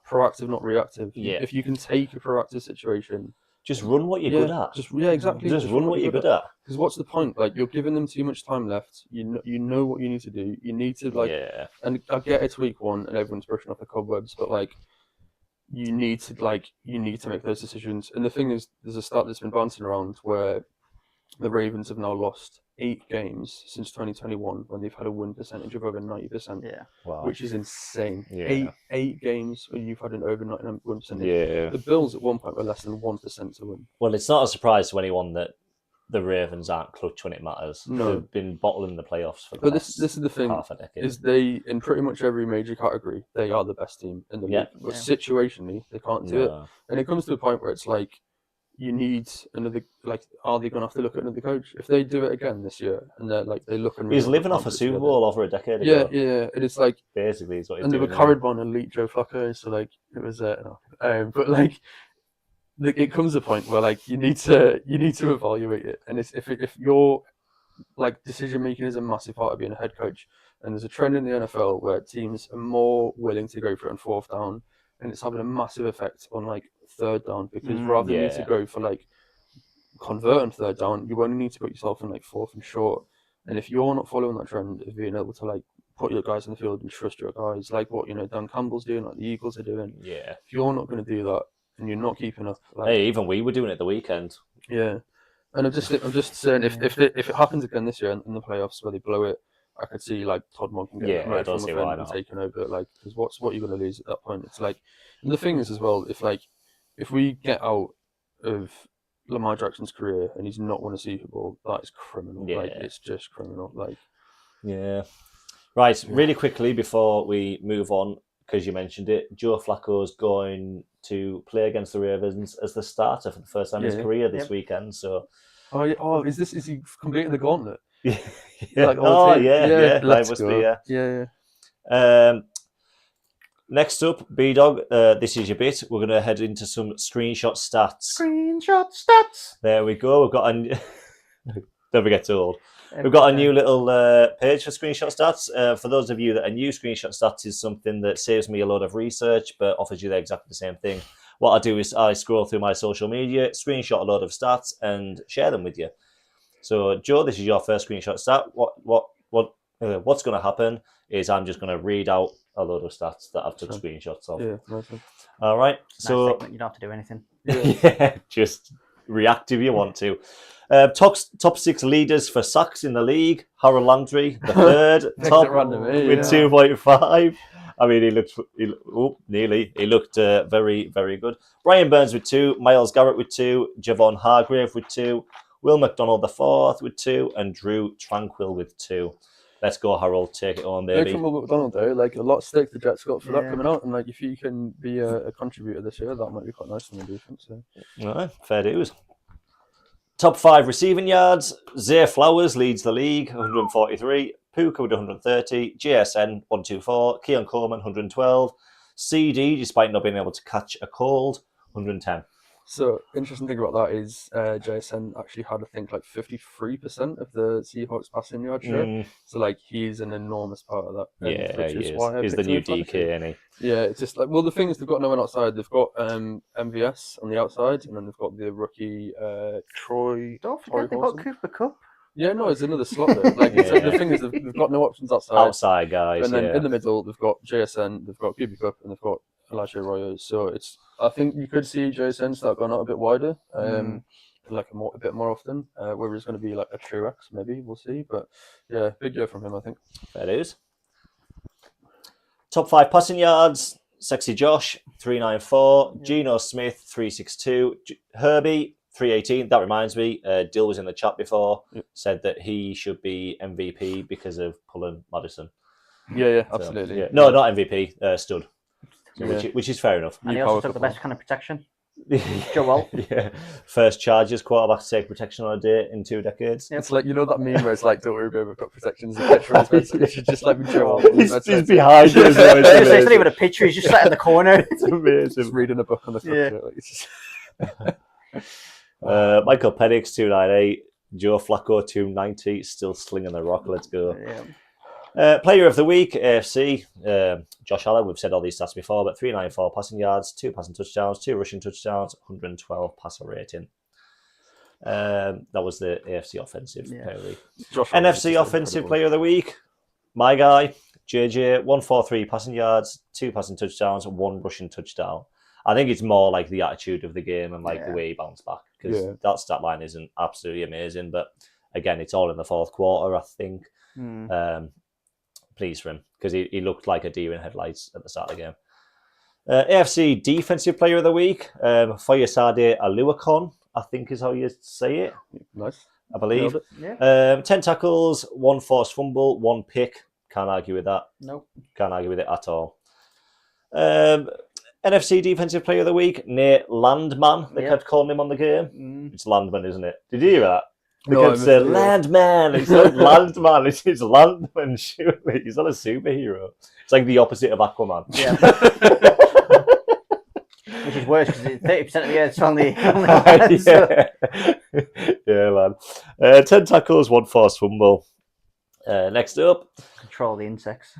B: proactive, not reactive.
A: Yeah.
B: If you can take a proactive situation,
A: just run what you're good at.
B: Exactly.
A: Just run what you're good at.
B: Because what's the point? Like, you're giving them too much time left. You know what you need to do. You need to and I get it's week 1 and everyone's brushing off the cobwebs, but like, you need to make those decisions. And the thing is, there's a stat that's been bouncing around where the Ravens have now lost 8 games since 2021 when they've had a win percentage of over 90%.
C: Yeah.
A: Wow.
B: Which is insane.
A: Yeah.
B: 8 games when you've had an over 90% win percentage.
A: Yeah.
B: The Bills at one point were less than 1% to win.
A: Well, it's not a surprise to anyone that the Ravens aren't clutch when it matters.
B: No.
A: They've been bottling the playoffs for the
B: But
A: past
B: this is the thing,
A: half a decade.
B: is they, in pretty much every major category, they are the best team in the league. But situationally, they can't do it. And it comes to a point where it's like, you need another. Like, are they going to have to look at another coach if they do it again this year? And they're like, they look and
A: He's
B: really
A: living off a
B: put it
A: Super
B: together.
A: Bowl over a decade
B: Yeah,
A: ago.
B: yeah, and it's like,
A: Basically, is what he's
B: and they
A: doing.
B: were carried by an elite Joe Flacco, so like it was, but like it comes a point where like you need to evaluate it, and it's, if your like decision making is a massive part of being a head coach, and there's a trend in the NFL where teams are more willing to go for it on fourth down, and it's having a massive effect on like third down, because rather than need to
A: Yeah.
B: go for like convert on third down, you only need to put yourself in like fourth and short. And if you're not following that trend of being able to like put your guys in the field and trust your guys, like what Dan Campbell's doing, like the Eagles are doing,
A: Yeah.
B: if you're not going to do that and you're not keeping up, like,
A: Hey, even we were doing it the weekend.
B: yeah. And I'm just saying, if it happens again this year in the playoffs where they blow it, I could see like Todd Monken getting
A: Yeah, I
B: promoted
A: don't
B: from
A: see
B: within
A: why
B: and
A: not.
B: taking over. Like, because what you're going to lose at that point? It's like, and the thing is as well, if we get out of Lamar Jackson's career and he's not won a Super Bowl, that is criminal. Like,
A: Yeah.
B: it's just criminal. Like,
A: Yeah. Right, really quickly before we move on, because you mentioned it, Joe Flacco's going to play against the Ravens as the starter for the first time in his
B: Yeah.
A: career this
C: Yep.
A: weekend. So,
B: is he completing the gauntlet?
A: yeah.
B: Like,
A: Oh,
B: team?
A: yeah. That
B: Let's
A: must
B: go.
A: be, yeah.
B: Yeah.
A: Next up, B-Dog, this is your bit. We're going to head into some screenshot stats.
C: Screenshot stats.
A: There we go. We've got a... Never gets old. We've got a new little page for screenshot stats. For those of you that are new, screenshot stats is something that saves me a lot of research, but offers you exactly the same thing. What I do is I scroll through my social media, screenshot a load of stats, and share them with you. So, Joe, this is your first screenshot stat. What's going to happen is I'm just going to read out a load of stats that I've took
B: Sure.
A: screenshots of.
B: Yeah. Nice one.
A: All right.
C: Nice
A: So,
C: segment, you don't have to do anything.
A: yeah, just react if you want to. Top 6 leaders for sacks in the league. Harold Landry, the third, top
B: it random, eh?
A: with
B: Yeah.
A: 2.5. I mean, he looked very, very good. Brian Burns with 2, Myles Garrett with 2, Javon Hargrave with 2, Will McDonald the 4th with 2, and Drew Tranquil with 2. Let's go, Harold. Take it on,
B: Like
A: baby.
B: from Will McDonald though, like a lot of stake the Jets got for that
C: Yeah.
B: coming out, and like if you can be a contributor this year, that might be quite nice in the defense. So.
A: All right, fair dues. Top 5 receiving yards. Zay Flowers leads the league, 143. Puka with 130. JSN, 124. Keon Coleman, 112. CD, despite not being able to catch a cold, 110.
B: So interesting thing about that is JSN actually had, I think, like 53% of the Seahawks passing yard share. So like he's an enormous part of that.
A: Yeah,
B: which
A: he
B: is
A: is.
B: why I
A: He's the
B: picked
A: new
B: him fantasy.
A: DK, isn't he?
B: Yeah, it's just like, well, the thing is they've got no one outside. They've got MVS on the outside, and then they've got the rookie Troy.
C: Don't
B: Troy
C: forget they've got
B: Holson.
C: Cooper Cup.
B: Yeah, no, it's another slot there. Like the thing is they've got no options outside.
A: Outside guys,
B: And then
A: yeah.
B: in the middle, they've got JSN, they've got QB Cup, and they've got Elijah Arroyo. So I think you could see JSN start going out a bit wider, like a bit more often. Whether it's going to be like a true X, maybe we'll see. But yeah, big year from him, I think.
A: That is. Top 5 passing yards. Sexy Josh, 394. Geno Smith, 362. Herbie, 318. That reminds me, Dill was in the chat before, said that he should be MVP because of pulling Madison.
B: Yeah,
A: So,
B: absolutely.
A: yeah. No, not MVP, stud. So,
B: Yeah.
A: which is fair enough.
C: And he
B: New
C: also
B: power
C: took the
B: couple.
C: best kind of protection. Joel.
A: Yeah. First Chargers quarterback to take protection on a day in 2 decades.
B: It's like, you know that meme where it's like, don't worry about it, we've got protections and picture on his bed. It should just like be Joel.
A: He's
B: That's it.
A: behind us.
C: So it's not even a picture, he's just sat in the corner.
A: It's amazing.
B: Just reading a book on the front.
C: Yeah.
B: of it, like, it's just...
A: Michael Penix, 298. Joe Flacco, 290. Still slinging the rock. Let's go.
C: Yeah.
A: Player of the week, AFC. Josh Allen, we've said all these stats before, but 394 passing yards, 2 passing touchdowns, 2 rushing touchdowns, 112 passer rating. That was the AFC offensive player of the week.
B: Josh Allen is
A: NFC
B: just
A: offensive
B: incredible.
A: player of the week. My guy, JJ, 143 passing yards, 2 passing touchdowns, 1 rushing touchdown. I think it's more like the attitude of the game and like the way he bounced back, because that stat line isn't absolutely amazing, but again, it's all in the 4th quarter, I think. Pleased for him, because he looked like a deer in headlights at the start of the game. AFC defensive player of the week, Foyesade Aluakon, I think is how you say it.
B: Nice.
A: I believe.
B: Nailed it.
A: 10 tackles, 1 forced fumble, 1 pick. Can't argue with that.
C: Nope.
A: Can't argue with it at all. NFC Defensive Player of the Week, Nate Landman. They
C: Yep.
A: kept calling him on the game.
C: Mm.
A: It's Landman, isn't it? Did you hear that? They
B: No, I
A: kept saying,
B: missed it, yeah.
A: Landman. It's not Landman. It's Landman, surely. He's not a superhero. It's like the opposite of Aquaman.
C: Yeah. Which is worse because 30% of the year it's only
A: Yeah, man. 10 tackles, 1 forced fumble. Next up,
C: control the insects.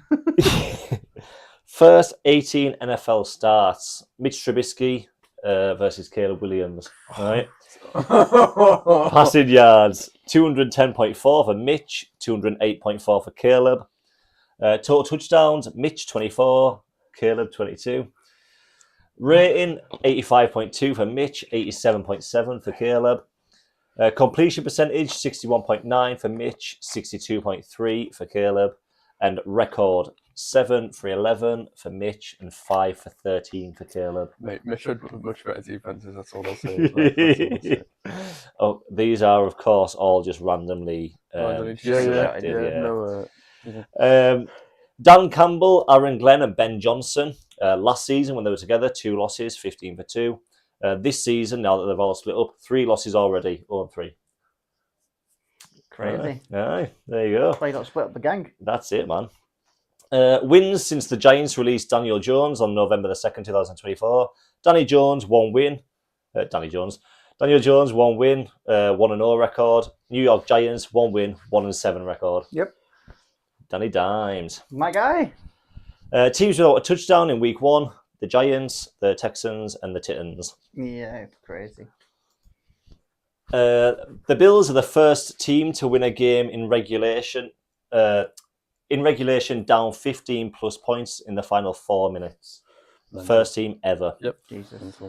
A: first 18 NFL starts. Mitch Trubisky versus Caleb Williams. Right. Passing yards, 210.4 for Mitch, 208.4 for Caleb. Total touchdowns, Mitch 24, Caleb 22. Rating, 85.2 for Mitch, 87.7 for Caleb. Completion percentage, 61.9 for Mitch, 62.3 for Caleb. And record, 7 for 11 for Mitch and 5 for 13 for Caleb.
B: Mate, Mitch had much better defenses, that's all I'll say. That's all I'll say.
A: Oh, these are, of course, all just randomly selected.
B: No,
A: Dan Campbell, Aaron Glenn, and Ben Johnson. Last season, when they were together, 2 losses, 15 for 2. This season, now that they've all split up, 3 losses already, 0-3.
C: Crazy.
A: Aye, there you go.
C: Why you not split up the gang?
A: That's it, man. Wins since the Giants released Daniel Jones on November the 2nd, 2024. Daniel Jones, 1 win. Daniel Jones, 1 win, 1-0 record. New York Giants, 1 win, 1-7 record.
C: Yep.
A: Danny Dimes.
C: My guy.
A: Teams without a touchdown in week 1, the Giants, the Texans, and the Titans.
C: Yeah, crazy.
A: The Bills are the first team to win a game in regulation. Down 15 plus points in the final 4 minutes. First team ever.
B: Yep.
C: Jesus.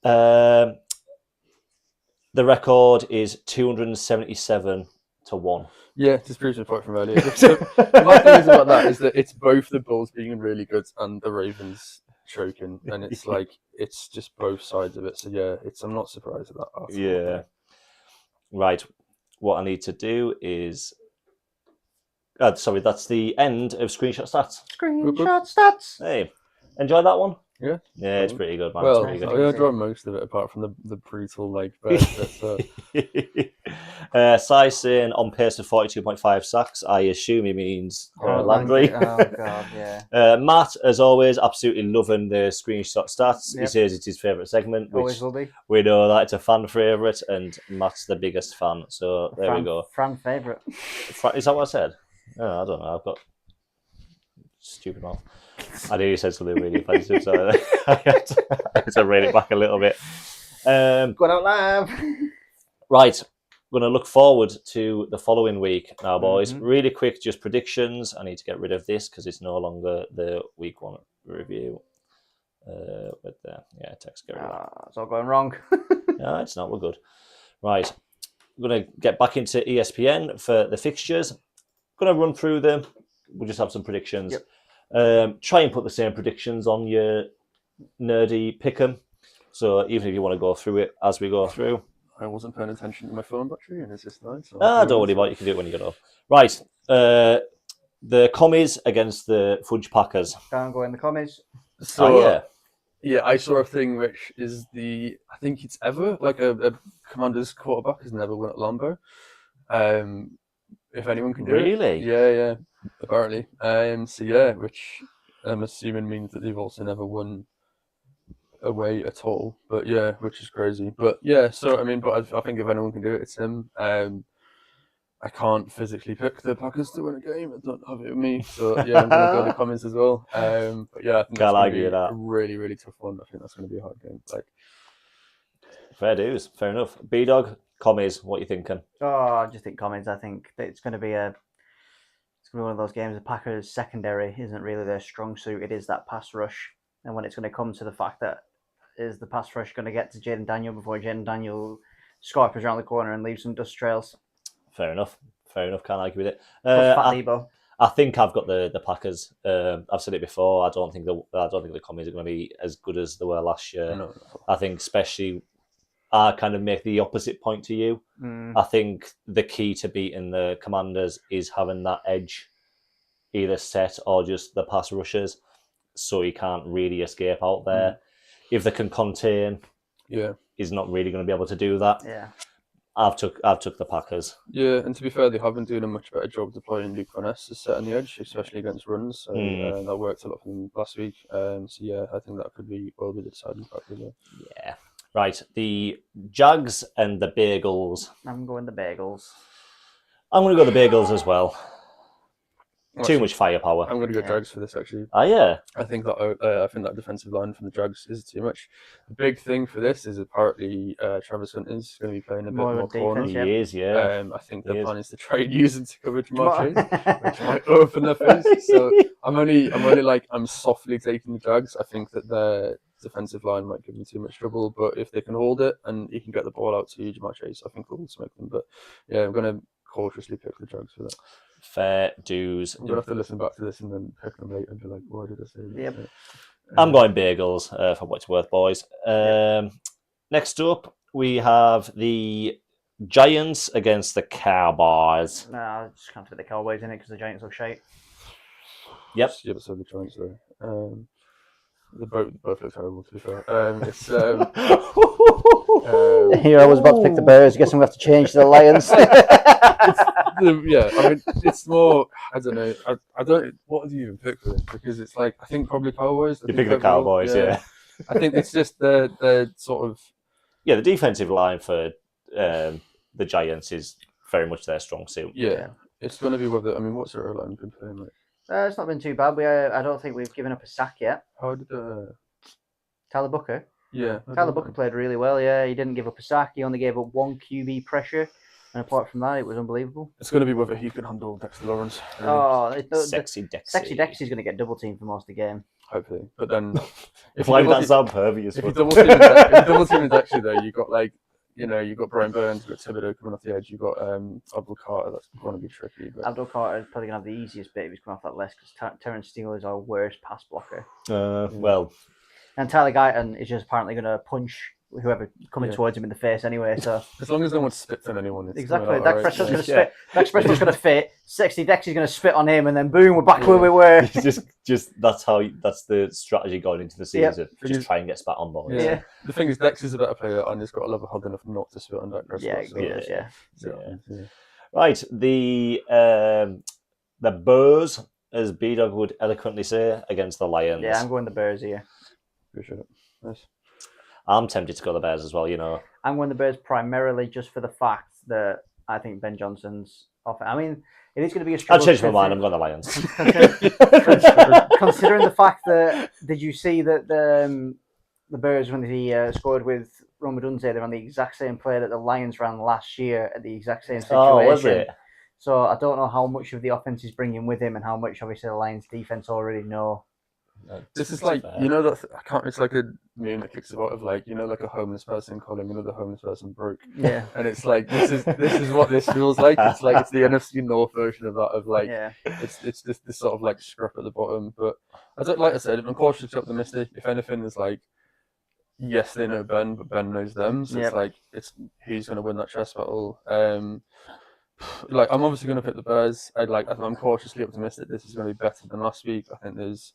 A: The record is 277-1.
B: Yeah, just proves my point from earlier. My thing is about that is that it's both the Bulls being really good and the Ravens choking, and it's like it's just both sides of it. So yeah, I'm not surprised at that. at all.
A: Yeah. Right. What I need to do is. Sorry, that's the end of Screenshot Stats.
C: Screenshot stats.
A: Hey, enjoy that one?
B: Yeah.
A: Yeah, it's pretty good, man.
B: Well,
A: it's
B: I
A: pretty
B: enjoy most of it apart from the brutal burst.
A: good. Sai saying on pace for 42.5 sacks. I assume he means Landry.
C: Oh, God, yeah.
A: Matt, as always, absolutely loving the Screenshot Stats. He
C: Yep.
A: says it's his favourite segment, which
C: Always will be.
A: we know that it's a fan favourite, and Matt's the biggest fan. So there we go.
C: Fran favourite.
A: Is that what I said? Oh, I don't know. I've got stupid mouth. I knew you said something really offensive, so I had to rein it back a little bit.
C: Going out live.
A: Right, we're going to look forward to the following week now, boys.
C: Mhm.
A: Really quick, just predictions. I need to get rid of this because it's no longer the week 1 review. Text get rid of it.
C: It's all going wrong.
A: No, it's not. We're good. Right, we're going to get back into ESPN for the fixtures. Going to run through them. We'll just have some predictions.
C: Yep.
A: Try and put the same predictions on your nerdy pick'em. So even if you want to go through it as we go through.
B: I wasn't paying attention to my phone battery, and it's just nice. So
A: Don't worry about it. You can do it when you get off. Right. The commies against the Fudge Packers.
C: Don't go in the comments.
B: So yeah, I saw a thing which is I think it's ever like a Commander's quarterback has never won at Lambeau. If anyone can do
A: Really?
B: it. Yeah, apparently. So yeah, which I'm assuming means that they've also never won away at all. But yeah, which is crazy. But yeah, so I mean, but I think if anyone can do it, it's him. I can't physically pick the Packers to win a game. I don't have it with me. So yeah, I'm gonna go in the comments as well. But yeah, I think
A: Can't
B: that's gonna
A: argue
B: be
A: with that.
B: a really, really tough one. I think that's gonna be a hard game. Like
A: Fair dues. Fair enough. B-Dog, commies, what you thinking?
C: I just think comments. I think that it's going to be one of those games. The Packers' secondary isn't really their strong suit. It is that pass rush, and when it's going to come to the fact that is the pass rush going to get to Jaden Daniel before Jaden Daniel scarpers around the corner and leaves some dust trails.
A: Fair enough. Can't argue with it.
C: Fat Debo.
A: I think I've got the Packers. I've said it before. I don't think the commies are going to be as good as they were last year.
B: no.
A: I think especially I kind of make the opposite point to you. I think the key to beating the Commanders is having that edge either set or just the pass rushers. so he can't really escape out there. If they can contain,
B: Yeah.
A: he's not really going to be able to do that.
C: Yeah.
A: I've took the Packers.
B: Yeah, and to be fair, they have been doing a much better job deploying Luke Van Ness as set on the edge, especially against runs. So that worked a lot for them last week. So yeah, I think that could be well be the deciding factor there.
A: Yeah. Right. The Jags and the Bagels.
C: I'm going the Bagels.
A: I'm going to go the Bagels as well. Too
B: Actually,
A: much firepower.
B: I'm going to go
C: Yeah.
B: Jags for this actually.
A: Oh, yeah.
B: I think that defensive line from the Jags is too much. The big thing for this is apparently Travis Hunt is going to be playing a bit
C: More
B: more
C: of a
B: corner.
C: defense,
A: He is, yeah.
B: I think
A: He
B: the
A: is.
B: plan is to try and use him to cover Jamar Chase, which might open their face. So I'm softly taking the Jags. I think that their defensive line might give them too much trouble, but if they can hold it and he can get the ball out to Jamar Chase, I think they'll smoke them. But yeah, I'm going to cautiously pick the Jags for that.
A: Fair dues.
B: I'm going to have to listen back to this and then pick them later and be like, why did I say that?
C: Yep.
A: I'm going Bagels for what it's worth, boys. Next up, we have the Giants against the Cowboys.
C: No, I just can't fit the Cowboys in it because the Giants look shite.
A: Yep.
B: Yeah, but so the Giants though. They both look terrible to be fair. It's
C: Here I was about to pick the Bears. I guess I'm going to have to change to the Lions.
B: yeah, I mean, it's more. I don't know. I don't. What do you even pick for this? Because it's like I think probably Cowboys.
A: You pick the Cowboys, yeah.
B: I think it's just the sort of.
A: Yeah, the defensive line for the Giants is very much their strong suit.
B: Yeah, it's going to be whether. I mean, what's their line been playing like?
C: It's not been too bad. I don't think we've given up a sack yet.
B: How did
C: Tyler Booker.
B: yeah?
C: Tyler Booker played really well. Yeah, he didn't give up a sack. He only gave up one QB pressure, and apart from that, it was unbelievable.
B: It's going to be whether he can handle Dexter Lawrence. Really,
C: Oh,
A: Sexy Dexy.
C: Sexy Dexy's going to get double teamed for most of the game.
B: hopefully. But then, if
A: Why
B: you
A: would
B: double
A: that sound pervious?
B: if you double team Dexter though, you got like. You know, you've got Brian Burns, you've got Thibodeau coming off the edge, you've got Abdul Carter, that's going to be tricky. But
C: Abdul Carter is probably going to have the easiest bit if he's coming off that list because Terrence Steele is our worst pass blocker.
A: Well,
C: And Tyler Guyton is just apparently going to punch whoever coming
B: Yeah.
C: towards him in the face anyway. So
B: as long as no one spits on anyone, it's
C: exactly,
B: coming out
C: Dak
B: all right.
C: Prescott's going to
A: Yeah.
C: spit. Dak Prescott's going to fit. Sexy Dexy's going to spit on him, and then boom, we're back where we were.
A: it's just that's the strategy going into the
C: Yep.
A: season.
B: Because-
A: Just try and get spat on boys.
B: Yeah.
C: Yeah.
B: The thing is, Dex is a better player, and he's got a level hard enough not to spit on Dak Prescott.
C: Yeah,
B: so,
C: he does, yeah.
B: so, yeah.
A: Right, the Bears, as B-Dog would eloquently say, against the Lions.
C: Yeah, I'm going the Bears here.
B: Appreciate it. Nice.
A: I'm tempted to go the Bears as well. You know,
C: I'm going the Bears primarily just for the fact that I think Ben Johnson's off. I mean, it is going to be a
A: I'll
C: struggle.
A: change my mind. I'm going the Lions.
C: Considering the fact that did you see that the Bears when they scored with Roma Dunze, they're on the exact same play that the Lions ran last year at the exact same situation.
A: Oh, was it?
C: So I don't know how much of the offense he's bringing with him and how much obviously the Lions defense already know.
B: This is like, you know, that I can't. It's like a meme that kicks about of like, you know, like a homeless person calling another homeless person broke,
C: Yeah.
B: and it's like this is what this feels like. It's like it's the NFC North version of that. Of like,
C: Yeah.
B: it's this sort of like scrap at the bottom. But I don't like I said, I'm cautiously optimistic. If anything, is like, yes, they know Ben, but Ben knows them. So
C: Yep.
B: it's like it's who's going to win that chess battle. Like I'm obviously going to pick the Bears. I'm cautiously optimistic. This is going to be better than last week. I think there's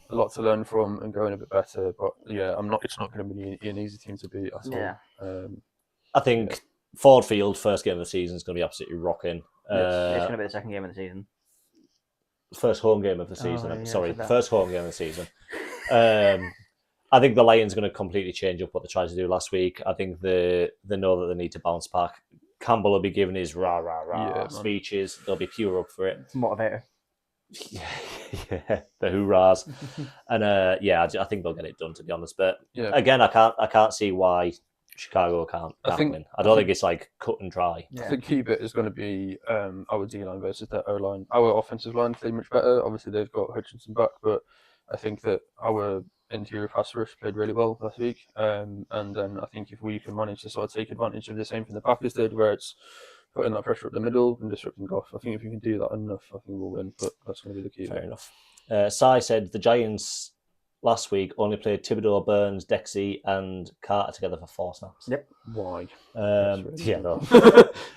B: a lot to learn from and going a bit better. But yeah, I'm not. It's not going to be an easy team to beat at all.
C: Yeah.
A: I think Ford Field, first game of the season, is going to be absolutely rocking.
C: It's going to be the second game of the season.
A: First home game of the season.
C: yeah,
A: Sorry,
C: forgot.
A: first home game of the season. I think the Lions are going to completely change up what they tried to do last week. I think they know that they need to bounce back. Campbell will be giving his rah rah rah
B: Yeah, man.
A: speeches. They'll be pure up for it.
C: Motivator.
A: Yeah, the hoorahs, and I think they'll get it done. To be honest, but
B: Yeah.
A: again, I can't see why Chicago can't
B: think-
A: win. I don't think it's like cut and dry.
C: Yeah.
B: I think key bit is going to be our D line versus their O line. Our offensive line played much better. Obviously, they've got Hutchinson back, but I think that our interior pass rush played really well last week. And then I think if we can manage to sort of take advantage of the same thing the Packers did, where it's putting that pressure up the middle and disrupting Goff, I think if we can do that enough, I think we'll win. But that's going to be the key.
A: Fair enough. Sai said the Giants last week only played Thibodeau, Burns, Dexy, and Carter together for 4 snaps.
C: Yep.
B: Why?
A: Yeah, no.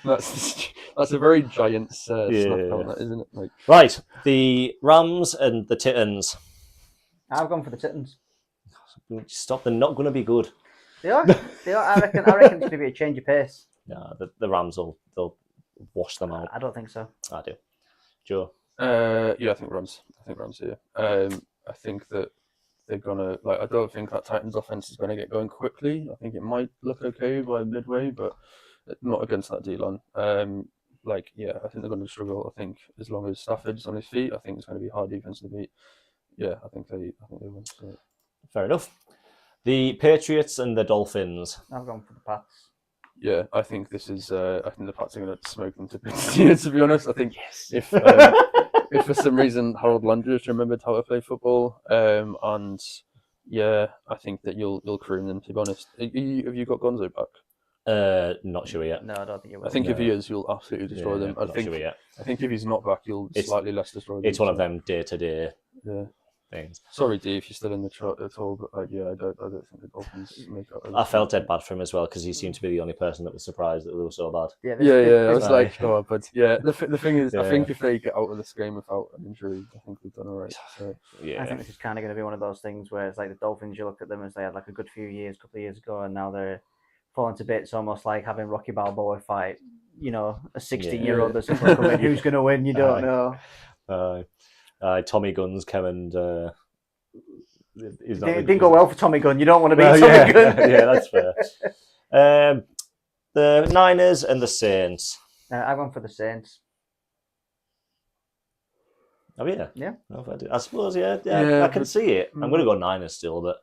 B: That's a very Giants snap
A: Yeah.
B: count, that, isn't it? Like,
A: Right, the Rams and the Titans.
C: I've gone for the Titans.
A: Stop. They're not going to be good.
C: They are. They are. I reckon it's going to be a change of pace.
A: No, the Rams they'll wash them out.
C: I don't think so.
A: I do. Joe.
B: Yeah, I think Rams. Here. I think that they're gonna I don't think that Titans offense is gonna get going quickly. I think it might look okay by midway, but not against that D-line. I think they're going to struggle. I think as long as Stafford's on his feet, I think it's going to be a hard defense to beat. Yeah, I think they win. So.
A: Fair enough. The Patriots and the Dolphins.
C: I've gone for the Pats.
B: Yeah, I think this is. I think the Pats are going to smoke them to bits. To be honest, I think if for some reason Harold Landry remembered how to play football, and yeah, I think that you'll cream them. To be honest, have you got Gonzo back?
A: Not sure yet.
C: No, I don't think it will.
B: I think if he is, you'll absolutely destroy them. I think.
A: Sure yet.
B: I think if he's not back, you'll slightly less destroy them.
A: It's one of them day-to-day things.
B: Sorry, D, if you're still in the chat at all, but I don't think the Dolphins make up.
A: I felt dead bad for him as well because he seemed to be the only person that was surprised that they were so bad.
B: I was like, oh, but yeah, the thing is, I think
A: Yeah.
B: if they get out of this game without an injury, I think they've done all right. So.
A: Yeah.
C: I think this is kind of going to be one of those things where it's like the Dolphins, you look at them as they had like a good few years, a couple of years ago, and now they're falling to bits, almost like having Rocky Balboa fight, a 16-year-old that's going to come in. Who's going to win? You don't know.
A: Tommy Guns came and he's not
C: It didn't go well for Tommy Gunn. You don't want to be Tommy Gunn.
A: Yeah, that's fair. The Niners and the Saints.
C: I've gone for the Saints.
A: Oh yeah,
C: Yeah.
A: No, I suppose I can see it. I'm going to go Niners still, but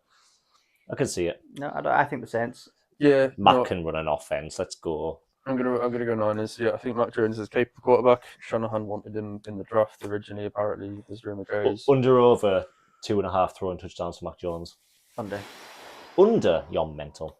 A: I can see it.
C: No, I think the Saints.
B: Yeah,
A: Matt can run an offense. Let's go.
B: I'm gonna go Niners. Yeah, I think Mac Jones is a capable quarterback. Shanahan wanted him in the draft originally. Apparently, there's rumour goes.
A: Under over 2.5 throwing touchdowns for Mac Jones.
C: Under.
A: You're mental.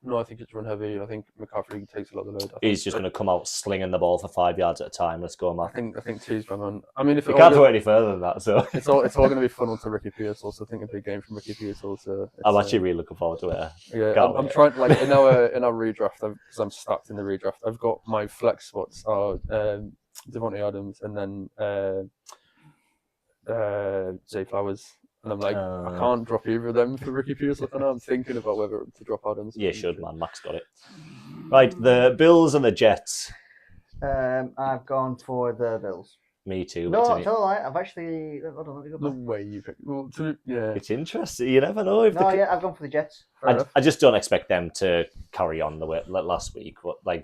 B: No, I think it's run heavy. I think McCaffrey takes a lot of the load.
A: He's just going to come out slinging the ball for 5 yards at a time. Let's go, Matt.
B: I think T's bang on. I mean, if
A: You can't go any further than that. So
B: it's all going to be funneled to Ricky Pearsall. So I think a big game from Ricky Pearsall. So
A: I'm actually really looking forward to it.
B: Yeah, I'm trying in our redraft because I'm stacked in the redraft. I've got my flex spots are Devontae Adams and then Zay Flowers. And I'm like, I can't drop either of them for Ricky Pearsall. And I'm thinking about whether to drop Adams.
A: You should, man. Mac's got it. Right, the Bills and the Jets.
C: I've gone for the Bills.
A: Me too.
C: No, it's all right. I've actually. Hold on, let me go
B: The
C: back.
B: way you pick. Well,
A: It's interesting. You never know if
C: I've gone for the Jets.
A: I just don't expect them to carry on the way like last week. But I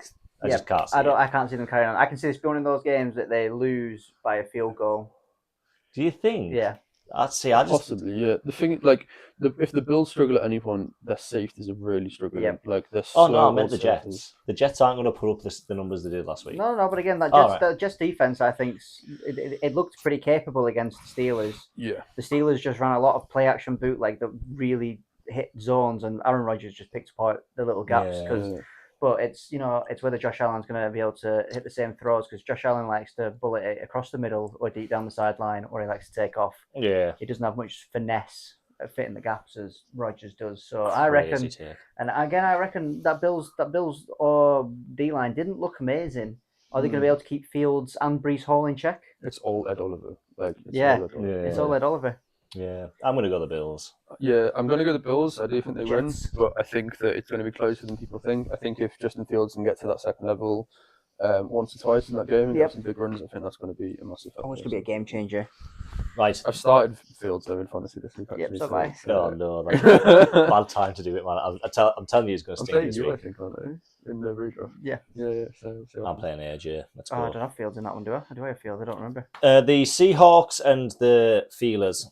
A: just can't see
C: I can't see them carrying on. I can see this being one of those games that they lose by a field goal.
A: Do you think?
C: Yeah.
B: Possibly, yeah. The thing, if the Bills struggle at any point, their safeties are really struggling.
C: Yeah.
B: They're
A: Oh no,
B: slow
A: I meant the
B: safeties.
A: Jets. The Jets aren't going to put up the numbers they did last week.
C: No, but again,
A: All
C: that Jets defense, I think, it looked pretty capable against the Steelers.
B: Yeah.
C: The Steelers just ran a lot of play action bootleg that really hit zones, and Aaron Rodgers just picked apart the little gaps. But it's whether Josh Allen's going to be able to hit the same throws, because Josh Allen likes to bullet it across the middle or deep down the sideline, or he likes to take off.
A: Yeah.
C: He doesn't have much finesse at fitting the gaps as Rodgers does. So I reckon, and again, I reckon that Bills or D-line didn't look amazing. Are they going to be able to keep Fields and Breece Hall in check?
B: It's all Ed Oliver.
C: It's all Ed Oliver.
A: Yeah, I'm going to go the Bills.
B: Yeah, I'm going to go the Bills. I do think they win,
C: Jets.
B: but I think that it's going to be closer than people think. I think if Justin Fields can get to that second level once or twice in that game and get some big runs, I think that's going to be a massive factor.
C: Oh, it's going to be a game changer.
A: Right.
B: I've started Fields though in fantasy this week. Actually,
C: so have I.
A: Oh no, bad time to do it, man. I'm telling you, he's going to
B: I'm
A: stink
B: playing
A: this
B: you, I
A: week.
B: think, aren't I? In the redraft.
C: Yeah.
B: Yeah. So
A: I'm playing AJ. Let's
C: Oh, I
A: go.
C: don't have Fields in that one, do I? Do I have Fields? I don't remember.
A: The Seahawks and the Feelers.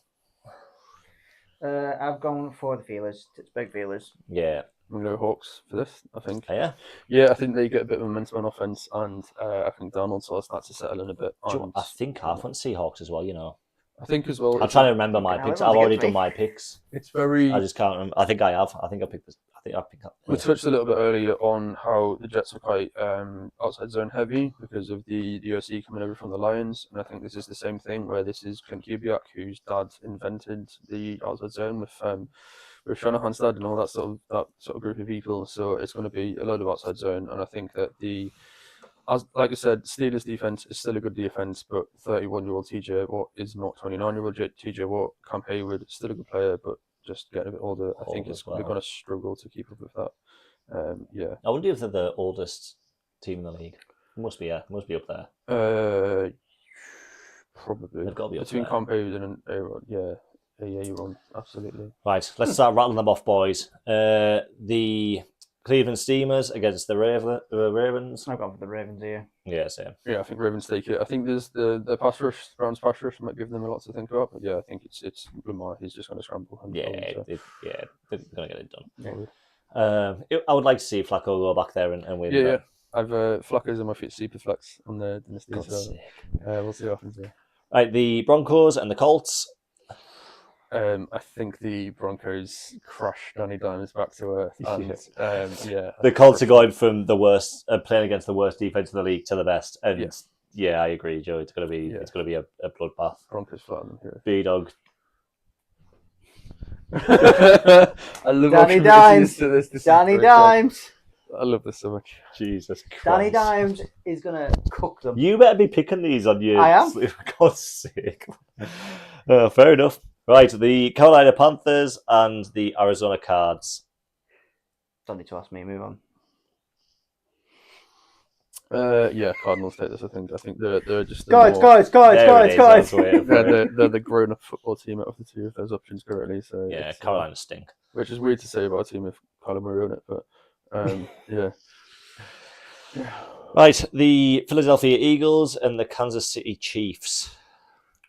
C: I've gone for the Feelers. Pittsburgh Feelers.
A: Yeah.
B: I'm going to go Hawks for this, I think.
A: Yeah.
B: Yeah, I think they get a bit of momentum on offense, and I think Donald sort of starts to settle in a bit.
A: I think I've went Seahawks as well.
B: I think as well.
A: I'm trying to remember my
C: How
A: picks.
C: long
A: I've
C: to get
A: already
C: to
A: done
C: me?
A: my picks.
B: It's very.
A: I just can't remember. I think I have. I think I picked this. I think I picked up.
B: We touched a little bit earlier on how the Jets are quite outside zone heavy because of the OC coming over from the Lions, and I think this is the same thing where this is Clint Kubiak, whose dad invented the outside zone with Shanahan's dad and all that sort of group of people. So it's going to be a load of outside zone, and I think that the as like I said, Steelers defense is still a good defense, but 31-year-old TJ Watt is not 29-year-old TJ Watt. Cam Hayward still a good player, but just getting a bit older. I think
A: Old as well.
B: we're going to struggle to keep up with that. Yeah.
A: I wonder if they're the oldest team in the league. Must be, yeah. Must be up there.
B: Probably.
A: They've got to be up
B: Between
A: there.
B: Cam Hayward and Aaron, yeah. Aaron, absolutely.
A: Right, let's start rattling them off, boys. The Cleveland Steamers against the Ravens.
C: I've gone for the Ravens here.
A: Yeah, same.
B: Yeah, I think Ravens take it. I think there's the pass rush, Browns pass rush might give them a lot to think about. But yeah, I think it's Lamar. He's just going to scramble.
A: Yeah, they're going to get it done.
B: Yeah.
A: I would like to see Flacco go back there and win.
B: Yeah. I've Flacco's in my super flex on the dynasty.
A: God's
B: So
A: sake.
B: we'll see what happens there.
A: Right, the Broncos and the Colts.
B: I think the Broncos crush Danny Dimes back to earth. And,
A: The Colts are going from the worst, playing against the worst defense in the league to the best. And yeah, I agree, Joe. It's going to be a bloodbath.
B: Broncos flatten them here.
A: B-Dog.
B: I love
C: Danny
B: how
C: Dimes.
B: to this. This is
C: Danny
B: great.
C: Dimes.
B: I love this so much.
A: Jesus Christ.
C: Danny Dimes is going to cook them.
A: You better be picking these on your...
C: I am.
A: For God's sake. Fair enough. Right, the Carolina Panthers and the Arizona Cards.
C: Don't need to ask me. Move on.
B: Yeah, Cardinals take this. I think they're just the
C: Guys.
A: There it is, I was waiting for it.
B: they're the grown-up football team out of the two of those options currently. So
A: Yeah,
B: it's,
A: Carolina stink.
B: which is weird to say about a team with Kyler Murray on it, but yeah.
A: Right, the Philadelphia Eagles and the Kansas City Chiefs.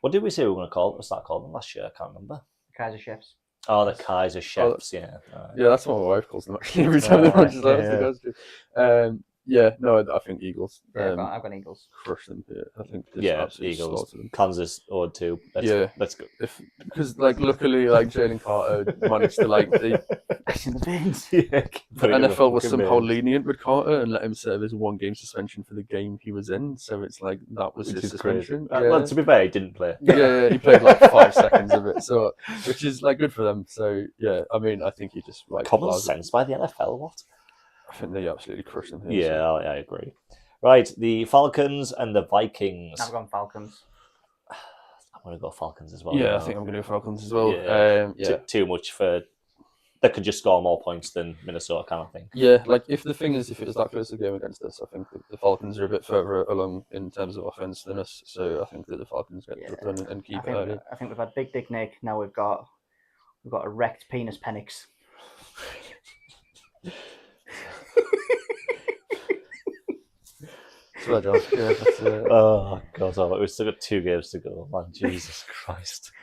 A: What did we say we were going to call them? What's that called them last year? I can't remember.
C: Kaiser Chefs.
A: Oh, the Kaiser Chefs, yeah.
B: Yeah, that's what my wife calls them actually every time they
A: Oh,
B: watch the
A: yeah.
B: guys do. Yeah, no, I think Eagles.
C: Yeah, I've got Eagles.
B: Crush them here. I think just
A: Yeah,
B: absolutely
A: Eagles.
B: slaughter them.
A: Kansas 0-2.
B: Yeah.
A: Let's go.
B: Because luckily Jalen Carter managed to the
C: In the bins.
A: Yeah,
B: NFL was somehow lenient with Carter and let him serve his 1-game suspension for the game he was in. So it's like that was
A: Which
B: his
A: is crazy.
B: suspension.
A: Well, to be fair, he didn't play.
B: Yeah, he played like 5 seconds of it, so which is like good for them. So yeah, I mean, I think he just
A: Common
B: allows it.
A: sense by the NFL, what?
B: I think they absolutely crushed them here.
A: Yeah, I agree. Right, the Falcons and the Vikings.
C: I've gone Falcons.
A: I'm going to go Falcons as well.
B: Yeah,
A: now.
B: I think I'm going to go Falcons as well.
A: Yeah. Too much for... They could just score more points than Minnesota, kind of thing.
B: Yeah, like if the thing is, if it was that close a game against us, I think the Falcons are a bit further along in terms of offense than us. So I think that the Falcons get it done and keep it early.
C: I think we've had Big Dick Nick. Now we've got a wrecked penis Penix.
B: So, John, yeah, that's,
A: Oh, God, we've still got 2 games to go. Man, Jesus Christ.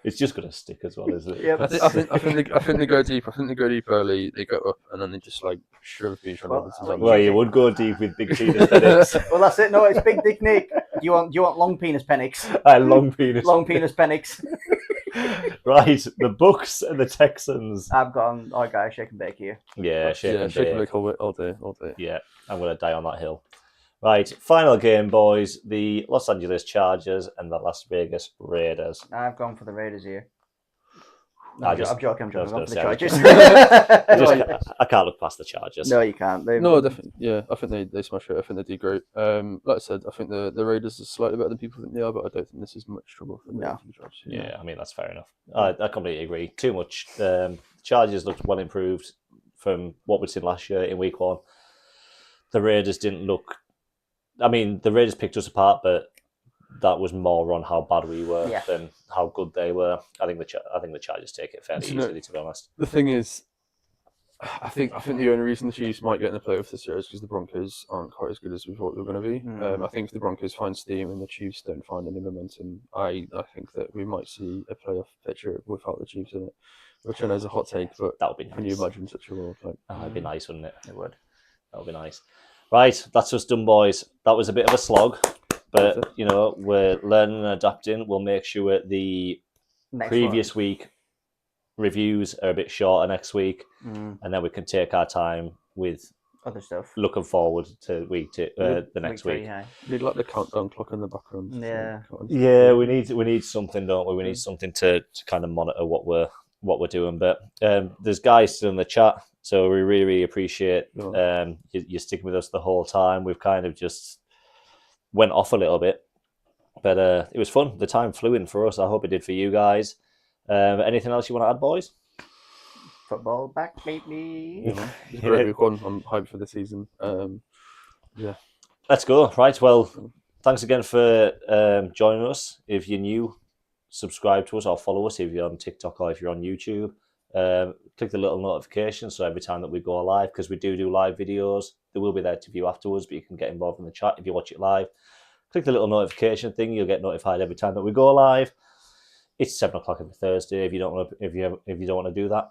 A: It's just going to stick as well, isn't it?
C: Yep.
B: I think they go deep. I think they go deep early. They go up and then they just like shove each other.
A: Well, you would go deep with big penis Penix.
C: Well, that's it. No, it's Big Dick Nick. Do you want long penis Penix?
A: Long penis.
C: Long penis Penix.
A: Right, the Bucks and the Texans.
C: I've gone. Oh, guys, shake and bake here.
A: Yeah, shake and
B: shake
A: bake.
B: and bake all day.
A: Yeah, I'm going to die on that hill. Right, final game, boys. The Los Angeles Chargers and the Las Vegas Raiders.
C: I've gone for the Raiders here.
A: I
C: I'm joking.
A: I was
C: I'm
A: gonna
C: for the
A: say,
C: Chargers.
A: I can't look past the Chargers.
C: No, you can't.
B: No, definitely. Yeah, I think they smash it. I think they do great. Like I said, I think the Raiders are slightly better than people think they are, but I don't think this is much trouble for them.
C: No.
A: Yeah, I mean, that's fair enough. I completely agree. Too much. Chargers looked well improved from what we'd seen last year in week 1. The Raiders didn't look... I mean, the Raiders picked us apart, but that was more on how bad we were than how good they were. I think the Chargers take it fairly easily, to be honest.
B: The thing is, I think the only reason the Chiefs might get in the playoffs this year is because the Broncos aren't quite as good as we thought they were going to be. I think if the Broncos find steam and the Chiefs don't find any momentum, I think that we might see a playoff picture without the Chiefs in it, which I know is a hot take, but
A: that would be nice.
B: Can you imagine such a world?
A: That'd be nice, wouldn't it?
C: It would.
A: That would be nice. Right, that's us done, boys. That was a bit of a slog, but we're learning and adapting. We'll make sure the previous week reviews are a bit shorter next week, and then we can take our time with
C: other stuff.
A: Looking forward to the next week.
B: Need like the countdown clock in the background.
C: Yeah.
A: Yeah, we need something, don't we? We need something to kind of monitor what we're what we're doing. But there's guys still in the chat, so we really appreciate you sticking with us the whole time. We've kind of just went off a little bit, but it was fun. The time flew in for us. I hope it did for you guys. Anything else you want to add, boys?
C: Football back, baby.
B: It's a great week one. I'm hyped for the season.
A: Let's go. Right. Well, thanks again for joining us. If you're new, subscribe to us or follow us if you're on TikTok or if you're on YouTube. Click the little notification so every time that we go live, because we do live videos, they will be there to view afterwards, but you can get involved in the chat if you watch it live. Click the little notification thing, you'll get notified every time that we go live. It's 7 o'clock every Thursday if you don't want to do that.